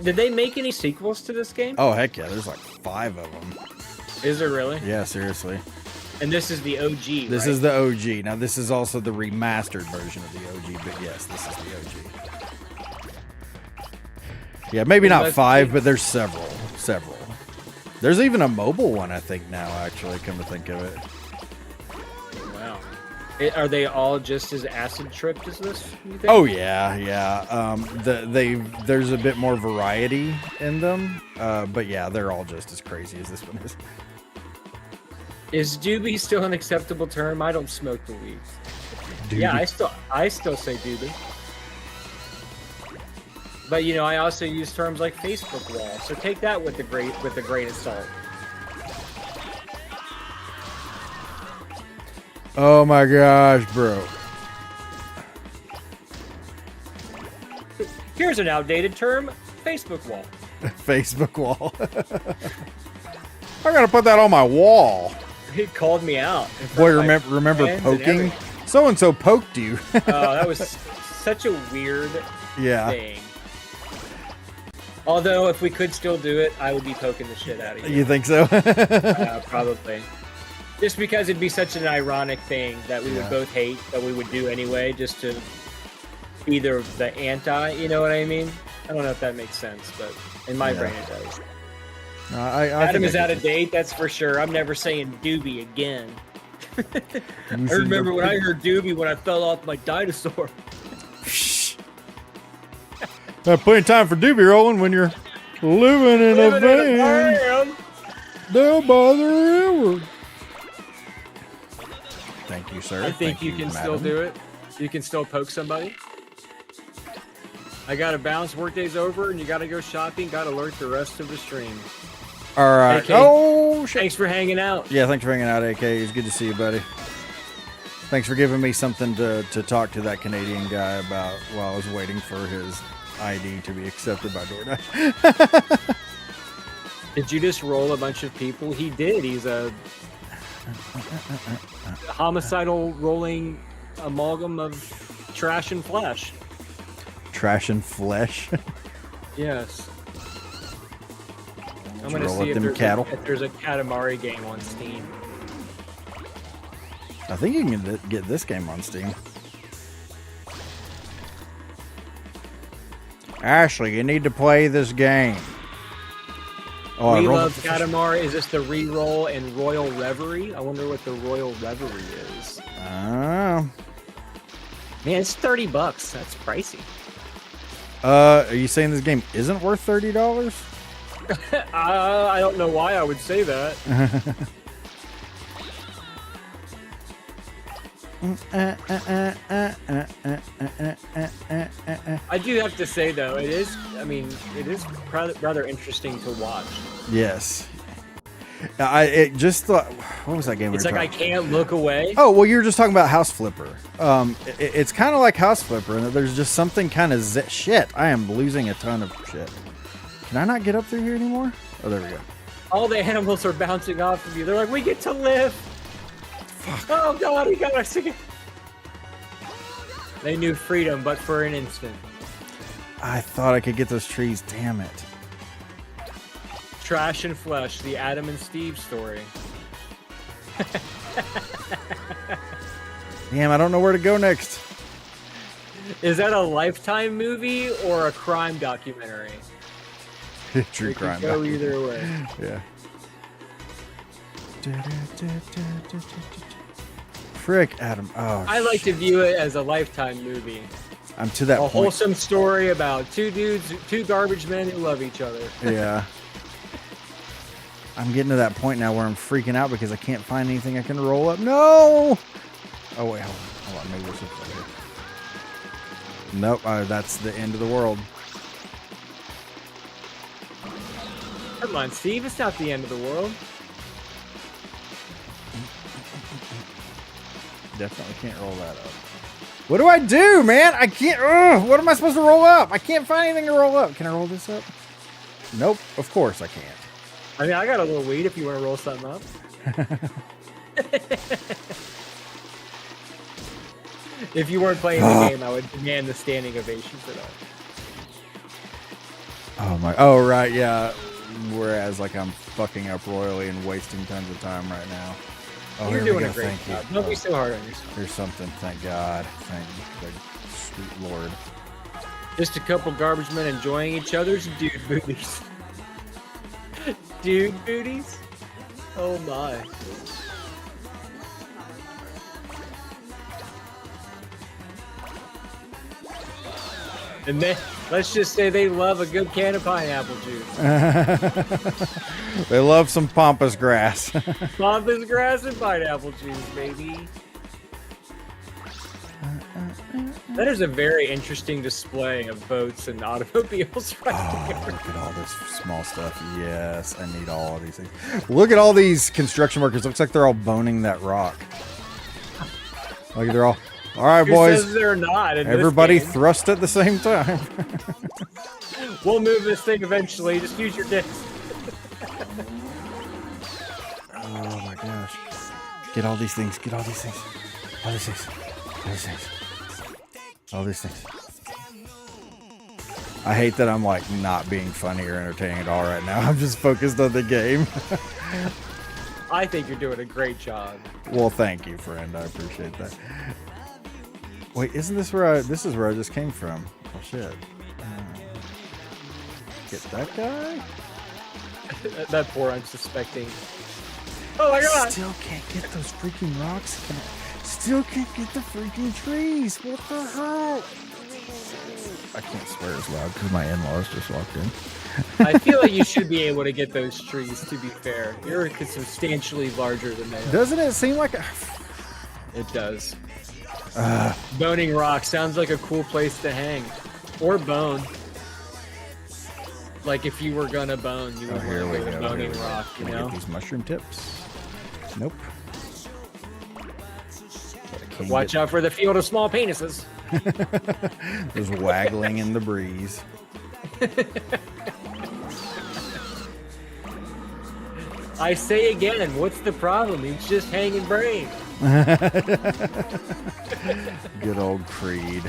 Did they make any sequels to this game? Oh, heck yeah. There's like 5 of them. Is there really? Yeah, seriously. And this is the OG, This right? is the OG. Now, this is also the remastered version of the OG, but yes, this is the OG. Yeah, maybe not 5, but there's several. There's even a mobile one, I think, now, actually, come to think of it. Wow. Are they all just as acid-tripped as this, you think? Oh, yeah. There's a bit more variety in them, but yeah, they're all just as crazy as this one is. Is doobie still an acceptable term? I don't smoke the weed. Doobie. Yeah, I still say doobie. But you know, I also use terms like Facebook wall, so take that with the grain of salt. Oh my gosh, bro. Here's an outdated term, Facebook wall. Facebook wall. I gotta put that on my wall. He called me out. Boy, remember poking? So-and-so poked you. Oh, that was such a weird thing. Although, if we could still do it, I would be poking the shit out of you. You think so? Probably. Just because it'd be such an ironic thing that we would both hate, that we would do anyway, just to be the anti, you know what I mean? I don't know if that makes sense, but in my brain it does. Adam is out of date, that's for sure. I'm never saying doobie again. I remember when I heard doobie when I fell off my dinosaur. Plenty of time for doobie rolling when you're living in a van. They'll bother ever. Thank you, sir. I think you can still do it. You can still poke somebody. I gotta bounce. Workday's over, and you gotta go shopping. Gotta alert the rest of the stream. All right. AK, oh, shit. Thanks for hanging out. Yeah, thanks for hanging out, AK. It's good to see you, buddy. Thanks for giving me something to talk to that Canadian guy about while I was waiting for his ID to be accepted by DoorDash. Did you just roll a bunch of people? He did. He's a homicidal rolling amalgam of trash and flesh. Trash and flesh? Yes. I'm Did going you to roll see up if them cattle? if there's a Katamari game on Steam. I think you can get this game on Steam. Ashley, you need to play this game. Oh, We love Katamari. Is this the re-roll and Royal Reverie? I wonder what the Royal Reverie is. Oh. Man, it's $30. That's pricey. Are you saying this game isn't worth $30? I don't know why I would say that. I do have to say though, it is rather interesting to watch. Yes. It just thought, what was that game? It's like I can't look away. Oh, well, you were just talking about House Flipper. It's kind of like House Flipper, and there's just something kind of shit. I am losing a ton of shit. Can I not get up through here anymore? Oh, there we go. All the animals are bouncing off of you. They're like, we get to live. Fuck. Oh God, he got us again. They knew freedom, but for an instant. I thought I could get those trees. Damn it. Trash and Flesh, the Adam and Steve story. Damn, I don't know where to go next. Is that a Lifetime movie or a crime documentary? True crime. Go either way. Yeah. Frick, Adam. Oh, I like to view it as a Lifetime movie. I'm to that A point. wholesome story about two garbage men who love each other. Yeah. I'm getting to that point now where I'm freaking out because I can't find anything I can roll up. No! Oh, wait, hold on. Maybe there's something right here. Nope, that's the end of the world. Come on, Steve, it's not the end of the world. Definitely can't roll that up. What do I do, man? I can't. What am I supposed to roll up? I can't find anything to roll up. Can I roll this up? Nope, of course I can't. I mean, I got a little weed if you want to roll something up. If you weren't playing the game, I would demand the standing ovation for that. Oh my! Oh right, yeah. Whereas, like, I'm fucking up royally and wasting tons of time right now. Oh, You're here we doing go. a great Thank job. you. Don't be so hard on yourself. Here's something. Thank God. Thank you, sweet Lord. Just a couple garbage men enjoying each other's dude booties. Dude booties? Oh my. And then, let's just say they love a good can of pineapple juice. They love some pampas grass. Pampas grass and pineapple juice, baby. That is a very interesting display of boats and automobiles right there. Look at all this small stuff. Yes, I need all of these things. Look at all these construction workers. Looks like they're all boning that rock. Like they're all right, Who boys. says they're not in Everybody this game? thrust at the same time. We'll move this thing eventually. Just use your dicks. Oh my gosh. Get all these things. Get all these things. All these things. All these things. All these things. I hate that I'm like not being funny or entertaining at all right now. I'm just focused on the game. I think you're doing a great job. Well, thank you, friend. I appreciate that. Wait, isn't this where this is where I just came from? Oh shit. Get that guy? That poor unsuspecting. Oh my god! Still can't get those freaking rocks. Still can't get the freaking trees. What the hell? I can't swear as loud because my in-laws just walked in. I feel like you should be able to get those trees, to be fair. You're substantially larger than they are. Doesn't it seem like It does. Boning Rock sounds like a cool place to hang. Or bone. Like if you were gonna bone, you would want to go to Boning Rock, you know? Get these mushroom tips. Nope. Watch out for the field of small penises. There's waggling in the breeze. I say again, what's the problem? He's just hanging brain. Good old Creed.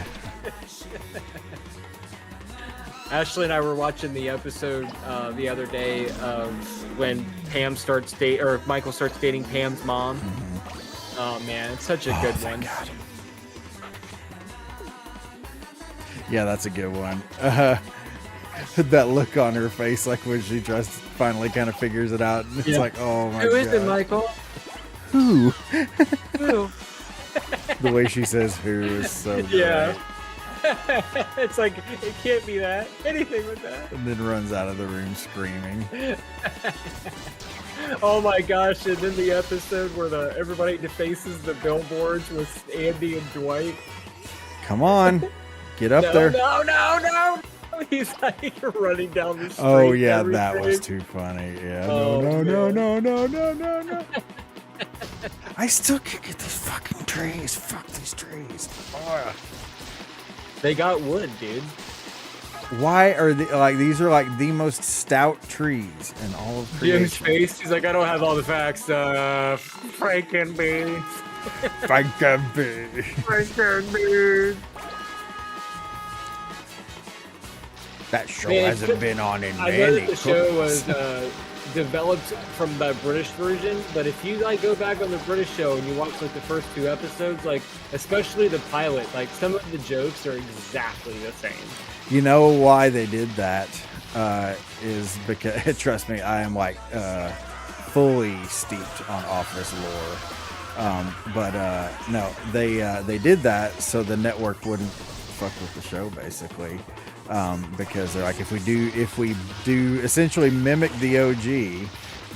Ashley and I were watching the episode the other day of when Pam starts or Michael starts dating Pam's mom. Mm-hmm. Oh man, it's such a good one. God. Yeah, that's a good one. That look on her face, like when she just finally kind of figures it out. It's like, oh my God. Who is it, Michael? Who? Who? The way she says "who" is so great. Yeah. It's like, it can't be that. Anything with that. And then runs out of the room screaming. Oh my gosh, and then the episode where everybody defaces the billboards with Andy and Dwight. Come on. Get up there. No. He's like running down the street. Oh yeah, that was too funny. Yeah. Oh, No. I still can't get these fucking trees. Fuck these trees. Oh. They got wood, dude. Why are these are like the most stout trees in all of creation? Jim's face, he's like, I don't have all the facts. Frankenbeans. Frankenbeans. That show hasn't been on in I know that the show was developed from the British version, but if you like go back on the British show and you watch like the first 2 episodes, like especially the pilot, like some of the jokes are exactly the same. You know why they did that? Is because trust me, I am like fully steeped on Office lore. But no, they did that so the network wouldn't fuck with the show, basically. Because they're like, if we do essentially mimic the OG,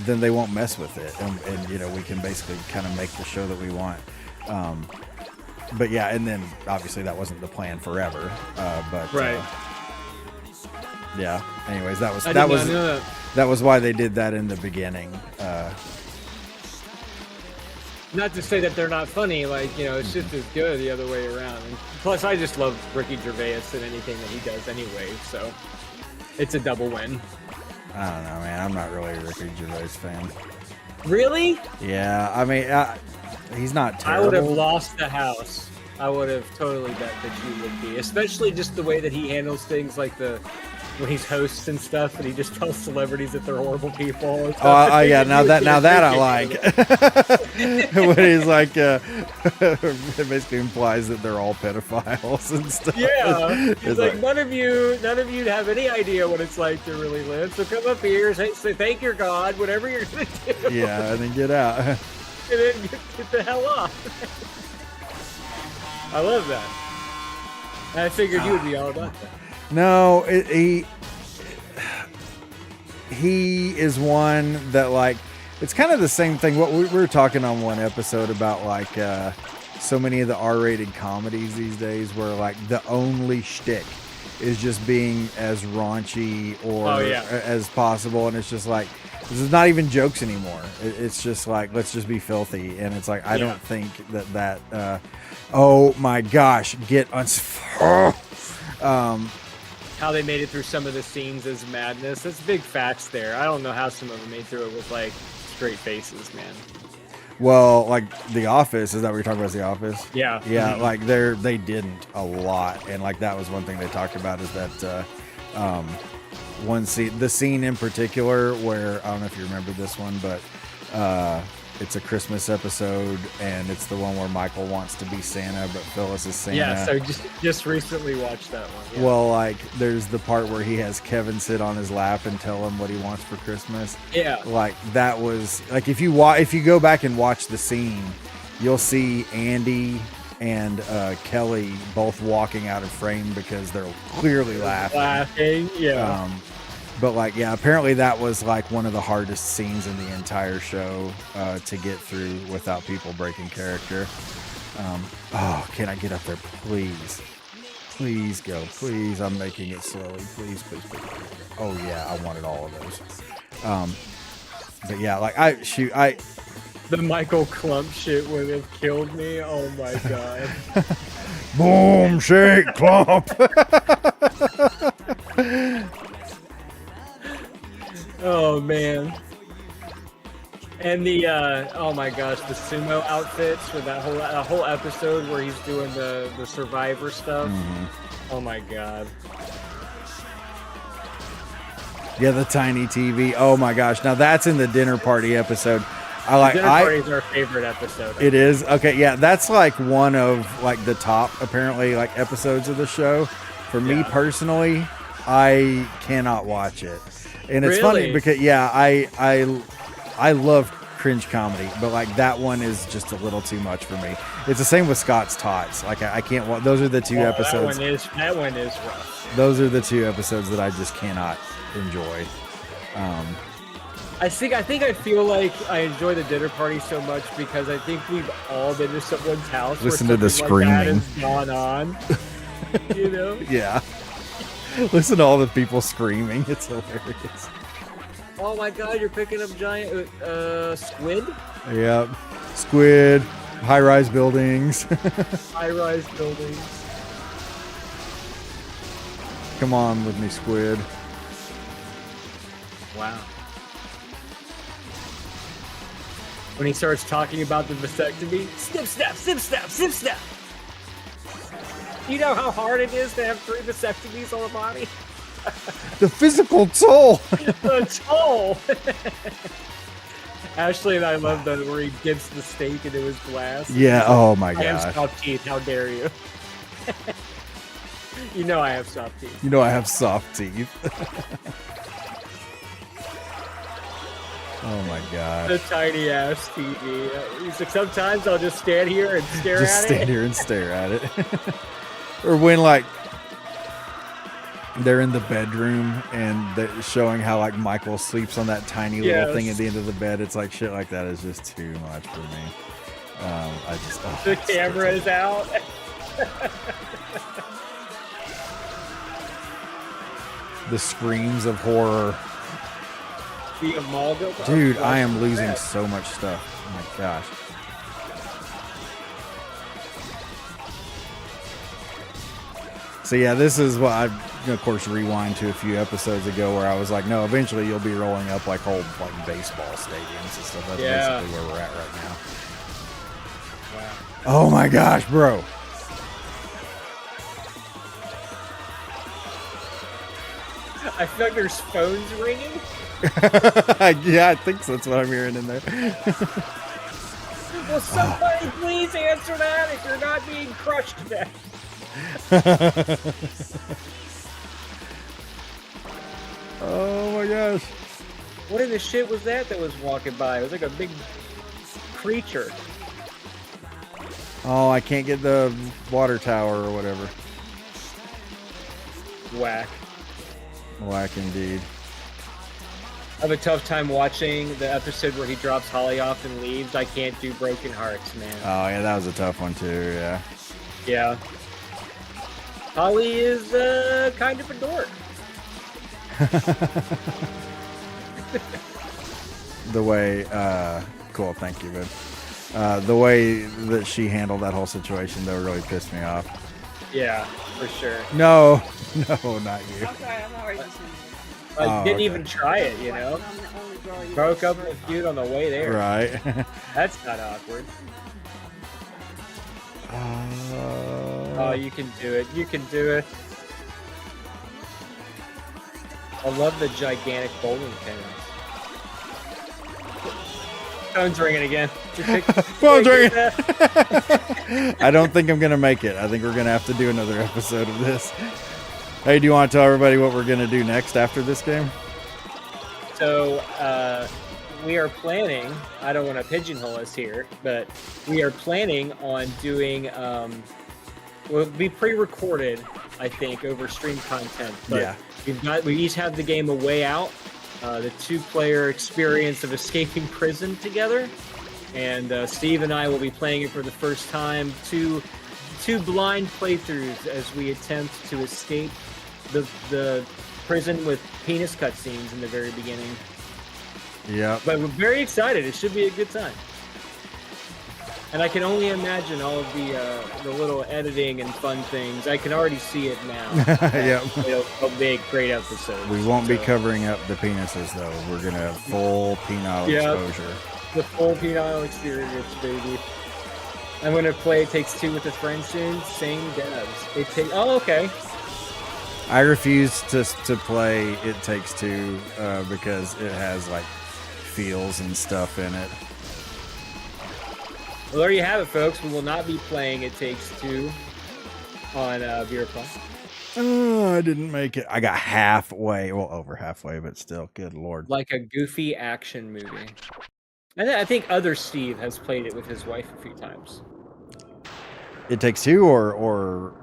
then they won't mess with it, and you know, we can basically kind of make the show that we want. But yeah, and then obviously that wasn't the plan forever. But right. Yeah. Anyways, that was why they did that in the beginning. Not to say that they're not funny, like, you know, it's just as good the other way around. And plus, I just love Ricky Gervais and anything that he does anyway, so it's a double win. I don't know, man. I'm not really a Ricky Gervais fan. Really? Yeah, I mean, he's not terrible. I would have lost the house. I would have totally bet that you would be, especially just the way that he handles things, like when he's hosts and stuff, and he just tells celebrities that they're horrible people. Oh, yeah, now that I like. When he's like, it basically implies that they're all pedophiles and stuff. Yeah, he's like, none of you have any idea what it's like to really live. So come up here, say thank your God, whatever you're gonna do. Yeah, and then get out. And then get the hell off. I love that. And I figured you would be all about that. No, he is one that, like, it's kind of the same thing. What we were talking on one episode about, like, so many of the R-rated comedies these days, where like the only shtick is just being as raunchy or as possible, and it's just like, this is not even jokes anymore. It's just like, let's just be filthy, and it's like, I don't think that oh my gosh, how they made it through some of the scenes is madness. There's big facts there. I don't know how some of them made through it with like straight faces, man. Well, like The Office, is that what you're talking about? The Office? Yeah. Yeah, Mm-hmm. like they didn't a lot, and like that was one thing they talked about, is that one scene, the scene in particular where, I don't know if you remember this one, but It's a Christmas episode, and it's the one where Michael wants to be Santa, but Phyllis is Santa. Yeah, so just recently watched that one. Yeah. Well, like, there's the part where he has Kevin sit on his lap and tell him what he wants for Christmas. Yeah. Like, that was like, if you go back and watch the scene, you'll see Andy and Kelly both walking out of frame because they're clearly laughing. Yeah. But like, yeah, apparently that was like one of the hardest scenes in the entire show to get through without people breaking character. Oh, can I get up there, please? Please go, please. I'm making it slowly, please, please, please. Oh yeah, I wanted all of those. But yeah, like the Michael Clump shit would have killed me. Oh my god. Boom, shake, clump. Oh man. And the oh my gosh, the sumo outfits for that whole episode where he's doing the Survivor stuff. Oh my god. Yeah, the tiny TV. Oh my gosh. Now that's in the dinner party episode. Dinner party is our favorite episode. It is? Okay, yeah, that's like one of like the top apparently like episodes of the show. For me personally, I cannot watch it. And it's funny because I love cringe comedy, but like that one is just a little too much for me. It's the same with Scott's Tots. Like I can't watch. Those are the two episodes. That one is rough. Those are the two episodes that I just cannot enjoy. I feel like I enjoy the dinner party so much because I think we've all been to someone's house. Listen to the screaming. Like that has gone on. You know? Yeah. Listen to all the people screaming. It's hilarious. Oh my god, you're picking up giant squid? Yep. Squid, high-rise buildings. High-rise buildings. Come on with me, squid. Wow. When he starts talking about the vasectomy, snip, snap, snip, snap, snip, snap. You know how hard it is to have 3 vasectomies on the body? The physical toll. The toll. Ashley and I love that where he dips the steak into his glass. Yeah. Oh my I have gosh. soft teeth. How dare you? You know I have soft teeth. You know I have soft teeth. Oh my gosh. The tiny ass TV. He's like, sometimes I'll just stand here and stare Just at stand it. here and stare at it. Or when like they're in the bedroom and they're showing how like Michael sleeps on that tiny little thing at the end of the bed. It's like shit like that is just too much for me. The camera is out. The screams of horror. The amalgam. Dude, I am losing so much stuff. Oh my gosh. So yeah, this is what I, of course, rewind to a few episodes ago where I was like, no, eventually you'll be rolling up like whole like baseball stadiums and stuff. That's basically where we're at right now. Wow. Oh my gosh, bro. I feel like there's phones ringing. Yeah, I think so. That's what I'm hearing in there. Will somebody please answer that if you're not being crushed to death? Oh my gosh. What in the shit was that was walking by? It was like a big creature. Oh, I can't get the water tower or whatever. Whack. Whack indeed. I have a tough time watching the episode where he drops Holly off and leaves. I can't do Broken Hearts, man. Oh yeah, that was a tough one too, yeah. Yeah. Holly is kind of a dork. The way, cool, thank you, man. The way that she handled that whole situation, though, really pissed me off. Yeah, for sure. No, not you. Okay, I'm not ready to see. Didn't even try it, you know? Broke up with dude on the way there. Right. That's not awkward. Oh, you can do it. You can do it. I love the gigantic bowling pins. Phone's ringing again. Phone's ringing. I don't think I'm gonna make it. I think we're gonna have to do another episode of this. Hey, do you want to tell everybody what we're gonna do next after this game? So we are planning. I don't want to pigeonhole us here, but we are planning on doing. Will be pre-recorded, I think, over stream content. But Yeah. we each have the game A Way Out, the 2-player experience of escaping prison together, and Steve and I will be playing it for the first time. Two blind playthroughs as we attempt to escape the prison with penis cutscenes in the very beginning. Yeah. But we're very excited. It should be a good time. And I can only imagine all of the little editing and fun things. I can already see it now. Yeah. It'll be a great episode. We won't be covering up the penises though. We're gonna have full penile exposure. The full penile experience, baby. I'm gonna play It Takes Two with a friend soon. Same devs. Oh, okay. I refuse to play It Takes Two because it has like feels and stuff in it. Well, there you have it, folks. We will not be playing It Takes Two on Beer Plus. Oh, I didn't make it. I got halfway. Well, over halfway, but still, good lord. Like a goofy action movie. And I think other Steve has played it with his wife a few times. It Takes Two or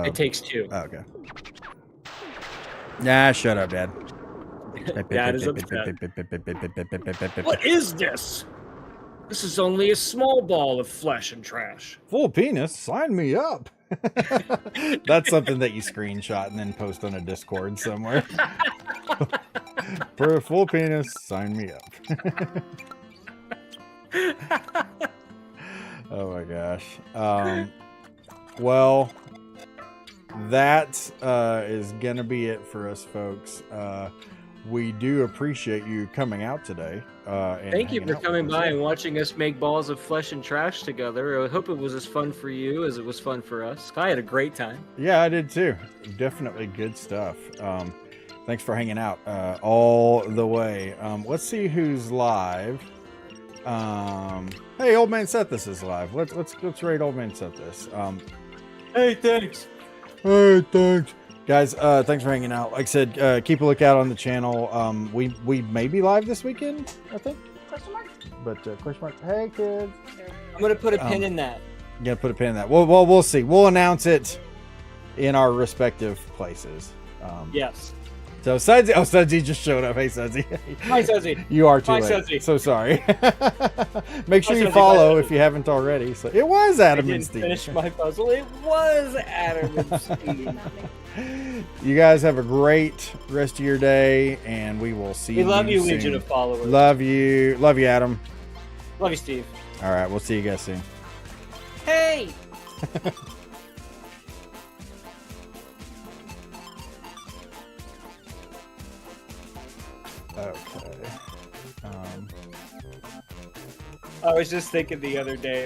It Takes Two. Oh, okay. Nah, shut up, Dad. Dad is upset. What is this? This is only a small ball of flesh and trash. Full penis, sign me up. That's something that you screenshot and then post on a Discord somewhere. For a full penis, sign me up. Oh my gosh. Well, that is gonna be it for us, folks. We do appreciate you coming out today. And thank you for coming by and and watching us make balls of flesh and trash together. I hope it was as fun for you as it was fun for us. I had a great time. Yeah, I did too. Definitely good stuff. Thanks for hanging out all the way. Let's see who's live. Hey, Old Man Sethis is live. Let's rate Old Man Sethis. Hey, thanks. Hey, thanks. Guys, thanks for hanging out. Like I said, keep a lookout on the channel. We may be live this weekend, I think. Question mark? But question mark. Hey, kids. I'm gonna put a pin in that. You gotta put a pin in that. Well, we'll see. We'll announce it in our respective places. Yes. So Sudsy just showed up. Hey, Sudsy. Hi, Sudsy. You are too Hi, late. Sudsy. So sorry. Make sure Hi, you Sudsy. follow Bye, if you haven't already. So it was Adam I and didn't Steve. finish my puzzle. It was Adam and Steve. You guys have a great rest of your day, and we will see you. We love you, soon. Legion of Followers. Love you, Adam. Love you, Steve. All right, we'll see you guys soon. Hey. Okay. I was just thinking the other day